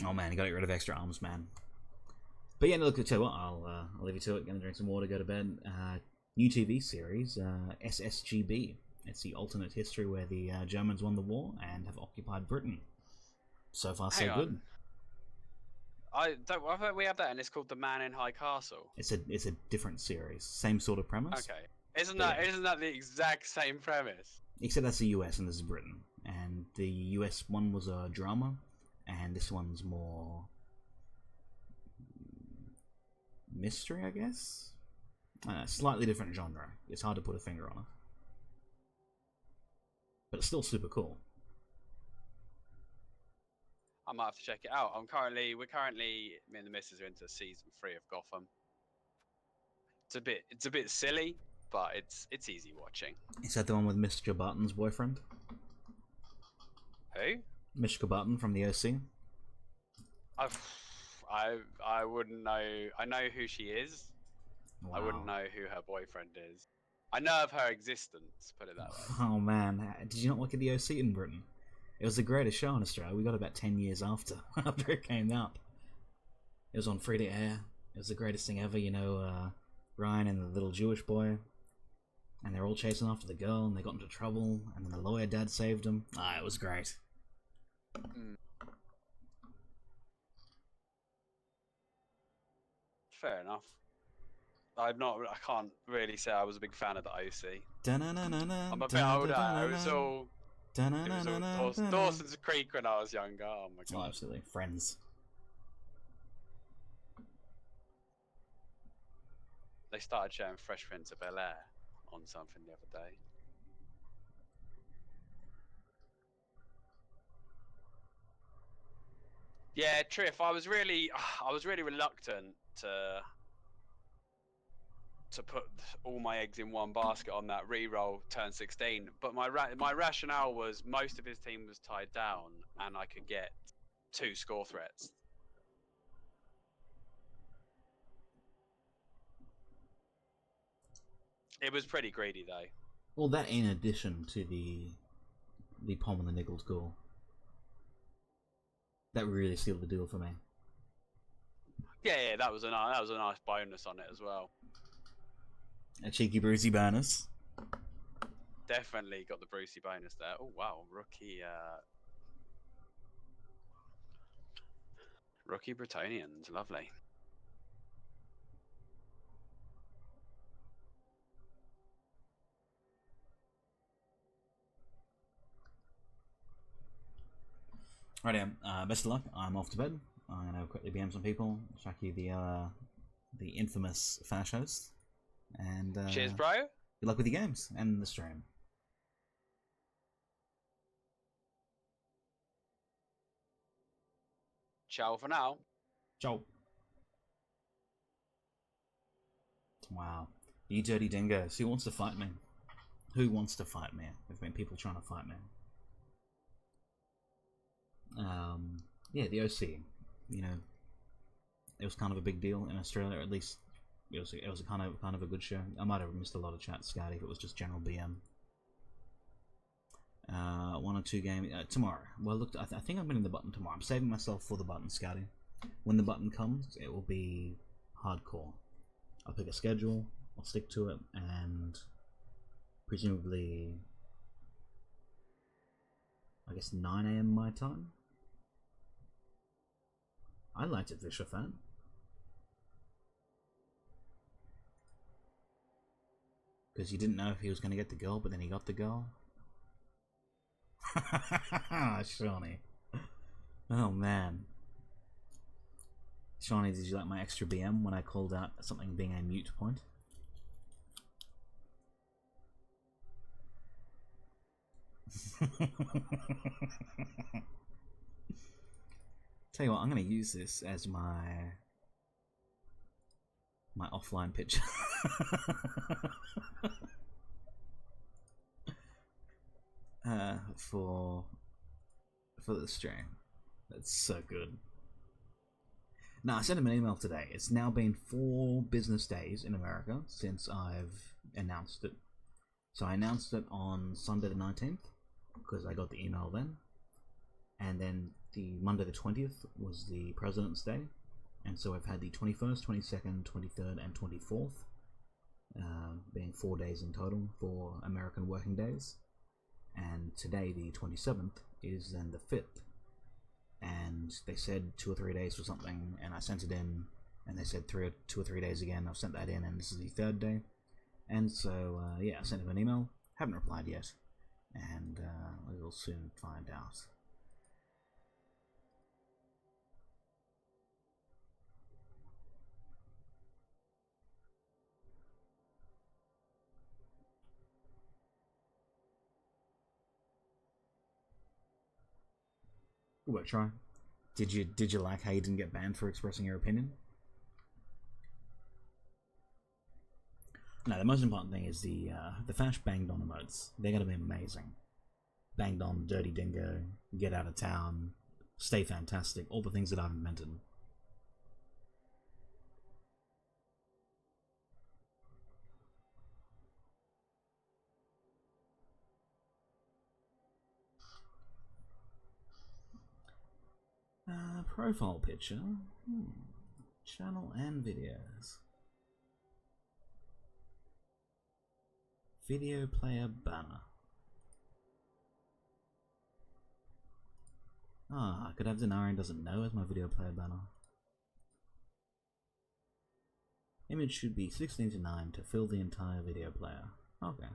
Speaker 1: Oh man, you gotta get rid of extra arms, man. But yeah, no, look, I'll tell you what, I'll leave you to it. Gonna drink some water, go to bed. New TV series, SSGB. It's the alternate history where the Germans won the war and have occupied Britain. So far, so good.
Speaker 2: I thought we have that, and it's called The Man in High Castle.
Speaker 1: It's a different series, same sort of premise.
Speaker 2: Okay, isn't that the exact same premise?
Speaker 1: Except that's the US and this is Britain, and the US one was a drama, and this one's more mystery, I guess. Slightly different genre. It's hard to put a finger on it, but it's still super cool.
Speaker 2: I might have to check it out. Me and the missus are into season 3 of Gotham. It's a bit silly, but it's easy watching.
Speaker 1: Is that the one with Mr. Barton's boyfriend?
Speaker 2: Who?
Speaker 1: Mr. Barton from the OC.
Speaker 2: I wouldn't know. I know who she is.
Speaker 1: Wow.
Speaker 2: I wouldn't know who her boyfriend is. I know of her existence, put it that way.
Speaker 1: Oh man, did you not look at the OC in Britain? It was the greatest show in Australia. We got about 10 years after it came out. It was on free to air. It was the greatest thing ever, you know, Ryan and the little Jewish boy. And they're all chasing after the girl, and they got into trouble, and then the lawyer dad saved them. It was great.
Speaker 2: Fair enough. I can't really say I was a big fan of the OC. I'm a bit older. It was all Dawson's Creek when I was younger. Oh my god.
Speaker 1: Oh, absolutely. Friends.
Speaker 2: They started showing Fresh Prince of Bel-Air on something the other day. Yeah, Triff, I was really reluctant to put all my eggs in one basket on that re-roll turn 16, but my rationale was most of his team was tied down and I could get 2 score threats. It was pretty greedy though.
Speaker 1: Well, that in addition to the Pom and the Nichols goal. That really sealed the deal for me.
Speaker 2: Yeah, that was a nice bonus on it as well.
Speaker 1: A cheeky Brucey bonus.
Speaker 2: Definitely got the Brucey bonus there. Oh wow, rookie Bretonians, lovely.
Speaker 1: Right, best of luck. I'm off to bed. I'm gonna quickly BM some people. Track you the infamous Fash host, and
Speaker 2: Cheers, bro.
Speaker 1: good luck with your games and the stream.
Speaker 2: Ciao for now.
Speaker 1: Ciao. Wow, you dirty dingoes! Who wants to fight me? Who wants to fight me? There've been people trying to fight me. Yeah, the OC. You know, it was kind of a big deal in Australia, or at least it was a kind of a good show. I might have missed a lot of chat, Scotty, if it was just general BM. 1 or 2 games tomorrow. Well, look, I think I'm winning the button tomorrow. I'm saving myself for the button, Scotty. When the button comes, it will be hardcore. I'll pick a schedule, I'll stick to it, and presumably, I guess 9 AM my time. I liked it, Visher fan. Because you didn't know if he was going to get the girl, but then he got the girl. Shawnee. Oh man. Shawnee, did you like my extra BM when I called out something being a mute point? Tell you what, I'm going to use this as my offline picture. For the stream. That's so good. Now, I sent him an email today. It's now been 4 business days in America since I've announced it. So I announced it on Sunday the 19th because I got the email then. And then the Monday the 20th was the President's Day. And so I've had the 21st, 22nd, 23rd, and 24th, being 4 days in total for American working days. And today, the 27th, is then the 5th. And they said 2 or 3 days for something, and I sent it in, and they said 2 or 3 days again. I've sent that in, and this is the 3rd day. And so, yeah, I sent him an email. Haven't replied yet, and we will soon find out. What, try? Did you like how you didn't get banned for expressing your opinion? No, the most important thing is the Fash banged on emotes. They're gonna be amazing. Banged on, dirty dingo, get out of town, stay fantastic, all the things that I've invented. Profile picture. Channel and videos. Video player banner. Ah, I could have Denarian doesn't know as my video player banner. Image should be 16:9 to fill the entire video player. Okay.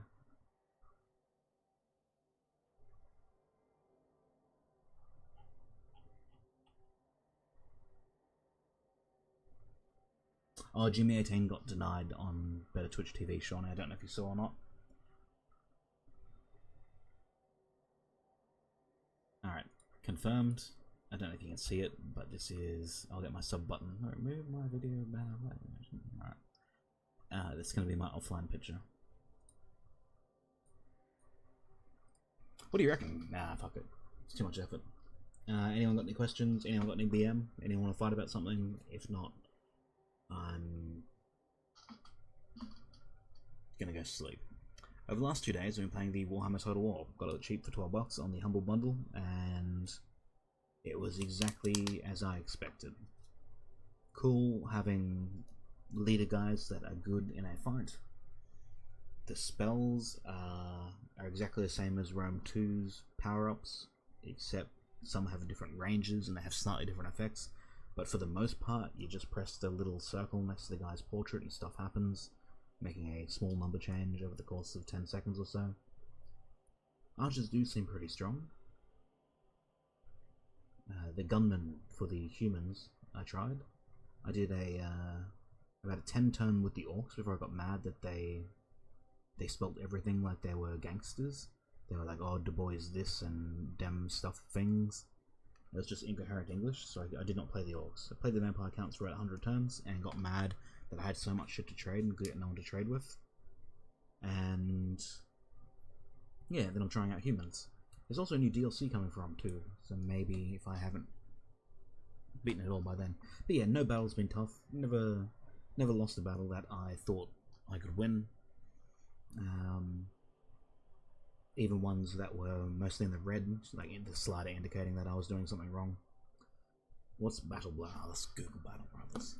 Speaker 1: Oh, Jimmy 18 got denied on Better Twitch TV, Sean. I don't know if you saw or not. Alright, confirmed. I don't know if you can see it, but this is... I'll get my sub button. Remove my video banner. Alright. This is going to be my offline picture. What do you reckon? Nah, fuck it. It's too much effort. Anyone got any questions? Anyone got any BM? Anyone want to fight about something? If not, I'm gonna go sleep. Over the last 2 days, I've been playing the Warhammer Total War. Got it cheap for $12 on the Humble Bundle, and it was exactly as I expected. cool having leader guys that are good in a fight. The spells are exactly the same as Rome 2's power-ups, except some have different ranges and they have slightly different effects. But for the most part, you just press the little circle next to the guy's portrait and stuff happens, making a small number change over the course of 10 seconds or so. Archers do seem pretty strong. The gunmen for the humans, I tried. I did about a 10 turn with the orcs before I got mad that they spelt everything like they were gangsters. They were like, oh, Du Bois this and dem stuff things. It was just incoherent English, so I did not play the orcs. I played the vampire counts for about 100 turns and got mad that I had so much shit to trade and could get no one to trade with. And yeah, then I'm trying out humans. There's also a new DLC coming from too, so maybe if I haven't beaten it all by then. But yeah, no battle's been tough. Never lost a battle that I thought I could win. Even ones that were mostly in the red, like the slider indicating that I was doing something wrong. What's Battle Blood? Oh, let's Google Battle Brothers.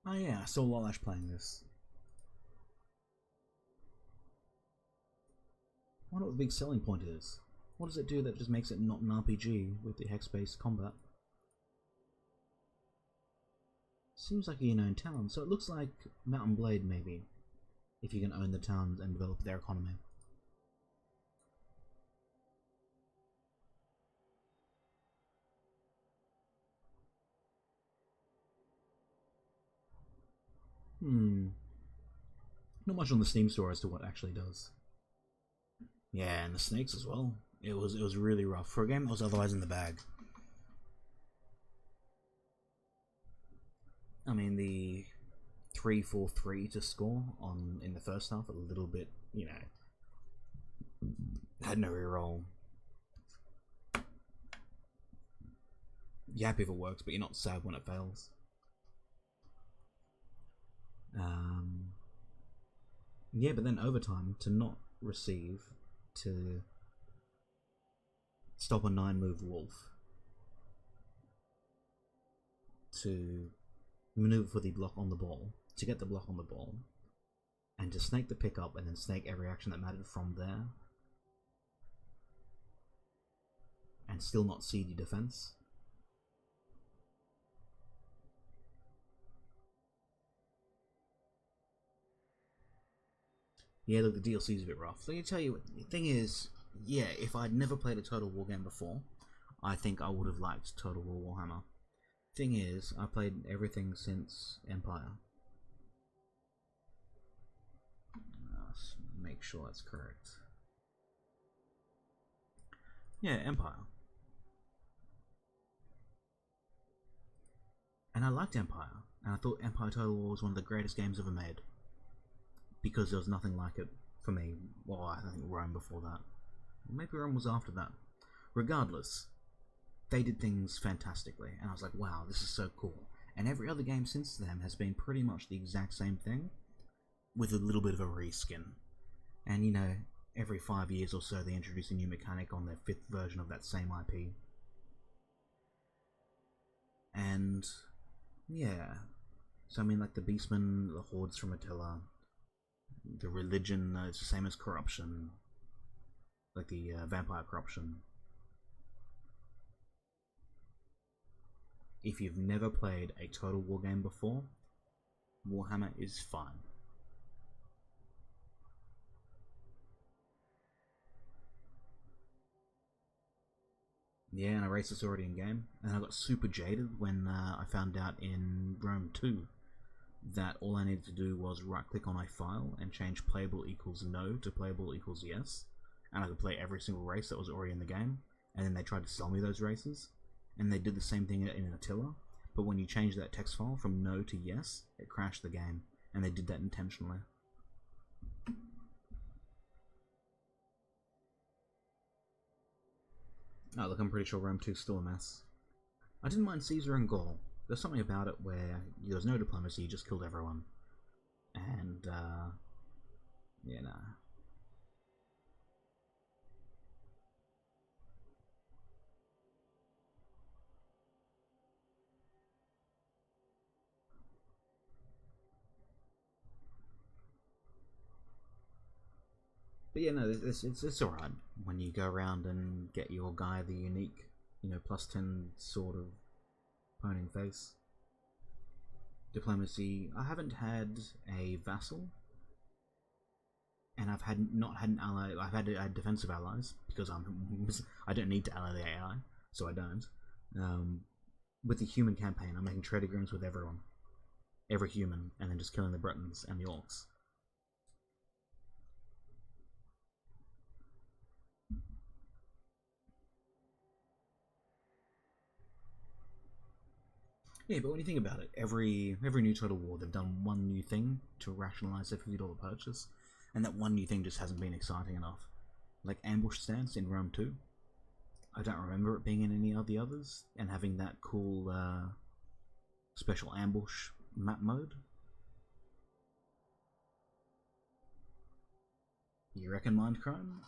Speaker 1: Oh yeah, I saw Lolash playing this. I wonder what the big selling point is. What does it do that just makes it not an RPG with the hex-based combat? Seems like you own town, so it looks like Mountain Blade maybe, if you can own the towns and develop their economy. Not much on the Steam store as to what it actually does. Yeah, and the snakes as well. It was really rough for a game that was otherwise in the bag. I mean, the 3-4-3 to score in the first half, a little bit, you know, had no reroll. You're happy if it works, but you're not sad when it fails. Yeah, but then overtime, to not receive, to stop a 9-move wolf, to maneuver for the block on the ball, to get the block on the ball, and to snake the pickup and then snake every action that mattered from there, and still not cede your defense. Yeah, look, the DLC's a bit rough. Let me tell you, the thing is, yeah, if I'd never played a Total War game before, I think I would have liked Total War Warhammer. Thing is, I played everything since Empire. Let's make sure that's correct. Yeah, Empire. And I liked Empire, and I thought Empire Total War was one of the greatest games ever made. Because there was nothing like it for me. Well, I think Rome before that. Maybe Rome was after that. Regardless, they did things fantastically, and I was like, wow, this is so cool. And every other game since then has been pretty much the exact same thing, with a little bit of a reskin. And you know, every 5 years or so they introduce a new mechanic on their 5th version of that same IP. And yeah, so I mean, like the Beastmen, the Hordes from Attila, the religion, it's the same as corruption, like the vampire corruption. If you've never played a Total War game before, Warhammer is fun. Yeah, and I raced this already in game, and I got super jaded when I found out in Rome 2 that all I needed to do was right click on a file and change playable equals no to playable equals yes, and I could play every single race that was already in the game. And then they tried to sell me those races, and they did the same thing in Attila, but when you change that text file from no to yes, it crashed the game, and they did that intentionally. Oh look, I'm pretty sure Rome 2 is still a mess. I didn't mind Caesar and Gaul. There's something about it where there was no diplomacy, you just killed everyone. And Yeah, nah. But yeah, no, it's alright when you go around and get your guy the unique, +10 sort of poning face. Diplomacy. I haven't had a vassal, and I've not had an ally. I've had defensive allies because I don't need to ally the AI, so I don't. With the human campaign, I'm making trade agreements with every human, and then just killing the Bretons and the Orcs. Yeah, but when you think about it, every new Total War, they've done one new thing to rationalize their $50 purchase, and that one new thing just hasn't been exciting enough. Like Ambush Stance in Rome 2. I don't remember it being in any of the others, and having that cool special ambush map mode. You reckon Mindcrime?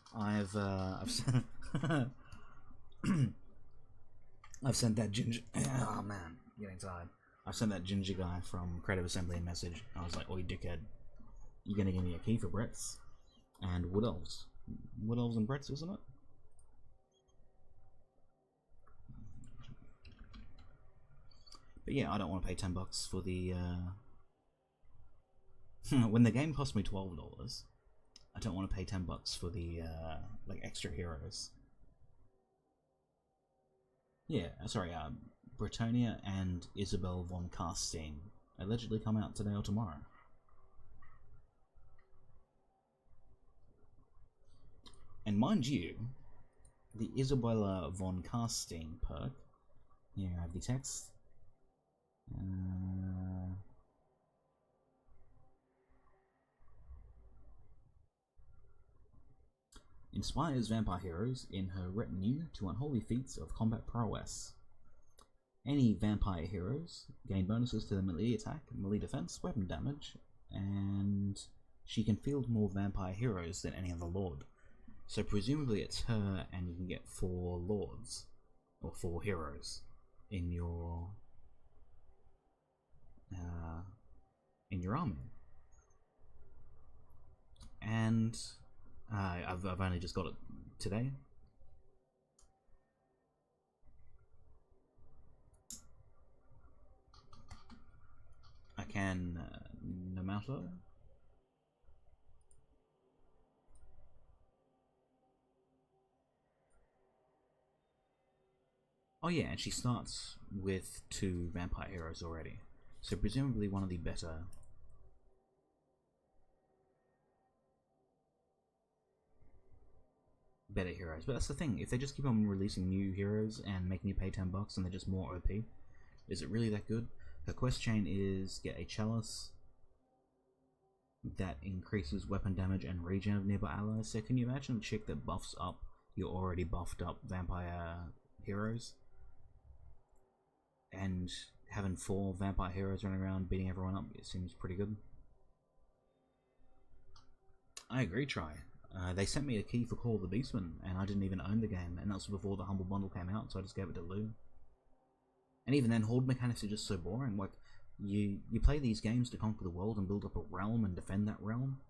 Speaker 1: I've sent that ginger. Oh man, getting tired. I sent that ginger guy from Creative Assembly a message. I was like, "Oi, dickhead, you gonna give me a key for Brett's and Wood Elves? Wood Elves and Brett's, isn't it?" But yeah, I don't want to pay $10 for the. When the game cost me $12, I don't want to pay $10 for the like extra heroes. Yeah, sorry, Britannia and Isabel von Carstein allegedly come out today or tomorrow. And mind you, the Isabella von Carstein perk, here I have the text, inspires vampire heroes in her retinue to unholy feats of combat prowess. Any vampire heroes gain bonuses to their melee attack, melee defense, weapon damage, and she can field more vampire heroes than any other lord. So presumably it's her, and you can get 4 lords, or 4 heroes, in your army. And I've only just got it today. I can Namato. Oh yeah, and she starts with 2 vampire heroes already. So presumably one of the better heroes. But that's the thing, if they just keep on releasing new heroes and making you pay $10 and they're just more OP, is it really that good? Her quest chain is get a chalice that increases weapon damage and regen of nearby allies. So can you imagine a chick that buffs up your already buffed up vampire heroes? And having 4 vampire heroes running around beating everyone up, it seems pretty good. I agree, Try. They sent me a key for Call of the Beastman, and I didn't even own the game, and that was before the Humble Bundle came out, so I just gave it to Lou. And even then, horde mechanics are just so boring. Like, you play these games to conquer the world and build up a realm and defend that realm.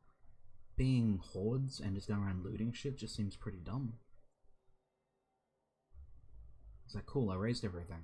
Speaker 1: Being hordes and just going around looting shit just seems pretty dumb. It's like, cool, I raised everything.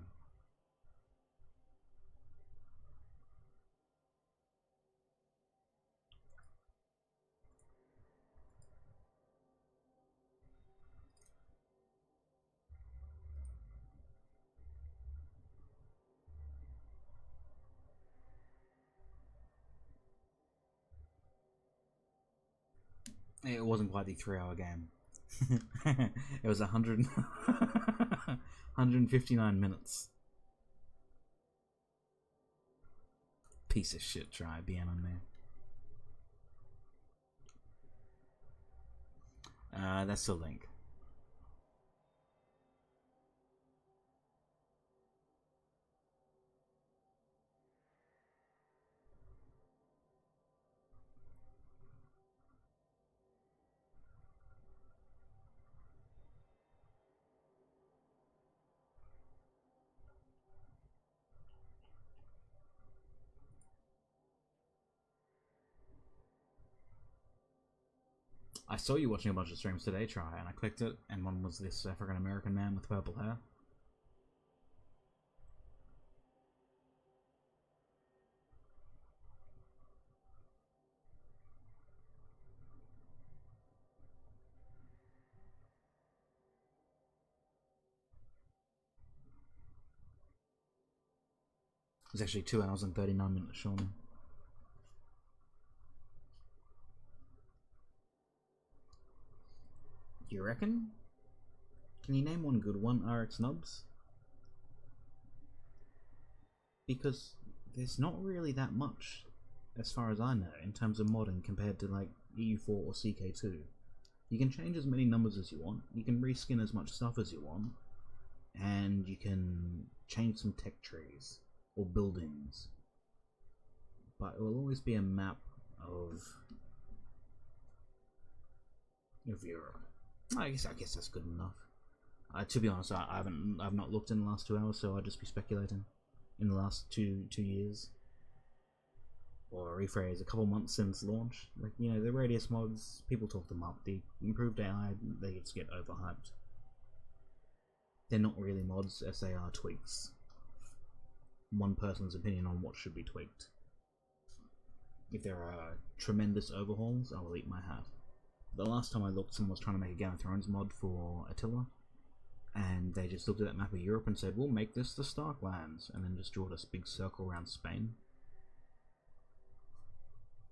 Speaker 1: It wasn't quite the 3-hour game. It was 159 minutes. Piece of shit, Try being on me. That's the link. I saw you watching a bunch of streams today, Try, and I clicked it, and one was this African American man with purple hair. It's actually 2 hours and 39 minutes, Sean. You reckon? Can you name one good one, RX Nubs? Because there's not really that much, as far as I know, in terms of modding compared to like EU4 or CK2. You can change as many numbers as you want, you can reskin as much stuff as you want, and you can change some tech trees or buildings. But it will always be a map of Europe. I guess that's good enough. To be honest, I've not looked in the last 2 hours, so I'd just be speculating. In the last two years, or rephrase, a couple months since launch. Like, you know, the Radius mods, people talk them up. The improved AI, they just get overhyped. They're not really mods as they are tweaks. One person's opinion on what should be tweaked. If there are tremendous overhauls, I will eat my hat. The last time I looked, someone was trying to make a Game of Thrones mod for Attila, and they just looked at that map of Europe and said, we'll make this the Starklands, and then just drew this big circle around Spain.